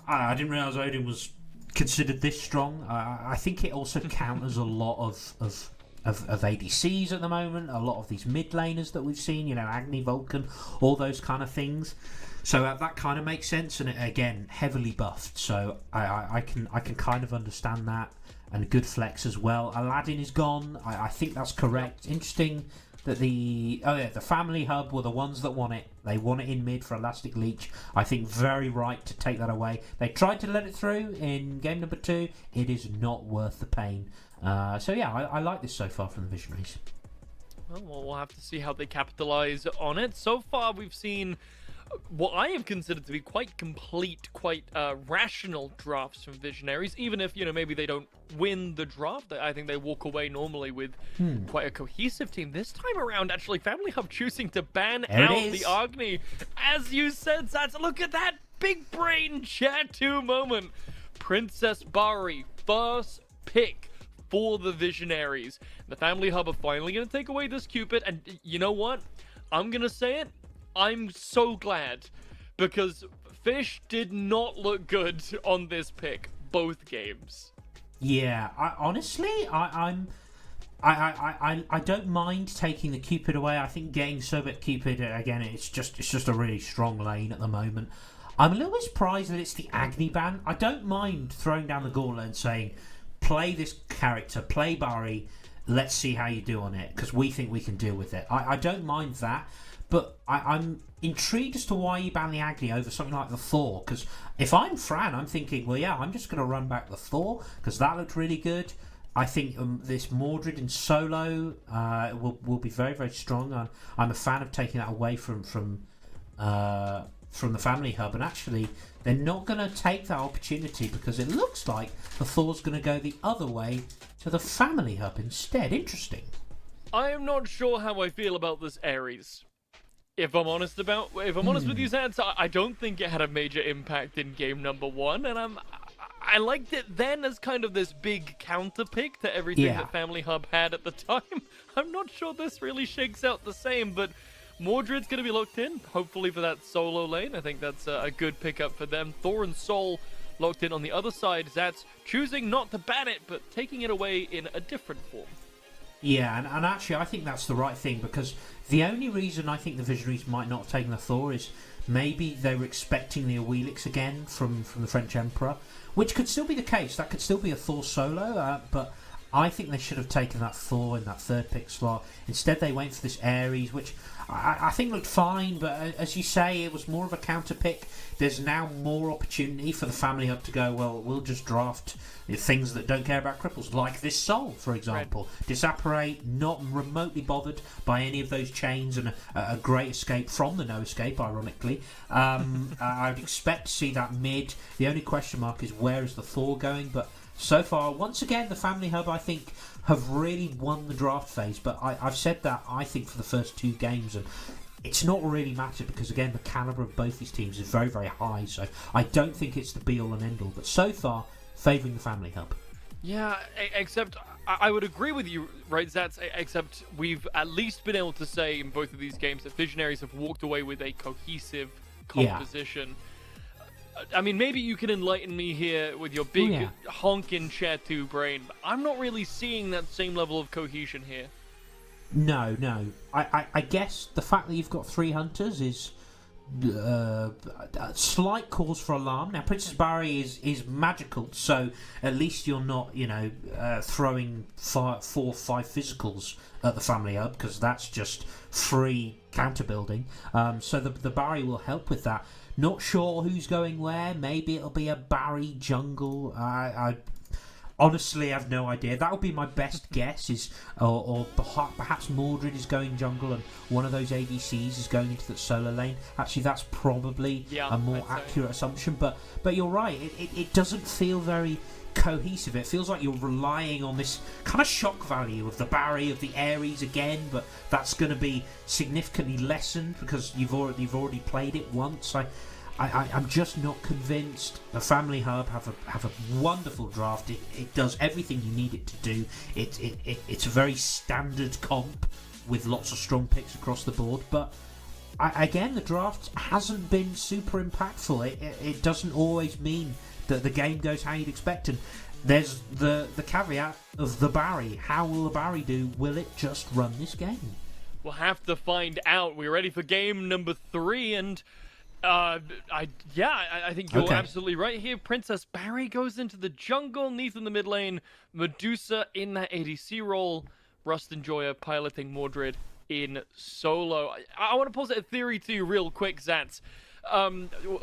[SPEAKER 2] I didn't realise Odin was considered this strong. I think it also counters a lot of ADCs at the moment, a lot of these mid laners that we've seen, you know, Agni, Vulcan, all those kind of things. So that kind of makes sense, and again, heavily buffed. So I can kind of understand that, and a good flex as well. Aladdin is gone. I think that's correct. Interesting that the family hub were the ones that want it. They want it in mid for Elastic Leech. I think very right to take that away. They tried to let it through in game number 2. It is not worth the pain. So yeah, I like this so far from the Visionaries.
[SPEAKER 1] Well, we'll have to see how they capitalize on it. So far, we've seen what I have considered to be quite complete, quite rational drafts from Visionaries. Even if, you know, maybe they don't win the draft, I think they walk away normally with quite a cohesive team. This time around, actually, Family Hub choosing to ban out the Agni. As you said, Sats, look at that big brain chat 2 moment. Princess Barry, first pick for the Visionaries. The Family Hub are finally going to take away this Cupid, and you know what? I'm going to say it. I'm so glad, because Fish did not look good on this pick, both games.
[SPEAKER 2] Yeah, I don't mind taking the Cupid away. I think getting Sobek Cupid again, it's just a really strong lane at the moment. I'm a little bit surprised that it's the Agni ban. I don't mind throwing down the gauntlet and saying, play this character, play Barry, let's see how you do on it, because we think we can deal with it. I don't mind that, but I'm intrigued as to why you ban the Agni over something like the Thor, because if I'm Fran, I'm thinking, well, yeah, I'm just going to run back the Thor, because that looked really good. I think this Mordred in solo will be very, very strong. I'm a fan of taking that away from the Family Hub, and actually they're not going to take that opportunity, because it looks like the Thor's going to go the other way to the Family Hub instead. Interesting.
[SPEAKER 1] I am not sure how I feel about this Ares. If I'm honest with you, Zans, I don't think it had a major impact in game number 1, and I liked it then as kind of this big counter pick to everything that Family Hub had at the time. I'm not sure this really shakes out the same, but Mordred's going to be locked in, hopefully for that solo lane. I think that's a good pickup for them. Thor and Sol locked in on the other side. Zats choosing not to ban it, but taking it away in a different form.
[SPEAKER 2] Yeah, and actually I think that's the right thing, because the only reason I think the Visionaries might not have taken the Thor is maybe they were expecting the Awelix again from the French Emperor, which could still be the case. That could still be a Thor solo, but I think they should have taken that Thor in that 3rd pick slot. Instead they went for this Ares, which I think looked fine, but as you say, it was more of a counter pick. There's now more opportunity for the Family Hub to go, well, we'll just draft things that don't care about cripples, like this Soul, for example. Right. Disapparate, not remotely bothered by any of those chains, and a great escape from the no escape, ironically. I would expect to see that mid. The only question mark is, where is the Thor going? But so far, once again, the Family Hub, I think, have really won the draft phase. But I've said that, I think, for the first 2 games, and it's not really mattered because, again, the calibre of both these teams is very, very high. So I don't think it's the be-all and end-all. But so far, favouring the Family Hub.
[SPEAKER 1] Yeah, except I would agree with you, right, Zats? Except we've at least been able to say in both of these games that Visionaries have walked away with a cohesive composition. I mean, maybe you can enlighten me here with your big honkin' chair 2 brain, but I'm not really seeing that same level of cohesion here.
[SPEAKER 2] No. I guess the fact that you've got 3 hunters is a slight cause for alarm. Now, Princess Barry is magical, so at least you're not, throwing 4 or 5 physicals at the Family Hub, because that's just free counter building. So the Barry will help with that. Not sure who's going where. Maybe it'll be a Barry jungle. I honestly have no idea. That would be my best guess. Or perhaps Mordred is going jungle and one of those ADCs is going into the solo lane. Actually, that's probably a more accurate assumption. But you're right. It doesn't feel very cohesive. It feels like you're relying on this kind of shock value of the Barry, of the Ares again, but that's going to be significantly lessened because you've already played it once. I'm just not convinced. The Family Hub have a wonderful draft. It does everything you need it to do. It's a very standard comp with lots of strong picks across the board. But again, the draft hasn't been super impactful. It doesn't always mean that the game goes how you'd expect. And there's the caveat of the Barry. How will the Barry do? Will it just run this game?
[SPEAKER 1] We'll have to find out. We're ready for game number 3, and I think you're absolutely right here. Princess Barry goes into the jungle, Neath in the mid lane, Medusa in that ADC role, Rust and Joya piloting Mordred in solo. I want to pose a theory to you real quick, Zats.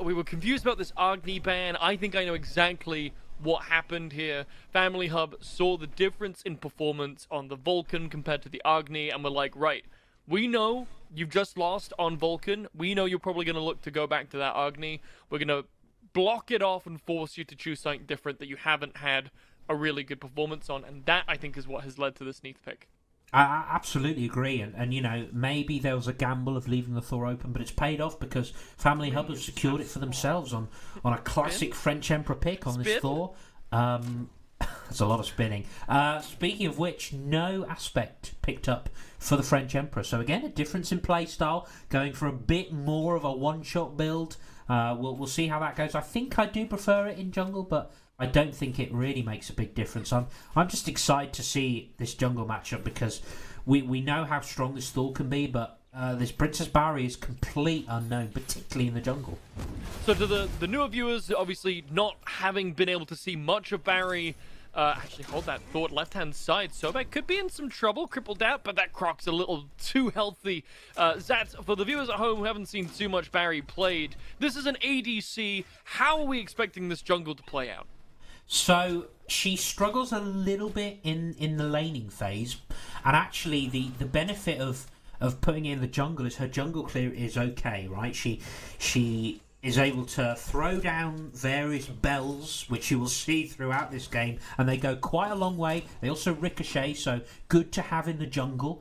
[SPEAKER 1] We were confused about this Agni ban. I think I know exactly what happened here. Family Hub saw the difference in performance on the Vulcan compared to the Agni, and we're like, right, we know you've just lost on Vulcan. We know you're probably going to look to go back to that Agni. We're going to block it off and force you to choose something different that you haven't had a really good performance on. And that, I think, is what has led to this Neath pick.
[SPEAKER 2] I absolutely agree. And maybe there was a gamble of leaving the Thor open, but it's paid off because Family Hub have secured it for themselves on a classic French Emperor pick on this Thor. There's a lot of spinning. Speaking of which, no aspect picked up for the French Emperor. So again, a difference in play style, going for a bit more of a one-shot build. We'll see how that goes. I think I do prefer it in jungle, but I don't think it really makes a big difference. I'm just excited to see this jungle matchup because we know how strong this Thor can be, but this Princess Barry is complete unknown, particularly in the jungle.
[SPEAKER 1] So to the newer viewers, obviously not having been able to see much of Barry, actually hold that thought, left-hand side, Sobek could be in some trouble, crippled out, but that Croc's a little too healthy. Zats, for the viewers at home who haven't seen too much Barry played, this is an ADC. How are we expecting this jungle to play out?
[SPEAKER 2] So she struggles a little bit in the laning phase, and actually the benefit of putting in the jungle is her jungle clear is okay, right? She is able to throw down various bells, which you will see throughout this game, and they go quite a long way. They also ricochet, so good to have in the jungle.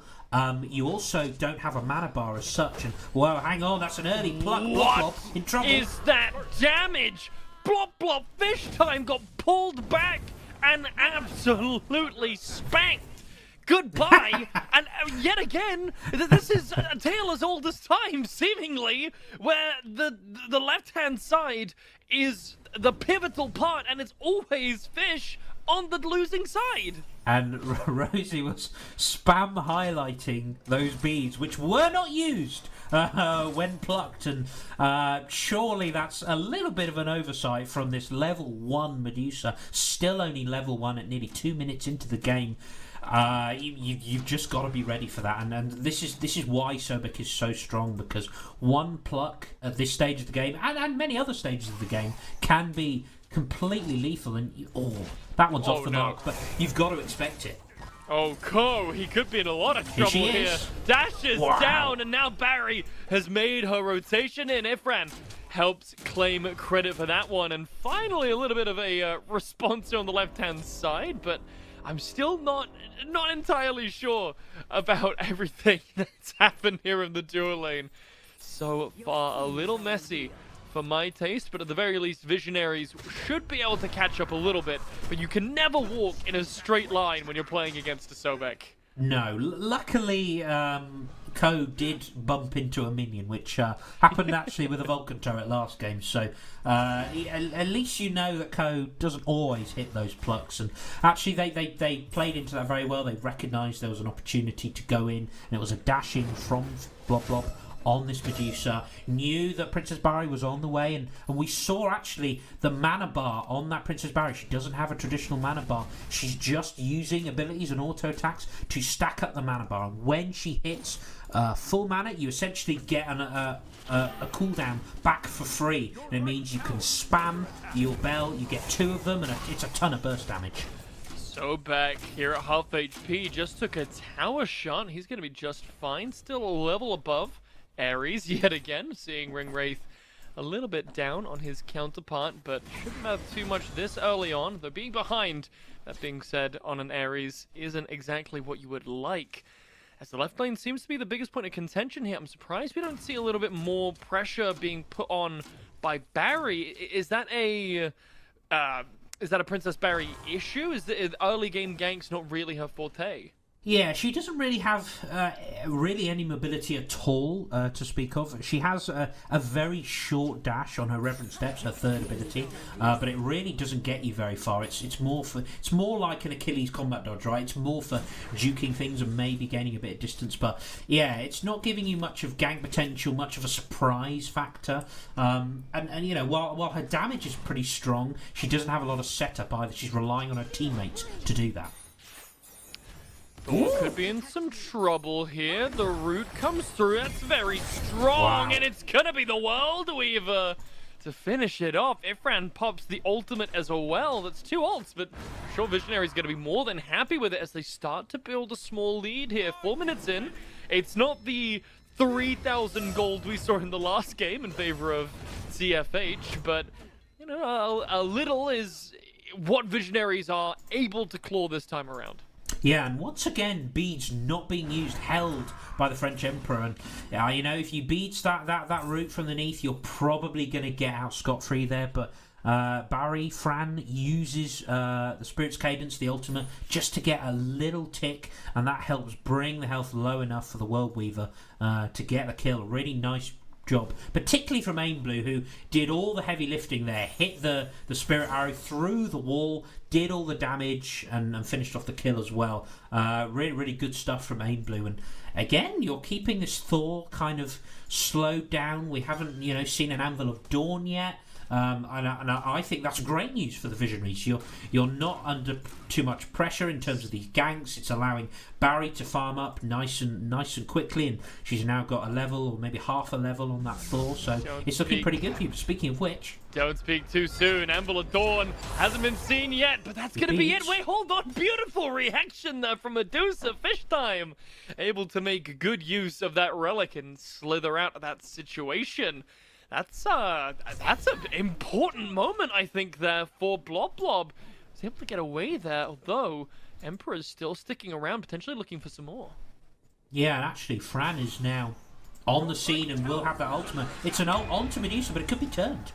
[SPEAKER 2] You also don't have a mana bar as such, and whoa, hang on, that's an early pluck. What in trouble?
[SPEAKER 1] Is that damage? Blop fish time got pulled back and absolutely spanked. Goodbye. And yet again, this is a tale as old as time, seemingly, where the left-hand side is the pivotal part, and it's always fish on the losing side.
[SPEAKER 2] And Rosie was spam highlighting those beads, which were not used when plucked, and surely that's a little bit of an oversight from this level 1 Medusa, still only level 1 at nearly 2 minutes into the game. You've just got to be ready for that, and this is why Sobek is so strong, because one pluck at this stage of the game, and many other stages of the game, can be completely lethal, and that one's off the mark, but you've got to expect it.
[SPEAKER 1] Oh, Ko, he could be in a lot of trouble here. Dashes down, and now Barry has made her rotation in. Ifran helped claim credit for that one. And finally, a little bit of a response on the left-hand side, but I'm still not entirely sure about everything that's happened here in the dual lane. So far, a little messy for my taste, but at the very least, Visionaries should be able to catch up a little bit, but you can never walk in a straight line when you're playing against a Sobek.
[SPEAKER 2] No, luckily, Ko did bump into a minion, which happened actually with a Vulcan turret last game. So at least you know that Ko doesn't always hit those plucks. And actually, they played into that very well. They recognised there was an opportunity to go in, and it was a dash in from Blob Blob on this Medusa, knew that Princess Barry was on the way, and we saw actually the mana bar on that Princess Barry. She doesn't have a traditional mana bar. She's just using abilities and auto attacks to stack up the mana bar. And when she hits full mana, you essentially get a cooldown back for free. And it means you can spam your bell, you get 2 of them, and it's a ton of burst damage.
[SPEAKER 1] Sobek here at half HP just took a tower shot. He's going to be just fine. Still a level above Ares yet again, seeing Ring Wraith a little bit down on his counterpart, but shouldn't have too much this early on, though being behind, that being said, on an Ares isn't exactly what you would like. As the left lane seems to be the biggest point of contention here, I'm surprised we don't see a little bit more pressure being put on by Barry. Is that a Princess Barry issue? Is the early game ganks not really her forte?
[SPEAKER 2] Yeah, she doesn't really have really any mobility at all to speak of. She has a very short dash on her Reverent Steps, her third ability, but it really doesn't get you very far. It's more like an Achilles combat dodge, right? It's more for juking things and maybe gaining a bit of distance. But yeah, it's not giving you much of gank potential, much of a surprise factor. And you know, while her damage is pretty strong, she doesn't have a lot of setup either. She's relying on her teammates to do that.
[SPEAKER 1] Ooh, could be in some trouble here. The root comes through. That's very strong, and it's gonna be the World Weaver to finish it off. Ifran pops the ultimate as well. That's 2 ults, but I'm sure Visionary's gonna be more than happy with it as they start to build a small lead here. 4 minutes in. It's not the 3,000 gold we saw in the last game in favor of CFH, but you know, a little is what Visionaries are able to claw this time around.
[SPEAKER 2] Yeah, and once again, beads not being used, held by the French Emperor. And you know, if you beads that route from underneath, you're probably going to get out scot-free there. But Fran uses the Spirit's Cadence, the ultimate, just to get a little tick, and that helps bring the health low enough for the World Weaver to get the kill. Really nice job, particularly from Aim Blue, who did all the heavy lifting there, hit the Spirit Arrow through the wall, did all the damage, and finished off the kill as well. Really good stuff from Aim Blue. And again, you're keeping this Thor kind of slowed down. We haven't, you know, seen an Anvil of Dawn yet. And I think that's great news for the Visionaries. You're not under too much pressure in terms of these ganks. It's allowing Barry to farm up nice and quickly, and she's now got a level or maybe half a level on that Thor. So it's looking pretty good for you. Speaking of which,
[SPEAKER 1] don't speak too soon. Anvil of Dawn hasn't been seen yet, but that's going to be it. Wait, hold on. Beautiful reaction there from Medusa. Fish time. Able to make good use of that relic and slither out of that situation. That's an important moment, I think, there for Blob Blob. Was able to get away there, although Emperor's still sticking around, potentially looking for some more.
[SPEAKER 2] Yeah, and actually, Fran is now on the scene and will have that ultimate. It's an ult onto Medusa, but it could be turned.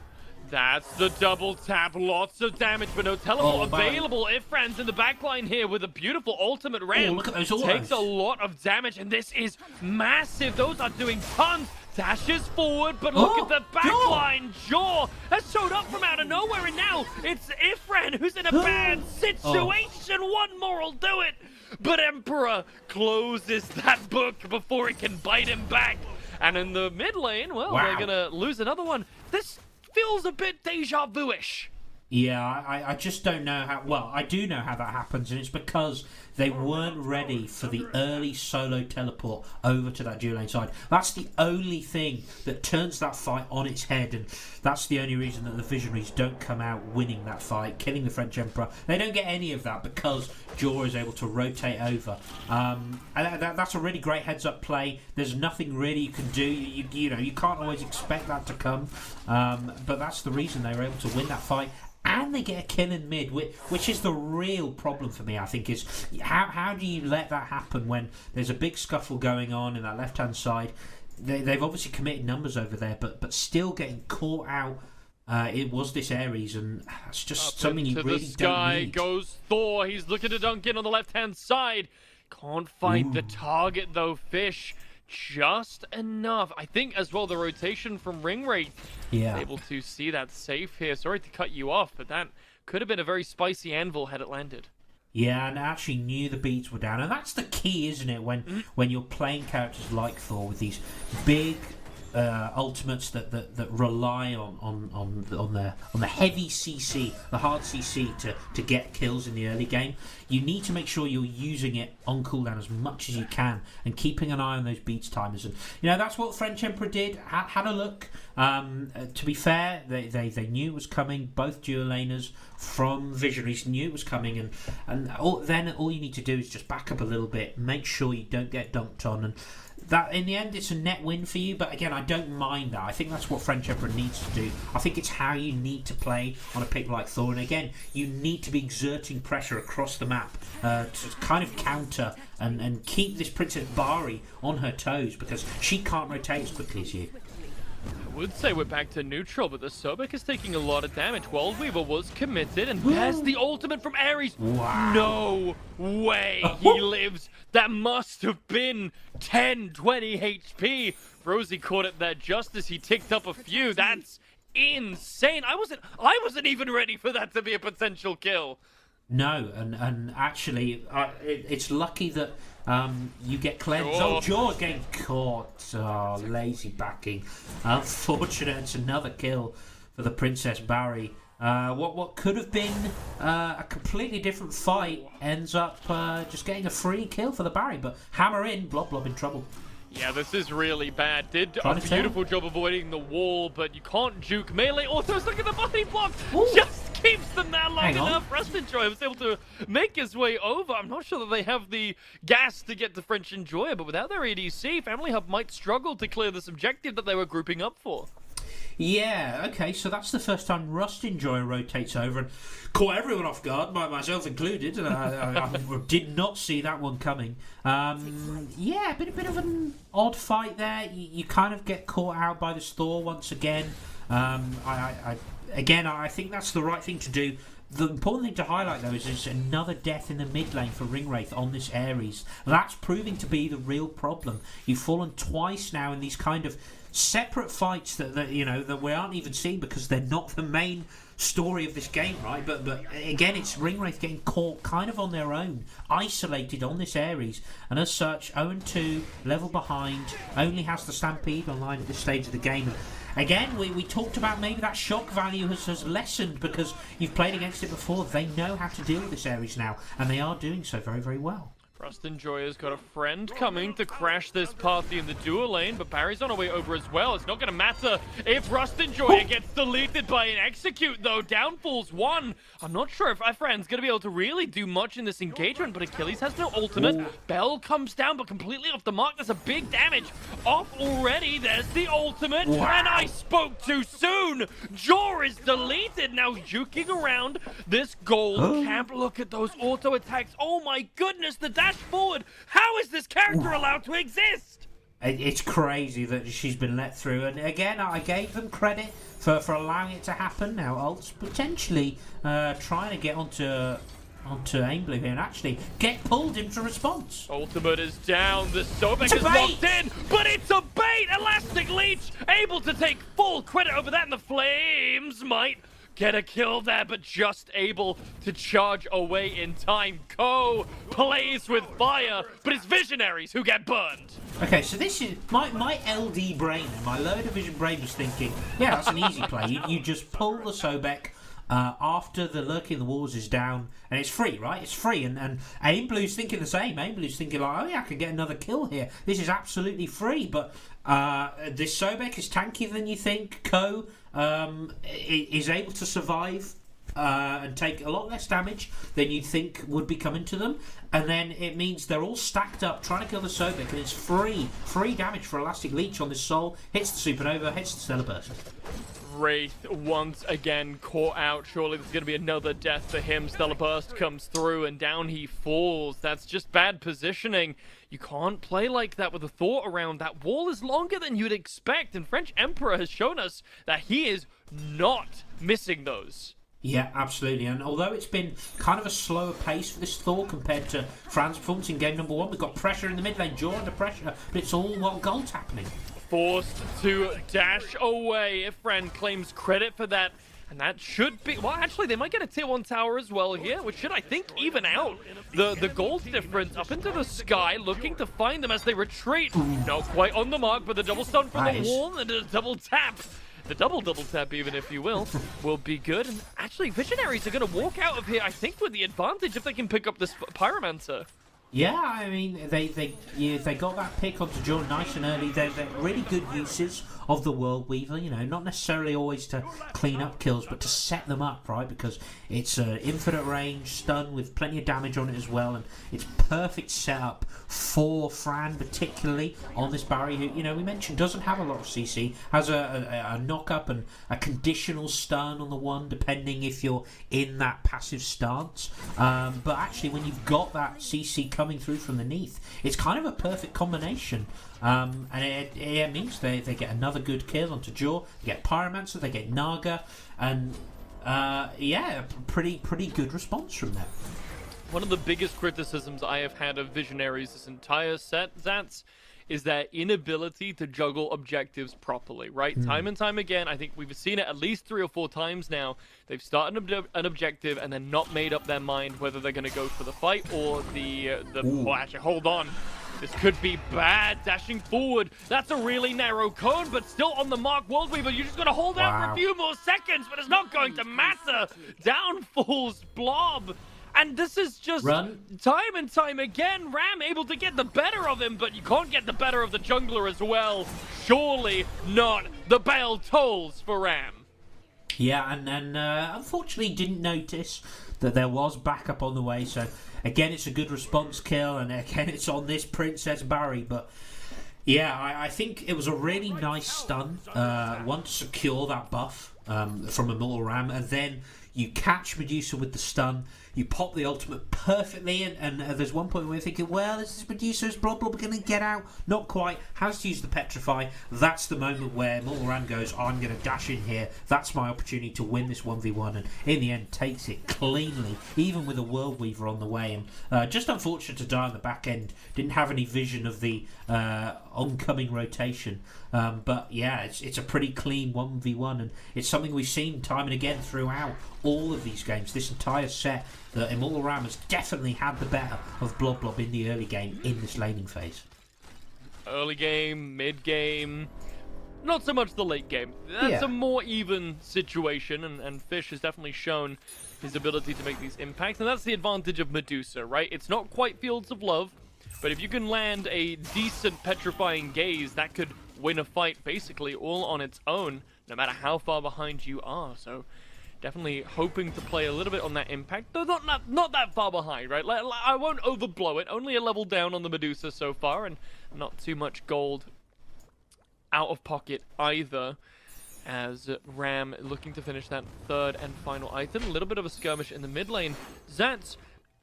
[SPEAKER 1] That's the double tap. Lots of damage, but no teleport available. Ifran's in the backline here with a beautiful ultimate ram.
[SPEAKER 2] Look at those autos.
[SPEAKER 1] Takes a lot of damage, and this is massive. Those are doing tons. Dashes forward, but look at the backline. Jaw has showed up from out of nowhere, and now it's Ifran who's in a bad situation. One more will do it. But Emperor closes that book before it can bite him back. And in the mid lane, well, they're going to lose another one. This feels a bit deja vu-ish.
[SPEAKER 2] Yeah, I just don't know how. Well, I do know how that happens, and it's because they weren't ready for the early solo teleport over to that dual lane side. That's the only thing that turns that fight on its head, and that's the only reason that the Visionaries don't come out winning that fight, killing the French Emperor. They don't get any of that because Jorah is able to rotate over. And that's a really great heads-up play. There's nothing really you can do. You know, you can't always expect that to come, but that's the reason they were able to win that fight. And they get a kill in mid, which is the real problem for me, I think, is how do you let that happen when there's a big scuffle going on in that left-hand side? They've obviously committed numbers over there, but still getting caught out. It was this Ares, and it's just
[SPEAKER 1] Up
[SPEAKER 2] something you
[SPEAKER 1] into
[SPEAKER 2] really
[SPEAKER 1] the sky
[SPEAKER 2] don't need.
[SPEAKER 1] goes Thor. He's looking to dunk in on the left-hand side. Can't find the target, though, Fish. Just enough. I think as well the rotation from Ringwraith able to see that safe here. Sorry to cut you off, but that could have been a very spicy anvil had it landed.
[SPEAKER 2] Yeah, and actually knew the beats were down, and that's the key, isn't it? When you're playing characters like Thor with these big ultimates that rely on the heavy CC, the hard CC to get kills in the early game. You need to make sure you're using it on cooldown as much as you can and keeping an eye on those beats timers. And that's what French Emperor did. Had a look. To be fair, they knew it was coming. Both dual laners from Visionaries knew it was coming, and then all you need to do is just back up a little bit, make sure you don't get dunked on, and that in the end it's a net win for you. But again, I don't mind that. I think that's what French Emperor needs to do. I think it's how you need to play on a pick like Thor, and again, you need to be exerting pressure across the map to kind of counter and keep this Princess Bari on her toes, because she can't rotate as quickly as you.
[SPEAKER 1] I would say we're back to neutral, but the Sobek is taking a lot of damage. Worldweaver was committed, and there's the ultimate from Ares.
[SPEAKER 2] Wow.
[SPEAKER 1] No way he lives. That must have been 10, 20 HP. Rosie caught it there just as he ticked up a few. That's insane. I wasn't even ready for that to be a potential kill.
[SPEAKER 2] No, and actually, it's lucky that you get cleansed. Oh, Jaw getting caught. Oh, lazy backing. Unfortunate, it's another kill for the Princess Barry. What could have been a completely different fight ends up just getting a free kill for the Barry. But hammer in, Blob in trouble.
[SPEAKER 1] Yeah, this is really bad. Did a beautiful job avoiding the wall, but you can't juke melee. Also, look at the body block. Just keeps them there long enough. Rust Enjoyer was able to make his way over. I'm not sure that they have the gas to get to French Enjoyer, but without their ADC, Family Hub might struggle to clear this objective that they were grouping up for.
[SPEAKER 2] Yeah, okay, so that's the first time Rust Enjoyer rotates over and caught everyone off guard, myself included, and I did not see that one coming. Yeah, a bit of an odd fight there. You kind of get caught out by the Thor once again. I think that's the right thing to do. The important thing to highlight, though, is there's another death in the mid lane for Ringwraith on this Ares. That's proving to be the real problem. You've fallen twice now in these kind of separate fights that we aren't even seeing because they're not the main story of this game, right? But again, it's Ringwraith getting caught kind of on their own, isolated on this Ares, and as such, 0-2, level behind, only has the Stampede online at this stage of the game. And again, we talked about maybe that shock value has lessened because you've played against it before. They know how to deal with this Ares now, and they are doing so very, very well.
[SPEAKER 1] Rust Enjoyer's got a friend coming to crash this party in the dual lane, but Barry's on her way over as well. It's not going to matter if Rust Enjoyer gets deleted by an execute, though. Downfall's one. I'm not sure if our friend's going to be able to really do much in this engagement, but Achilles has no ultimate. Bell comes down, but completely off the mark. There's a big damage off already. There's the ultimate, and I spoke too soon. Jaw is deleted, now juking around this gold camp. Look at those auto attacks. Oh my goodness, the dash forward. How is this character allowed to exist?
[SPEAKER 2] It's crazy that she's been let through, and again, I gave them credit for allowing it to happen. Now Ult's potentially trying to get onto Aimblue here and actually get pulled into response.
[SPEAKER 1] Ultimate is down, the Sobek is locked in, but it's a bait! Elastic Leech able to take full credit over that, and the Flames might get a kill there, but just able to charge away in time. Ko plays with fire, but it's Visionaries who get burned.
[SPEAKER 2] Okay, so this is my LD brain and my low division brain was thinking, yeah, that's an easy play. You just pull the Sobek after the Lurking the Walls is down, and it's free, right? It's free, and Aim Blue's thinking the same. Aim Blue's thinking like, oh yeah, I can get another kill here. This is absolutely free, but this Sobek is tankier than you think. Ko is able to survive and take a lot less damage than you'd think would be coming to them, and then it means they're all stacked up trying to kill the Sobek, and it's free damage for Elastic Leech on this Soul. Hits the Supernova, hits the Stellar Burst.
[SPEAKER 1] Wraith once again caught out. Surely there's going to be another death for him. Stellar Burst comes through and down he falls. That's just bad positioning. You can't play like that with a Thor around. That wall is longer than you'd expect, and French Emperor has shown us that he is not missing those.
[SPEAKER 2] Yeah, absolutely. And although it's been kind of a slower pace for this Thor compared to Fran's performance in game number 1, we've got pressure in the mid lane, Jaw under pressure, but it's all while gold's happening.
[SPEAKER 1] Forced to dash away if Fran claims credit for that. And that should be... Well, actually, they might get a tier 1 tower as well here, which should, I think, even out the gold difference up into the sky, looking to find them as they retreat. Not quite on the mark, but the double stun from the wall and a double tap. The double tap, even, if you will be good. And actually, Visionaries are going to walk out of here, I think, with the advantage if they can pick up this Pyromancer.
[SPEAKER 2] Yeah, I mean, they got that pick onto Jaw nice and early. They're really good uses of the World Weaver, you know, not necessarily always to clean up kills, but to set them up, right? Because it's an infinite range stun with plenty of damage on it as well, and it's perfect setup for Fran, particularly on this Barry, who, you know, we mentioned doesn't have a lot of CC, has a knock up and a conditional stun on the one, depending if you're in that passive stance. But actually, when you've got that CC coming through from the Neath, it's kind of a perfect combination. And it means they get another good kill onto Jaw, they get Pyromancer, they get Naga, and yeah, pretty good response from them.
[SPEAKER 1] One of the biggest criticisms I have had of Visionaries this entire set, Zats, is their inability to juggle objectives properly, right? Time and time again, I think we've seen it at least 3 or 4 times now. They've started an objective and then not made up their mind whether they're going to go for the fight or the well, actually, hold on. This could be bad. Dashing forward. That's a really narrow cone, but still on the mark. World Weaver, you're just going to hold out for a few more seconds, but it's not going to matter. Down falls Blob. And this is just time and time again, Ram able to get the better of him, but you can't get the better of the jungler as well. Surely not. The bell tolls for Ram.
[SPEAKER 2] Yeah, and unfortunately didn't notice that there was backup on the way, so again it's a good response kill, and again it's on this Princess Barry, but yeah, I think it was a really nice stun, one to secure that buff from Immortal Ram, and then you catch Medusa with the stun, you pop the ultimate perfectly, and there's one point where you're thinking, well, is this Medusa's Blob going to get out? Not quite, has to use the Petrify. That's the moment where Mortal Ram goes, I'm going to dash in here, that's my opportunity to win this 1v1, and in the end takes it cleanly, even with a World Weaver on the way, and just unfortunate to die on the back end, didn't have any vision of the oncoming rotation, but yeah, it's a pretty clean 1v1, and it's something we've seen time and again throughout all of these games, this entire set, that Immortal Ram has definitely had the better of Blob in the early game in this laning phase.
[SPEAKER 1] Early game, mid game, not so much the late game. That's a more even situation, and Fish has definitely shown his ability to make these impacts, and that's the advantage of Medusa, right? It's not quite Fields of Love, but if you can land a decent Petrifying Gaze, that could win a fight basically all on its own, no matter how far behind you are. So definitely hoping to play a little bit on that impact, though not that far behind, right? I won't overblow it, only a level down on the Medusa so far, and not too much gold out of pocket either, as Ram looking to finish that third and final item. A little bit of a skirmish in the mid lane. Zats,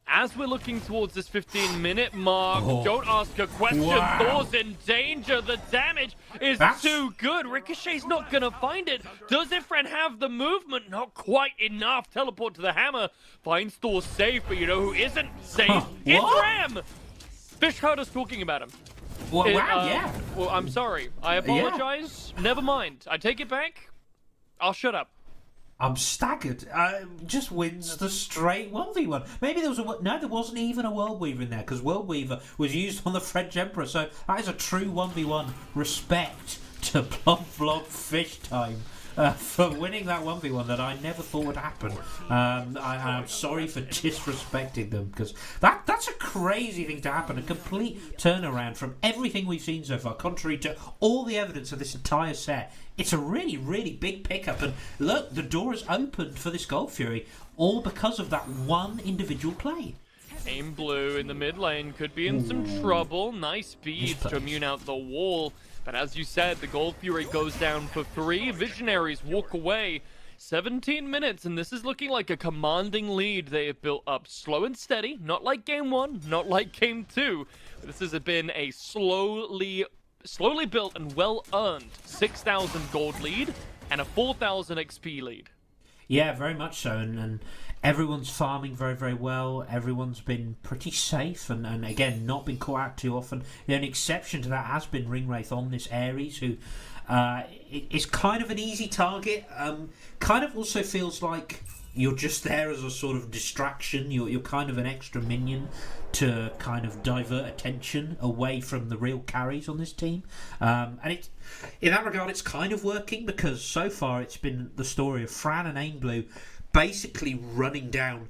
[SPEAKER 1] as we're looking towards this 15-minute mark, don't ask a question. Thor's in danger. The damage is too good. Ricochet's not going to find it. Does Ifran have the movement? Not quite enough. Teleport to the hammer. Finds Thor safe, but you know who isn't safe? It's Ram! Fish heard us talking about him.
[SPEAKER 2] Wow, yeah.
[SPEAKER 1] Well, I'm sorry. I apologize. Yeah. Never mind. I take it back. I'll shut up.
[SPEAKER 2] I'm staggered. Just wins the straight 1v1. Maybe there was there wasn't even a World Weaver in there, because World Weaver was used on the French Emperor, so that is a true 1v1. Respect to Blob Fish time. for winning that 1v1 that I never thought would happen. I'm sorry for disrespecting them, because that's a crazy thing to happen. A complete turnaround from everything we've seen so far, contrary to all the evidence of this entire set. It's a really, really big pickup. And look, the door is opened for this Gold Fury, all because of that one individual play.
[SPEAKER 1] Aim Blue in the mid lane could be in some trouble. Nice beads to immune out the wall. But as you said, the Gold Fury goes down for 3. Visionaries walk away. 17 minutes, and this is looking like a commanding lead they have built up. Slow and steady, not like Game 1, not like Game 2. This has been a slowly built and well-earned 6,000 gold lead and a 4,000 XP lead.
[SPEAKER 2] Yeah, very much so, and everyone's farming very, very well. Everyone's been pretty safe, and again, not been caught out too often. The only exception to that has been Ringwraith on this Ares, who is kind of an easy target. Kind of also feels like you're just there as a sort of distraction. You're kind of an extra minion to kind of divert attention away from the real carries on this team. And it's, in that regard, it's kind of working, because so far it's been the story of Fran and Aimblue basically running down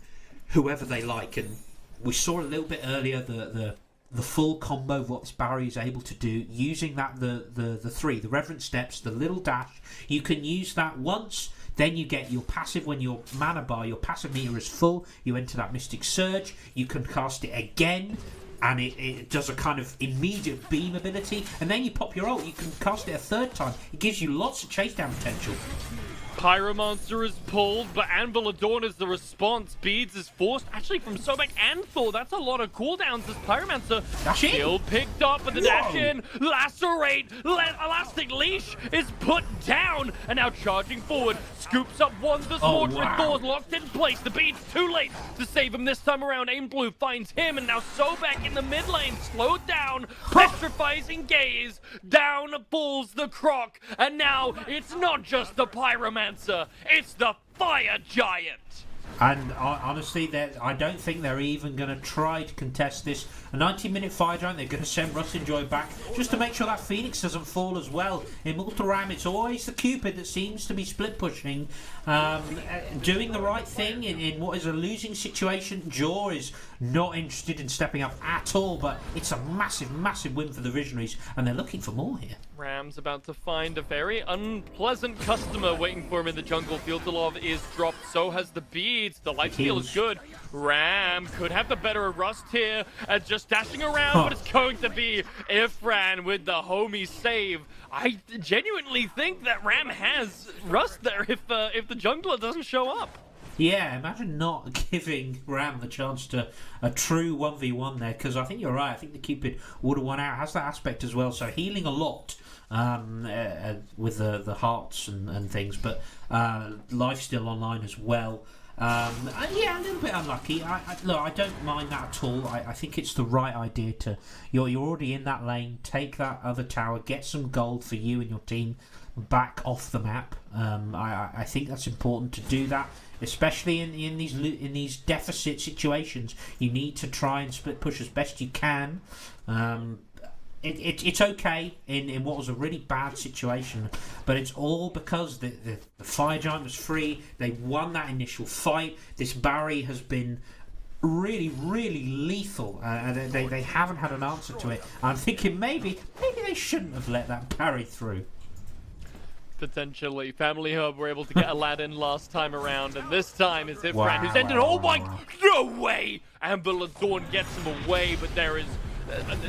[SPEAKER 2] whoever they like. And we saw a little bit earlier the full combo of what this Barry is able to do, using that the three, the Reverent Steps, the little dash. You can use that once, then you get your passive when your mana bar, your passive meter is full. You enter that Mystic Surge, you can cast it again, and it does a kind of immediate beam ability, and then you pop your ult, you can cast it a third time. It gives you lots of chase down potential.
[SPEAKER 1] Pyromancer is pulled, but Anvil Adorn is the response. Beads is forced, actually from Sobek and Thor. That's a lot of cooldowns as Pyromancer still picked up, but the dash in, Lacerate, Elastic Leash is put down, and now charging forward, scoops up one for Scorch, and Thor's locked in place. The Beads too late to save him this time around. Aim Blue finds him, and now Sobek in the mid lane, slowed down, petrifying gaze, down falls the Croc, and now it's not just the Pyromancer, it's the Fire Giant!
[SPEAKER 2] And honestly, I don't think they're even going to try to contest this. A 90-minute Fire Giant, they're going to send Rustinjoy back just to make sure that Phoenix doesn't fall as well. In Multiram, it's always the Cupid that seems to be split-pushing, doing the right thing in what is a losing situation. Jaw is not interested in stepping up at all, but it's a massive, massive win for the Visionaries, and they're looking for more here.
[SPEAKER 1] Ram's about to find a very unpleasant customer waiting for him in the jungle. Fieldalov is dropped, so has the Beads. The life steal is good. Ram could have the better of Rust here, just dashing around, but it's going to be Ifran with the homie save. I genuinely think that Ram has Rust there if the jungler doesn't show up.
[SPEAKER 2] Yeah, imagine not giving Ram the chance to a true 1v1 there, because I think you're right. I think the Cupid would have won out. Has that aspect as well, so healing a lot with the hearts and things, but life still online as well. And yeah, a little bit unlucky. Look, I don't mind that at all. I think it's the right idea to... You're already in that lane. Take that other tower. Get some gold for you and your team back off the map. I think that's important to do that, especially in these deficit situations. You need to try and split push as best you can. It's okay in what was a really bad situation, but it's all because the Fire Giant was free. They won that initial fight. This Barry has been really, really lethal, and they haven't had an answer to it. I'm thinking maybe they shouldn't have let that Barry through.
[SPEAKER 1] Potentially. Family Hub were able to get Aladdin last time around, and this time is Ifran who's ended. Oh my, no way! Amber Dawn gets him away, but there is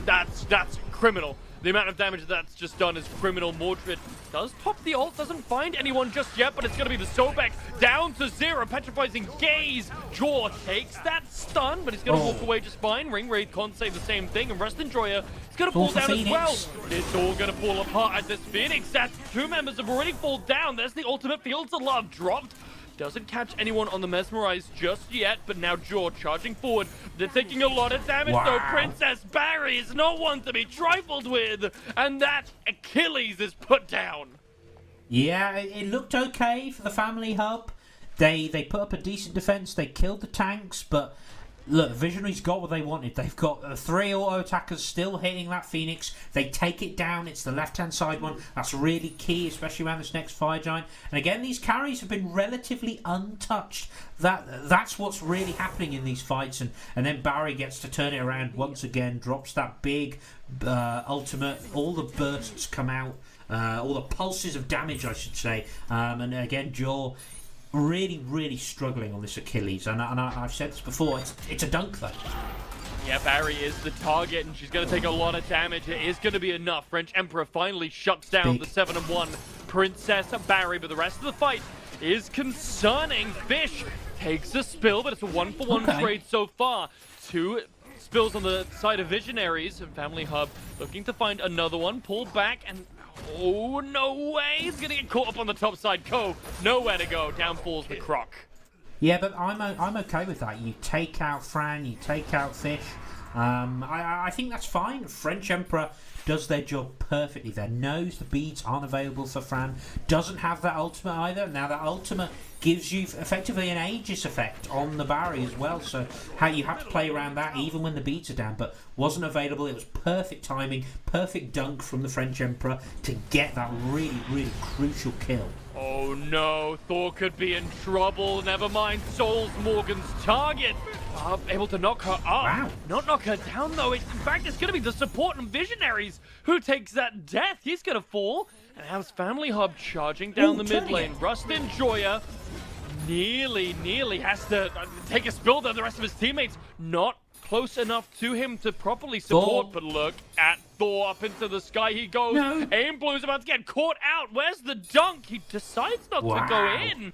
[SPEAKER 1] that's criminal. The amount of damage that's just done is criminal. Mordred does pop the ult, doesn't find anyone just yet, but it's going to be the Sobek down to 0. Petrifying Gaze. Jaw takes that stun, but he's going to walk away just fine. Ringwraith can't say the same thing, and Rust Enjoyer is going to fall down as well. It's all going to fall apart at this Phoenix. That's 2 members have already fallen down. There's the ultimate Fields of Love dropped. Doesn't catch anyone on the Mesmerize just yet, but now Jaw charging forward. They're taking a lot of damage, though. Princess Barry is no one to be trifled with, and that Achilles is put down.
[SPEAKER 2] Yeah, it looked okay for the Family Hub. They put up a decent defense. They killed the tanks, but Look, Visionaries got what they wanted. They've got 3 auto attackers still hitting that Phoenix. They take it down. It's the left-hand side one. That's really key, especially around this next Fire Giant. And again, these carries have been relatively untouched. That's what's really happening in these fights. And then Barry gets to turn it around once again, drops that big ultimate. All the bursts come out. All the pulses of damage, I should say. And again, Jaw really struggling on this Achilles, and I've said this before, it's a dunk though.
[SPEAKER 1] Yeah, Barry is the target, and she's going to take a lot of damage. It is going to be enough. French Emperor finally shuts down the 7-1 Princess Barry, but the rest of the fight is concerning. Fish takes a spill, but it's a 1-for-1 trade so far. 2 spills on the side of Visionaries, and Family Hub looking to find another one. Pulled back, and oh, no way! He's gonna get caught up on the top side. Ko, nowhere to go. Down falls the Croc.
[SPEAKER 2] Yeah, but I'm okay with that. You take out Fran, you take out Fish. I think that's fine. French Emperor does their job perfectly there. Knows the beads aren't available for Fran. Doesn't have that ultimate either. Now that ultimate gives you effectively an Aegis effect on the Barry as well. So how you have to play around that even when the beats are down. But wasn't available. It was perfect timing, perfect dunk from the French Emperor to get that really crucial kill.
[SPEAKER 1] Oh no, Thor could be in trouble. Never mind, Soul's Morgan's target. Able to knock her up.
[SPEAKER 2] Wow.
[SPEAKER 1] Not knock her down though. In fact, it's going to be the support and Visionaries who takes that death. He's going to fall. And how's Family Hub charging down the mid lane? Rustin Joya nearly has to take a spill though. The rest of his teammates not close enough to him to properly support.
[SPEAKER 2] Thor.
[SPEAKER 1] But look at Thor, up into the sky he goes.
[SPEAKER 2] No.
[SPEAKER 1] Aim Blue's about to get caught out. Where's the dunk? He decides not to go in.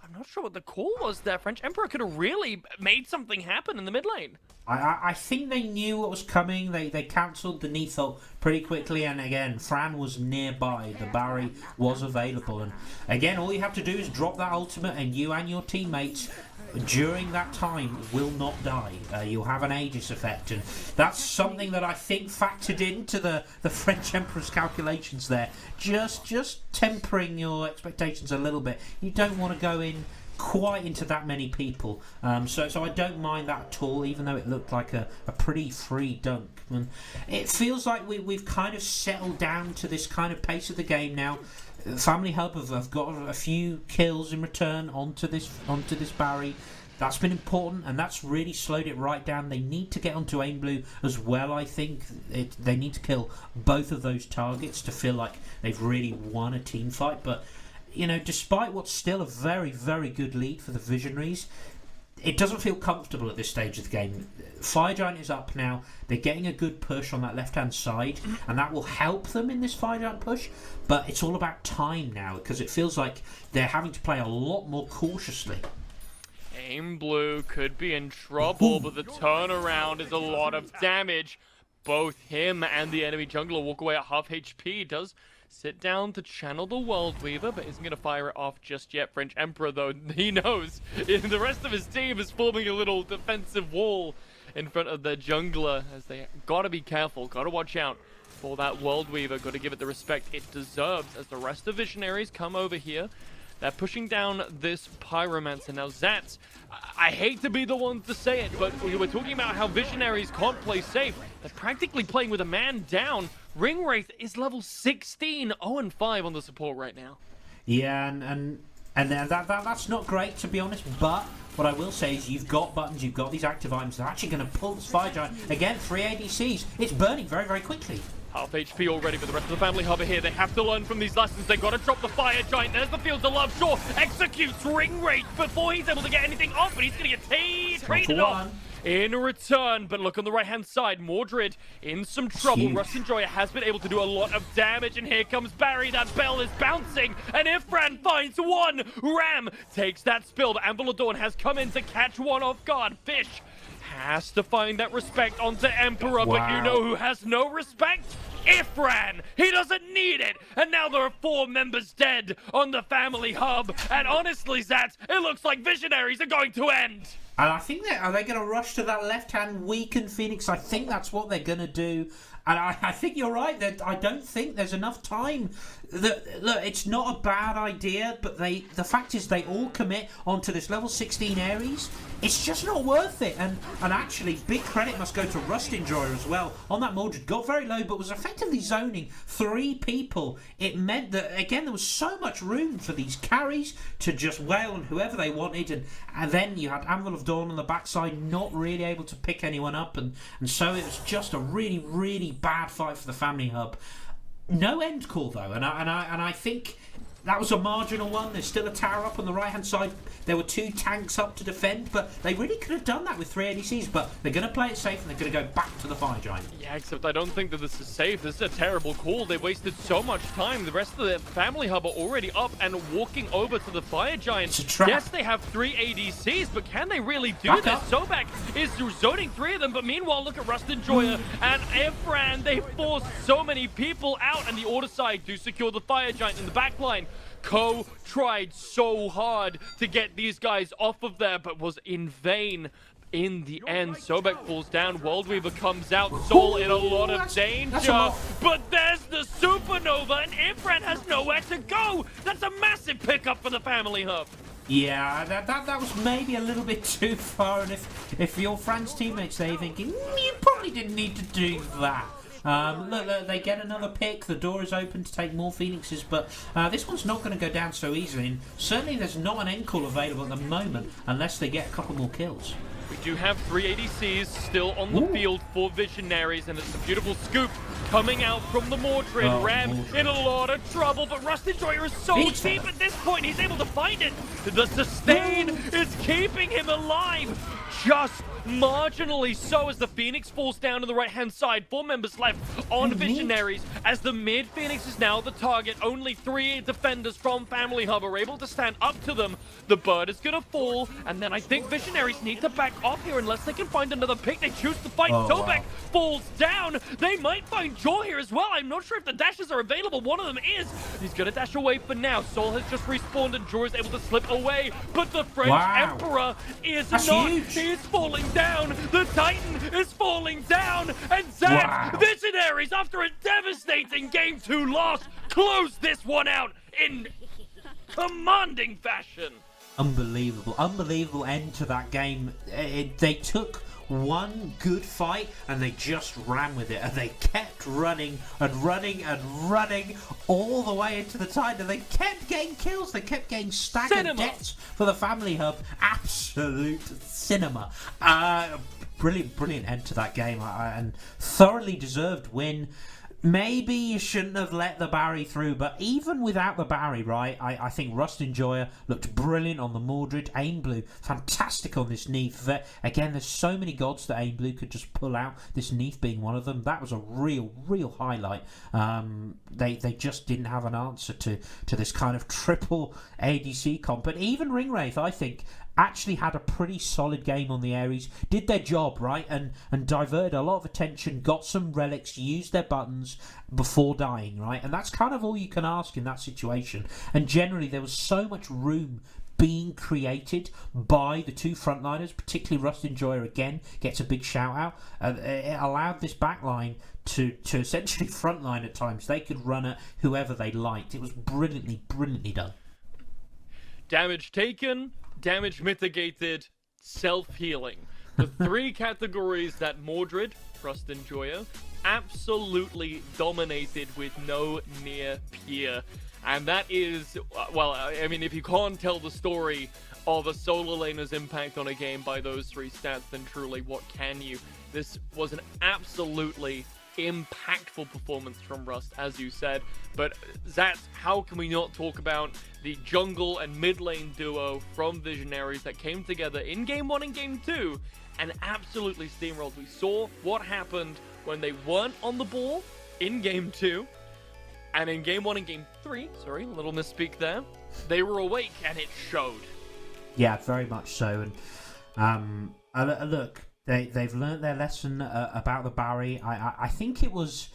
[SPEAKER 1] I'm not sure what the call was there. French Emperor could have really made something happen in the mid lane.
[SPEAKER 2] I think they knew what was coming. They cancelled the knee ult pretty quickly, and again, Fran was nearby. The Barry was available, and again, all you have to do is drop that ultimate, and you and your teammates during that time will not die. You'll have an Aegis effect, and that's something that I think factored into the French Emperor's calculations there. Just tempering your expectations a little bit. You don't want to go in quite into that many people, so I don't mind that at all, even though it looked like a pretty free dunk. And it feels like we've kind of settled down to this kind of pace of the game now. Family Hub have got a few kills in return onto this Barry. That's been important, and that's really slowed it right down. They need to get onto Aim Blue as well, I think. They need to kill both of those targets to feel like they've really won a team fight. But you know, despite what's still a very good lead for the Visionaries, it doesn't feel comfortable at this stage of the game. Fire Giant is up now. They're getting a good push on that left-hand side, and that will help them in this Fire Giant push. But it's all about time now, because it feels like they're having to play a lot more cautiously.
[SPEAKER 1] Aim Blue could be in trouble, but the turnaround is a lot of damage. Both him and the enemy jungler walk away at half HP. Does sit down to channel the World Weaver, but isn't going to fire it off just yet. French Emperor, though, he knows the rest of his team is forming a little defensive wall in front of their jungler, as they got to be careful, got to watch out for that World Weaver, got to give it the respect it deserves as the rest of Visionaries come over here. They're pushing down this Pyromancer. Now, Zats, I hate to be the one to say it, but we're talking about how Visionaries can't play safe. They're practically playing with a man down. Ringwraith is level 16, 0-5 on the support right now.
[SPEAKER 2] Yeah, and that's not great, to be honest, but what I will say is you've got buttons, you've got these active items that are actually going to pull this Fire Giant. Again, 3 ADCs. It's burning very quickly.
[SPEAKER 1] Half HP already for the rest of the Family Hub here. They have to learn from these lessons. They've got to drop the Fire Giant. There's the Fields of Love. Sure, executes Ringwraith before he's able to get anything off, but he's going to get traded off in return. But look on the right-hand side, Mordred in some trouble. Rustin Joya has been able to do a lot of damage, and here comes Barry. That bell is bouncing, and Ifran finds one. Ram takes that spill, but Amber Dawn has come in to catch one off guard. Fish has to find that respect onto Emperor, but you know who has no respect? Ifran! He doesn't need it! And now there are 4 members dead on the Family Hub. And honestly, Zats, it looks like Visionaries are going to end.
[SPEAKER 2] And I think are they going to rush to that left-hand weakened Phoenix? I think that's what they're going to do. And I think you're right. That I don't think there's enough time. Look, it's not a bad idea, but the fact is they all commit onto this level 16 Ares. it's just not worth it. And actually, big credit must go to Rust Enjoyer as well. On that Mordred, got very low, but was effectively zoning 3 people. It meant that, again, there was so much room for these carries to just wail on whoever they wanted. And then you had Anvil of Dawn on the backside, not really able to pick anyone up. And so it was just a really, really bad fight for the Family Hub. No end call, though. And I think that was a marginal one. There's still a tower up on the right-hand side. There were 2 tanks up to defend, but they really could have done that with 3 ADCs, but they're going to play it safe and they're going to go back to the Fire Giant. Yeah,
[SPEAKER 1] except I don't think that this is safe. This is a terrible call. They wasted so much time. The rest of the Family Hub are already up and walking over to the Fire Giant.
[SPEAKER 2] It's a trap.
[SPEAKER 1] Yes, they have 3 ADCs, but can they really do this? Sobek is zoning 3 of them, but meanwhile, look at Rust Enjoyer and Efran. They forced so many people out, and the Order side do secure the Fire Giant in the backline. Ko tried so hard to get these guys off of there, but was in vain. In the end, Sobek falls down, Worldweaver comes out, Soul in a lot of danger, but there's the Supernova, and Ifran has nowhere to go! That's a massive pickup for the Family Hub!
[SPEAKER 2] Yeah, that was maybe a little bit too far, and if your Fran's teammates there thinking, you probably didn't need to do that. Look, they get another pick. The door is open to take more Phoenixes, but this one's not going to go down so easily. And certainly there's not an end call available at the moment unless they get a couple more kills.
[SPEAKER 1] We do have 3 ADCs still on the field for Visionaries, and it's a beautiful scoop coming out from the Mordred. Ram in a lot of trouble, but Rust Enjoyer is so deep at this point. He's able to find it. The sustain is keeping him alive. Just marginally so as the Phoenix falls down to the right-hand side. 4 members left on Visionaries as the mid Phoenix is now the target. Only 3 defenders from Family Hub are able to stand up to them. The bird is going to fall, and then I think Visionaries need to back off here unless they can find another pick. They choose to fight. Sobek falls down. They might find Jaw here as well. I'm not sure if the dashes are available. One of them is. He's going to dash away for now. Soul has just respawned and Jaw is able to slip away, but the French Emperor is not. He's falling down. The Titan is falling down, and Zach Visionaries, after a devastating Game 2 loss, close this one out in commanding fashion.
[SPEAKER 2] Unbelievable end to that game. They took one good fight and they just ran with it, and they kept running and running and running all the way into the Titan. They kept getting kills. They kept getting staggered deaths for the Family Hub. Absolute cinema. Brilliant end to that game, and thoroughly deserved win. Maybe you shouldn't have let the Barry through, but even without the Barry, right, I think Rust Enjoyer looked brilliant on the Mordred. Aim Blue, fantastic on this Neath. Again, there's so many gods that Aim Blue could just pull out, this Neath being one of them. That was a real highlight. They just didn't have an answer to this kind of triple ADC comp. But even Ringwraith, I think, actually had a pretty solid game on the Ares, did their job, right, and diverted a lot of attention, got some relics, used their buttons before dying, right, and that's kind of all you can ask in that situation. And generally there was so much room being created by the 2 frontliners, particularly Rust Enjoyer again gets a big shout out. It allowed this backline to essentially frontline at times. They could run at whoever they liked. It was brilliantly done.
[SPEAKER 1] Damage taken, damage mitigated, self-healing. The 3 categories that Mordred, Rust Enjoyer, absolutely dominated with no near peer. And that is, well, I mean, if you can't tell the story of a solo laner's impact on a game by those 3 stats, then truly, what can you? This was an absolutely impactful performance from Rust, as you said. But Zats, how can we not talk about the jungle and mid lane duo from Visionaries that came together in Game 1 and Game 2 and absolutely steamrolled? We saw what happened when they weren't on the ball in Game 2, and in Game 1 and Game 3, sorry, a little misspeak there, they were awake and it showed.
[SPEAKER 2] Yeah, very much so. And look, they've learnt their lesson about the Barry. I think it was...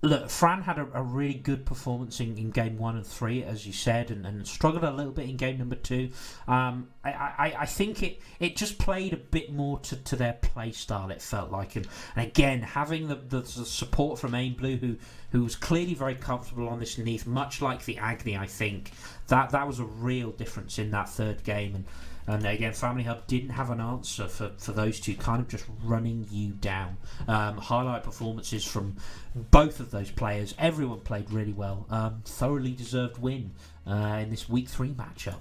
[SPEAKER 2] Look, Fran had a really good performance in Game 1 and 3, as you said, and struggled a little bit in Game number 2. I think it just played a bit more to their play style, it felt like. And again, having the support from Aim Blue, who was clearly very comfortable on this Neath, much like the Agni, I think, that was a real difference in that 3rd game. And And again, Family Hub didn't have an answer for those two, kind of just running you down. Highlight performances from both of those players. Everyone played really well. Thoroughly deserved win in this week 3 matchup.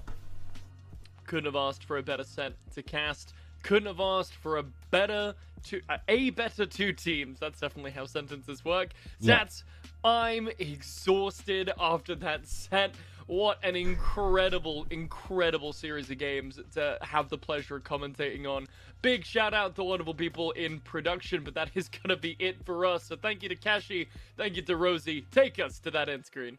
[SPEAKER 1] Couldn't have asked for a better set to cast. Couldn't have asked for a better two teams. That's definitely how sentences work.
[SPEAKER 2] Yeah.
[SPEAKER 1] Zats, I'm exhausted after that set. What an incredible, incredible series of games to have the pleasure of commentating on. Big shout out to wonderful people in production, but that is going to be it for us. So thank you to Kashi, thank you to Rosie. Take us to that end screen.